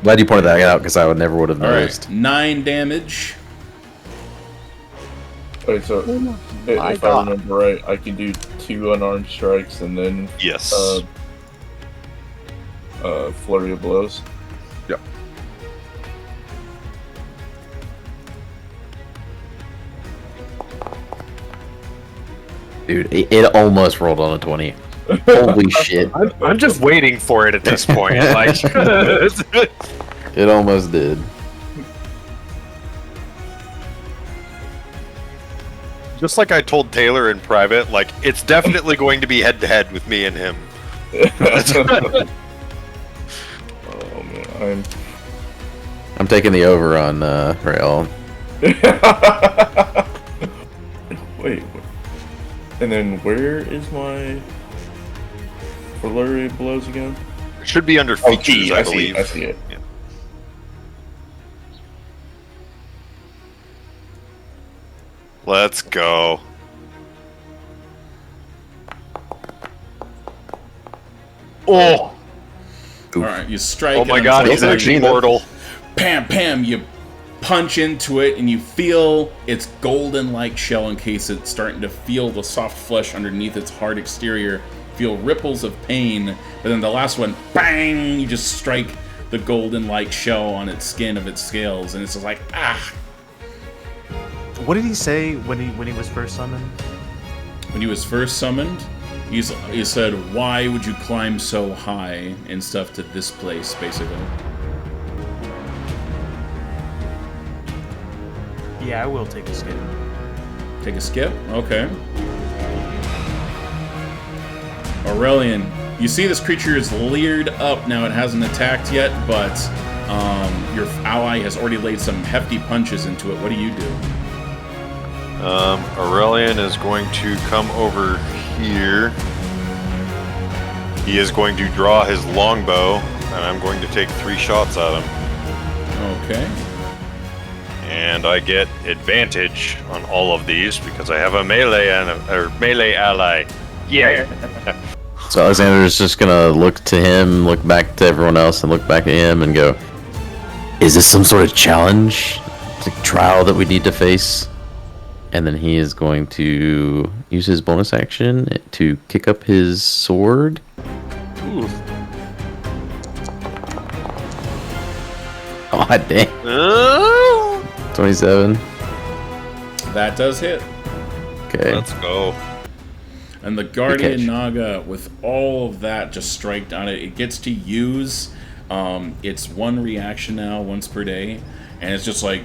Speaker 3: Glad you pointed that out because I never would have
Speaker 2: All
Speaker 3: noticed.
Speaker 2: right, 9 damage.
Speaker 6: Wait, so if I remember right, I can do 2 unarmed strikes and then
Speaker 1: Yes.
Speaker 6: flurry of blows.
Speaker 7: Yep.
Speaker 3: Dude, it almost rolled on a 20. Holy shit.
Speaker 1: I'm just waiting for it at this point. Like,
Speaker 3: It almost did.
Speaker 1: just like I told Taylor in private, like it's definitely going to be head to head with me and him.
Speaker 6: Oh man,
Speaker 3: I'm taking the over on Rail.
Speaker 6: Wait. And then where is my flurry of blows again?
Speaker 1: It should be under
Speaker 6: Oh,
Speaker 1: features,
Speaker 6: T,
Speaker 1: I
Speaker 6: I see
Speaker 1: believe.
Speaker 6: it. I see it.
Speaker 1: Yeah. Let's go. Oh!
Speaker 2: All right, you strike.
Speaker 1: Oh my
Speaker 2: and
Speaker 1: god, he's
Speaker 2: unfortunately,
Speaker 1: actually mortal.
Speaker 2: Pam, you punch into it and you feel its golden-like shell encase it, starting to feel the soft flesh underneath its hard exterior, feel ripples of pain, but then the last one, bang, you just strike the golden-like shell on its skin of its scales, and it's just like, ah!
Speaker 5: What did he say when he was first summoned?
Speaker 2: When he was first summoned, he said, why would you climb so high and stuff to this place, basically.
Speaker 5: Yeah, I will take a skip.
Speaker 2: Take a skip? Okay. Aurelian, you see this creature is leered up. Now it hasn't attacked yet, but your ally has already laid some hefty punches into it. What do you do?
Speaker 1: Aurelian is going to come over here. He is going to draw his longbow, and I'm going to take 3 shots at him.
Speaker 2: Okay.
Speaker 1: And I get advantage on all of these because I have a melee melee ally. Yeah.
Speaker 3: So Alexander's just gonna look to him, look back to everyone else, and look back at him and go, "Is this some sort of challenge, like trial that we need to face?" And then he is going to use his bonus action to kick up his sword.
Speaker 1: Ooh.
Speaker 3: Oh, dang. 27.
Speaker 2: That does hit.
Speaker 3: Okay.
Speaker 1: Let's go.
Speaker 2: And the Guardian
Speaker 3: catch.
Speaker 2: Naga, with all of that just strike on it, it gets to use its one reaction now once per day. And it's just like,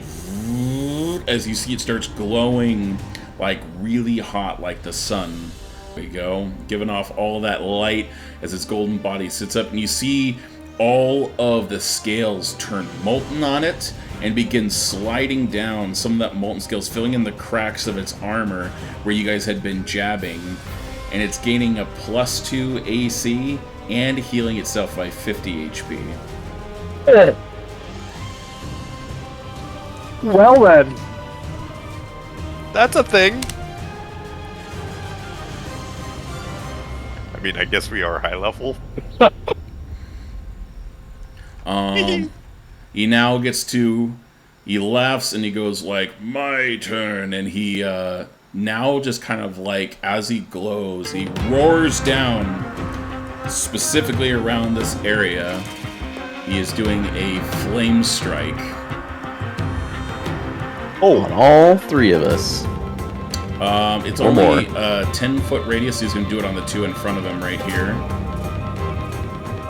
Speaker 2: as you see it starts glowing like really hot like the sun. There you go. Giving off all that light as its golden body sits up. And you see all of the scales turn molten on it and begin sliding down, some of that molten scales filling in the cracks of its armor where you guys had been jabbing. And it's gaining a +2 AC and healing itself by 50 HP.
Speaker 7: Well then.
Speaker 1: That's a thing. I mean, I guess we are high level.
Speaker 2: He now gets to, he laughs and he goes like, my turn, and he now just kind of like, as he glows, he roars down specifically around this area. He is doing a flame strike.
Speaker 3: Oh, on all 3 of us.
Speaker 2: It's
Speaker 3: Or
Speaker 2: only
Speaker 3: more.
Speaker 2: a 10-foot radius, so he's going to do it on the 2 in front of him right here.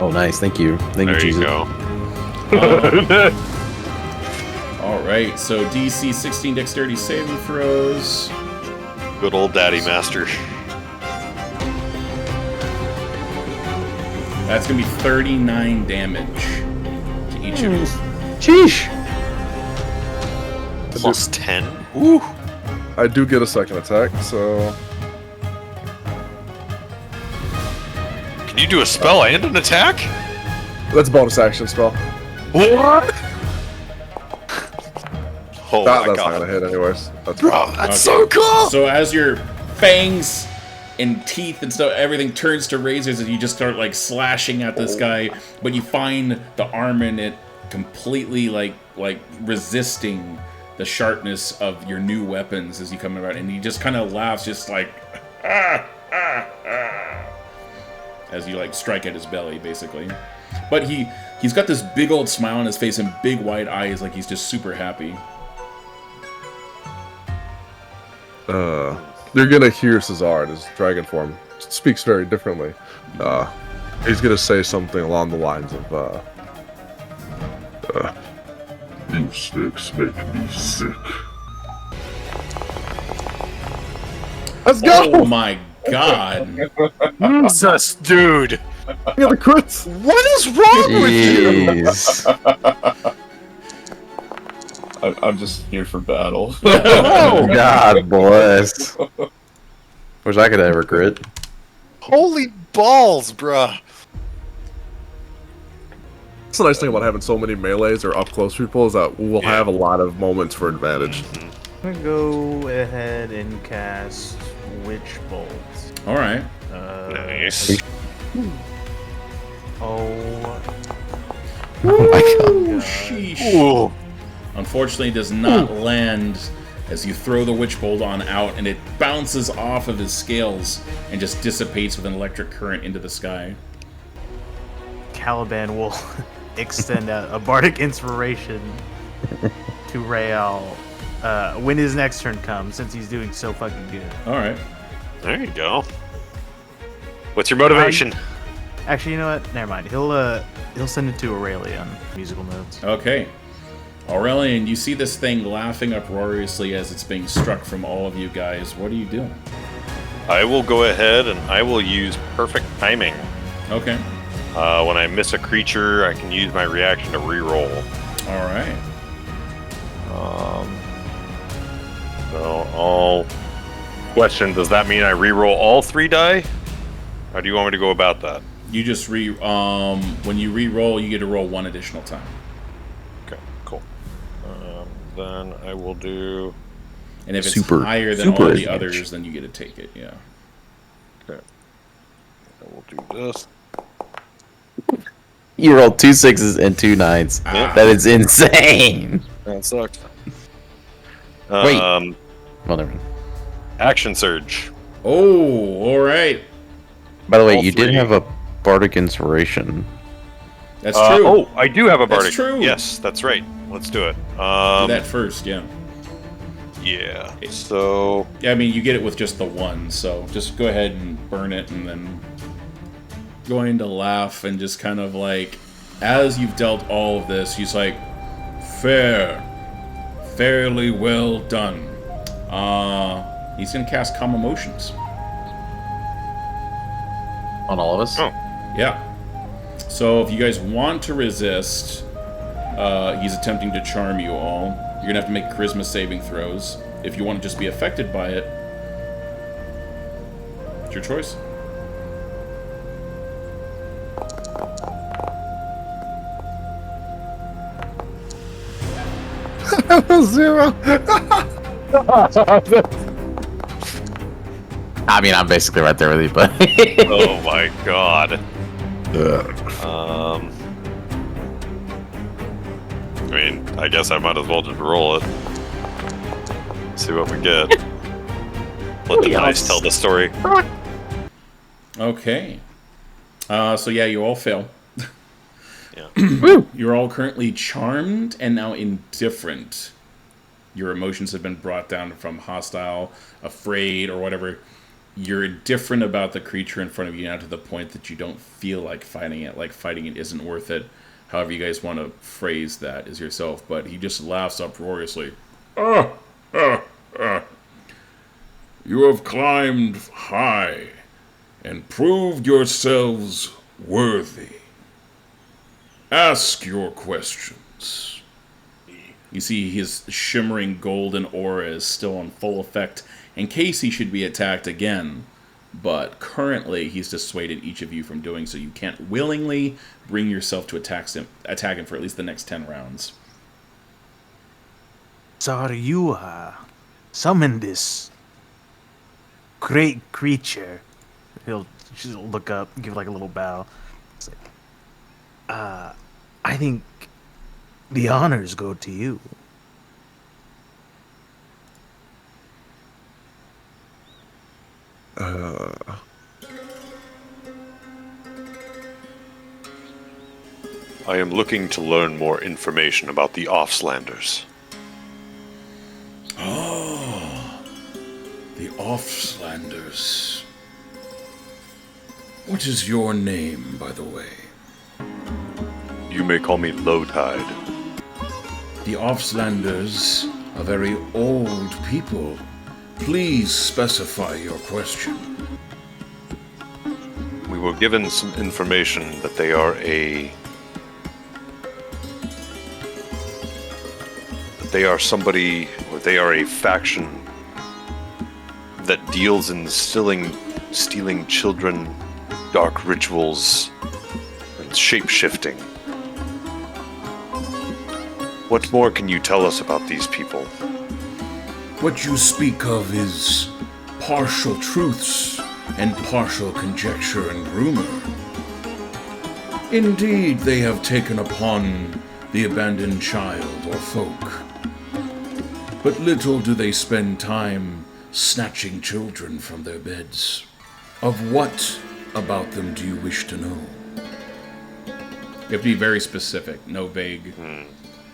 Speaker 3: Oh, nice. Thank you. Thank you,
Speaker 1: There you
Speaker 3: Jesus.
Speaker 1: go.
Speaker 2: Alright, so DC 16 dexterity saving throws.
Speaker 1: Good old daddy master.
Speaker 2: That's going to be 39 damage to each of you.
Speaker 3: Sheesh.
Speaker 1: +10. Ooh.
Speaker 7: I do get a second attack, so
Speaker 1: Can you do a spell and an attack?
Speaker 7: that's a bonus action spell.
Speaker 1: What? Oh
Speaker 7: That's
Speaker 1: my
Speaker 7: not
Speaker 1: god.
Speaker 7: gonna hit anyways. That's
Speaker 1: Bro, that's so cool!
Speaker 2: So as your fangs and teeth and stuff, everything turns to razors and you just start like slashing at this guy, but you find the arm in it completely like resisting the sharpness of your new weapons as you come around, and he just kind of laughs, just like as you like strike at his belly, basically. But he's got this big old smile on his face and big wide eyes, like he's just super happy.
Speaker 7: You're gonna hear Cesar in his dragon form. Speaks very differently. He's gonna say something along the lines of,
Speaker 8: You sticks make me sick.
Speaker 7: let's go!
Speaker 2: Oh my god.
Speaker 1: Jesus, dude!
Speaker 7: I got the crits!
Speaker 1: What is wrong with you?
Speaker 3: Jeez.
Speaker 6: I'm just here for battle.
Speaker 3: Oh, God bless. Wish I could ever crit.
Speaker 1: Holy balls, bruh.
Speaker 7: That's the nice thing about having so many melees or up close people is that we'll have a lot of moments for advantage.
Speaker 5: I'm gonna go ahead and cast Witch Bolt.
Speaker 2: All right.
Speaker 1: Nice.
Speaker 5: Oh,
Speaker 3: Oh my god.
Speaker 2: Ooh, sheesh. Unfortunately, it does not land as you throw the witch bolt on out, and it bounces off of his scales and just dissipates with an electric current into the sky.
Speaker 5: Caliban will extend a bardic inspiration to Rael when his next turn comes, since he's doing so fucking good.
Speaker 2: All right.
Speaker 1: There you go. What's your motivation?
Speaker 5: Actually, you know what? Never mind. He'll send it to Aurelian. Musical notes.
Speaker 2: Okay. Aurelian, you see this thing laughing uproariously as it's being struck from all of you guys. What are you doing?
Speaker 1: I will go ahead and I will use perfect timing.
Speaker 2: Okay.
Speaker 1: When I miss a creature, I can use my reaction to reroll.
Speaker 2: All right.
Speaker 1: So I'll question: does that mean I reroll all 3 die? How do you want me to go about that?
Speaker 2: You just when you re-roll, you get to roll 1 additional time.
Speaker 1: Okay, cool. Then I will do.
Speaker 2: And if it's
Speaker 3: Super-
Speaker 2: higher than
Speaker 3: super
Speaker 2: all the
Speaker 3: advantage.
Speaker 2: others, then you get to take it. Yeah.
Speaker 1: Okay. I will do this.
Speaker 3: You rolled 2 6s and 2 9s. That is insane.
Speaker 1: That sucks.
Speaker 3: Wait. Well, never mind.
Speaker 1: Action surge.
Speaker 2: Oh, all right.
Speaker 3: By the way,
Speaker 1: All
Speaker 3: you did
Speaker 1: 3.
Speaker 3: have a bardic inspiration.
Speaker 2: That's true.
Speaker 1: Oh, I do have a
Speaker 2: That's
Speaker 1: bardic.
Speaker 2: true.
Speaker 1: Yes, that's right. Let's do it.
Speaker 2: Do that first, yeah.
Speaker 1: Yeah. So
Speaker 2: Yeah, I mean, you get it with just the 1, so just go ahead and burn it, and then going to laugh and just kind of like, as you've dealt all of this, he's like, fairly well done. He's gonna cast Calm Emotions.
Speaker 3: On all of us?
Speaker 1: Oh.
Speaker 2: Yeah. So if you guys want to resist, he's attempting to charm you all. You're gonna have to make charisma saving throws. If you want to just be affected by it, it's your choice.
Speaker 7: Zero.
Speaker 3: I mean, I'm basically right there with you, but.
Speaker 1: oh my god. I mean, I guess I might as well just roll it. See what we get. Let the dice tell the story.
Speaker 2: Okay. So yeah, you all fail.
Speaker 1: Yeah.
Speaker 2: You're all currently charmed and now indifferent. Your emotions have been brought down from hostile, afraid, or whatever. You're indifferent about the creature in front of you now to the point that you don't feel like fighting it. Like fighting it isn't worth it. However you guys want to phrase that is yourself. But he just laughs uproariously. You have climbed high and proved yourselves worthy. Ask your questions. You see his shimmering golden aura is still in full effect in case he should be attacked again. But currently he's dissuaded each of you from doing so. You can't willingly bring yourself to attack him for at least the next 10 rounds.
Speaker 5: So you summon this great creature. He'll just look up, give like a little bow. It's like, I think the honors go to you.
Speaker 1: I am looking to learn more information about the Offslanders.
Speaker 4: The Offslanders. What is your name, by the way?
Speaker 1: You may call me Low Tide.
Speaker 4: The Offslanders are very old people. Please specify your question.
Speaker 1: We were given some information that they are somebody, or they are a faction that deals in stealing children, dark rituals, and shape-shifting. What more can you tell us about these people?
Speaker 4: What you speak of is partial truths and partial conjecture and rumor. Indeed, they have taken upon the abandoned child or folk. But little do they spend time snatching children from their beds. Of what about them do you wish to know?
Speaker 2: You have to be very specific, no vague.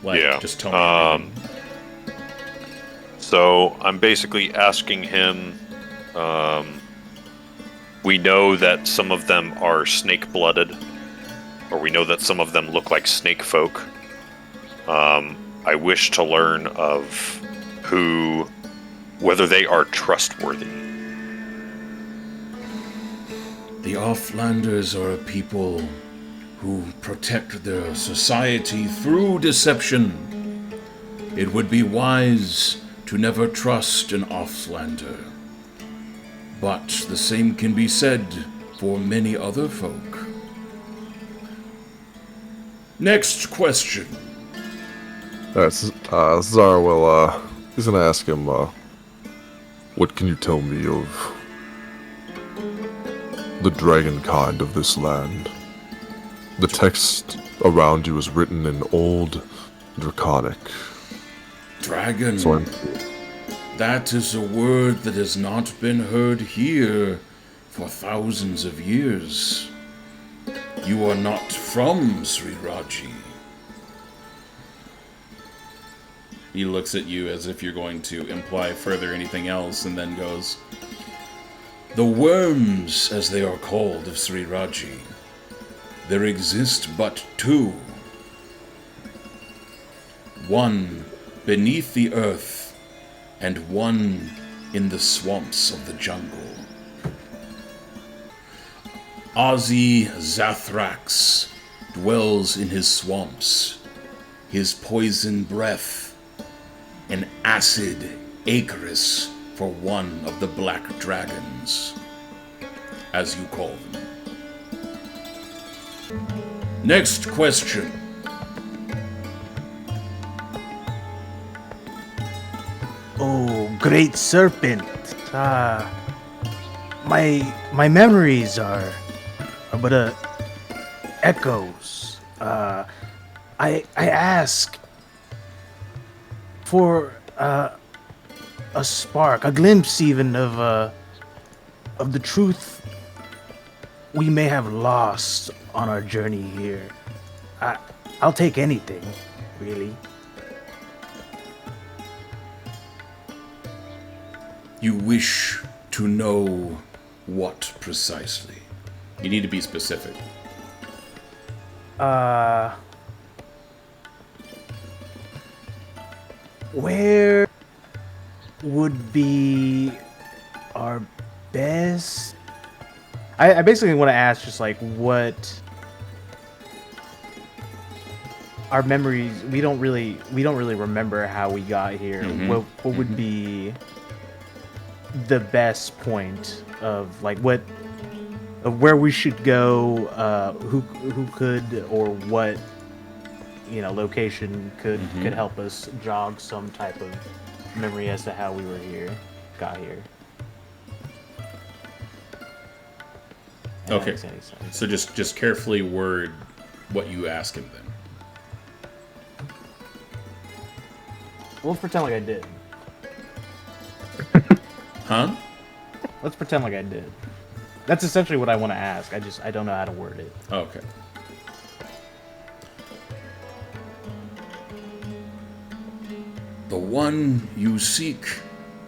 Speaker 1: Yeah.
Speaker 2: Just tell me everything.
Speaker 1: So I'm basically asking him. We know that some of them are snake-blooded, or we know that some of them look like snake folk. I wish to learn of whether they are trustworthy.
Speaker 4: The Offlanders are a people who protect their society through deception. It would be wise to never trust an Offlander. But the same can be said for many other folk. Next question.
Speaker 7: Alright, Zara will, he's gonna ask him, what can you tell me of the dragon kind of this land? The text around you is written in Old Draconic.
Speaker 4: Dragon.
Speaker 7: So
Speaker 4: That is a word that has not been heard here for thousands of years. You are not from Sri Raji.
Speaker 2: He looks at you as if you're going to imply further anything else, and then goes,
Speaker 4: The worms, as they are called, of Sri Raji. There exist but two. One beneath the earth, and one in the swamps of the jungle. Ozzy Zathrax dwells in his swamps. His poison breath, an acid Icarus for one of the black dragons, as you call them. Next question.
Speaker 5: Oh, great serpent. My memories are but echoes. I ask for a spark, a glimpse even of the truth we may have lost on our journey here. I'll take anything, really.
Speaker 4: You wish to know what precisely?
Speaker 2: you need to be specific.
Speaker 5: Where would be our best? I basically want to ask just like what our memories. We don't really remember how we got here. What would be the best point of like what of where we should go? Who could or what location could help us jog some type of memory as to how we got here. If that
Speaker 2: Okay.
Speaker 5: makes any sense.
Speaker 2: So just carefully word what you ask him then.
Speaker 5: Well, let's pretend like I did.
Speaker 2: Huh?
Speaker 5: Let's pretend like I did. That's essentially what I want to ask. I don't know how to word it.
Speaker 2: Okay.
Speaker 4: The one you seek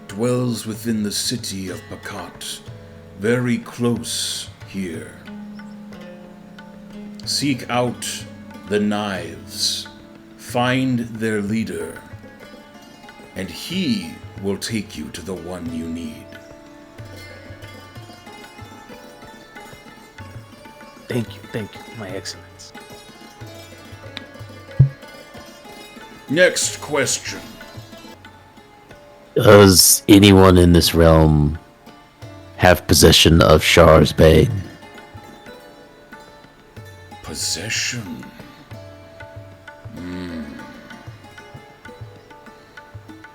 Speaker 4: dwells within the city of Pakat, very close here. Seek out the knives, find their leader, and he will take you to the one you need.
Speaker 5: Thank you, my excellence.
Speaker 4: Next question.
Speaker 10: Does anyone in this realm have possession of Shar's Bane?
Speaker 4: Possession.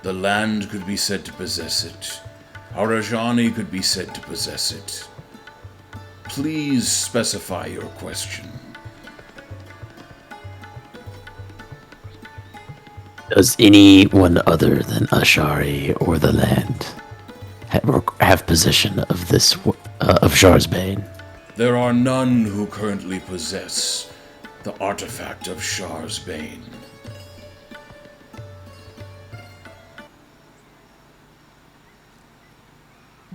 Speaker 4: The land could be said to possess it. Harajani could be said to possess it. Please specify your question.
Speaker 10: Does anyone other than Ashari or the land have possession of this of Sharsbane?
Speaker 4: There are none who currently possess the artifact of Shar's Bane.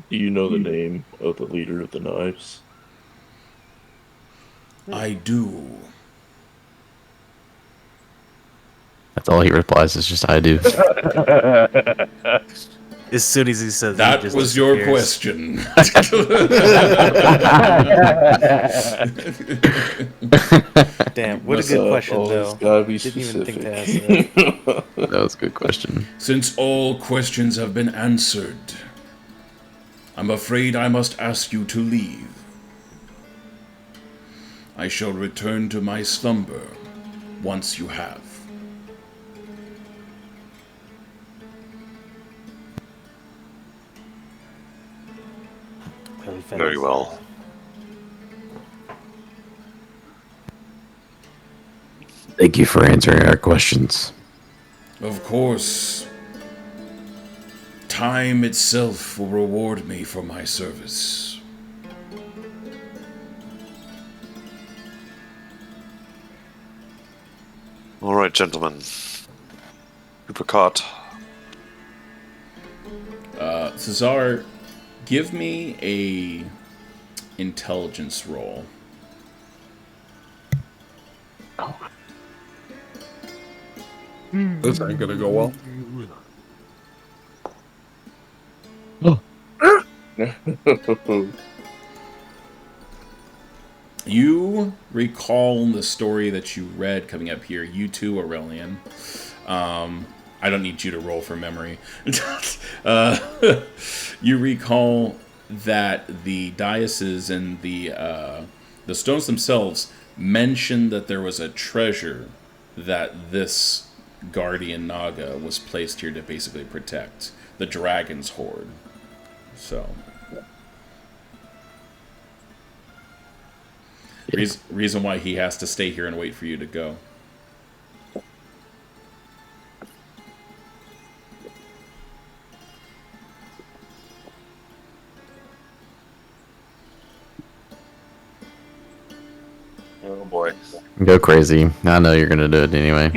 Speaker 6: Do you know the name of the leader of the knives?
Speaker 4: I do.
Speaker 3: That's all he replies is just I do.
Speaker 5: As soon as he says
Speaker 4: That
Speaker 5: it just
Speaker 4: was your
Speaker 5: disappears.
Speaker 4: question.
Speaker 5: Damn, what a
Speaker 6: What's
Speaker 5: good
Speaker 6: up?
Speaker 5: question,
Speaker 6: Oh,
Speaker 5: though.
Speaker 6: it's gotta be
Speaker 5: Didn't even think to ask
Speaker 6: specific.
Speaker 5: that.
Speaker 3: That was a good question.
Speaker 4: Since all questions have been answered, I'm afraid I must ask you to leave. I shall return to my slumber once you have.
Speaker 1: Very well.
Speaker 10: Thank you for answering our questions.
Speaker 4: Of course, time itself will reward me for my service.
Speaker 1: All right, gentlemen. Uppercut.
Speaker 2: Cesar, give me a intelligence roll.
Speaker 7: This ain't gonna go well.
Speaker 2: You recall the story that you read coming up here, you too, Aurelian. I don't need you to roll for memory. You recall that the dioceses and the stones themselves mentioned that there was a treasure that this guardian Naga was placed here to basically protect. The dragon's hoard. So... Reason why he has to stay here and wait for you to go.
Speaker 1: Oh boy.
Speaker 3: Go crazy. I know you're gonna do it anyway.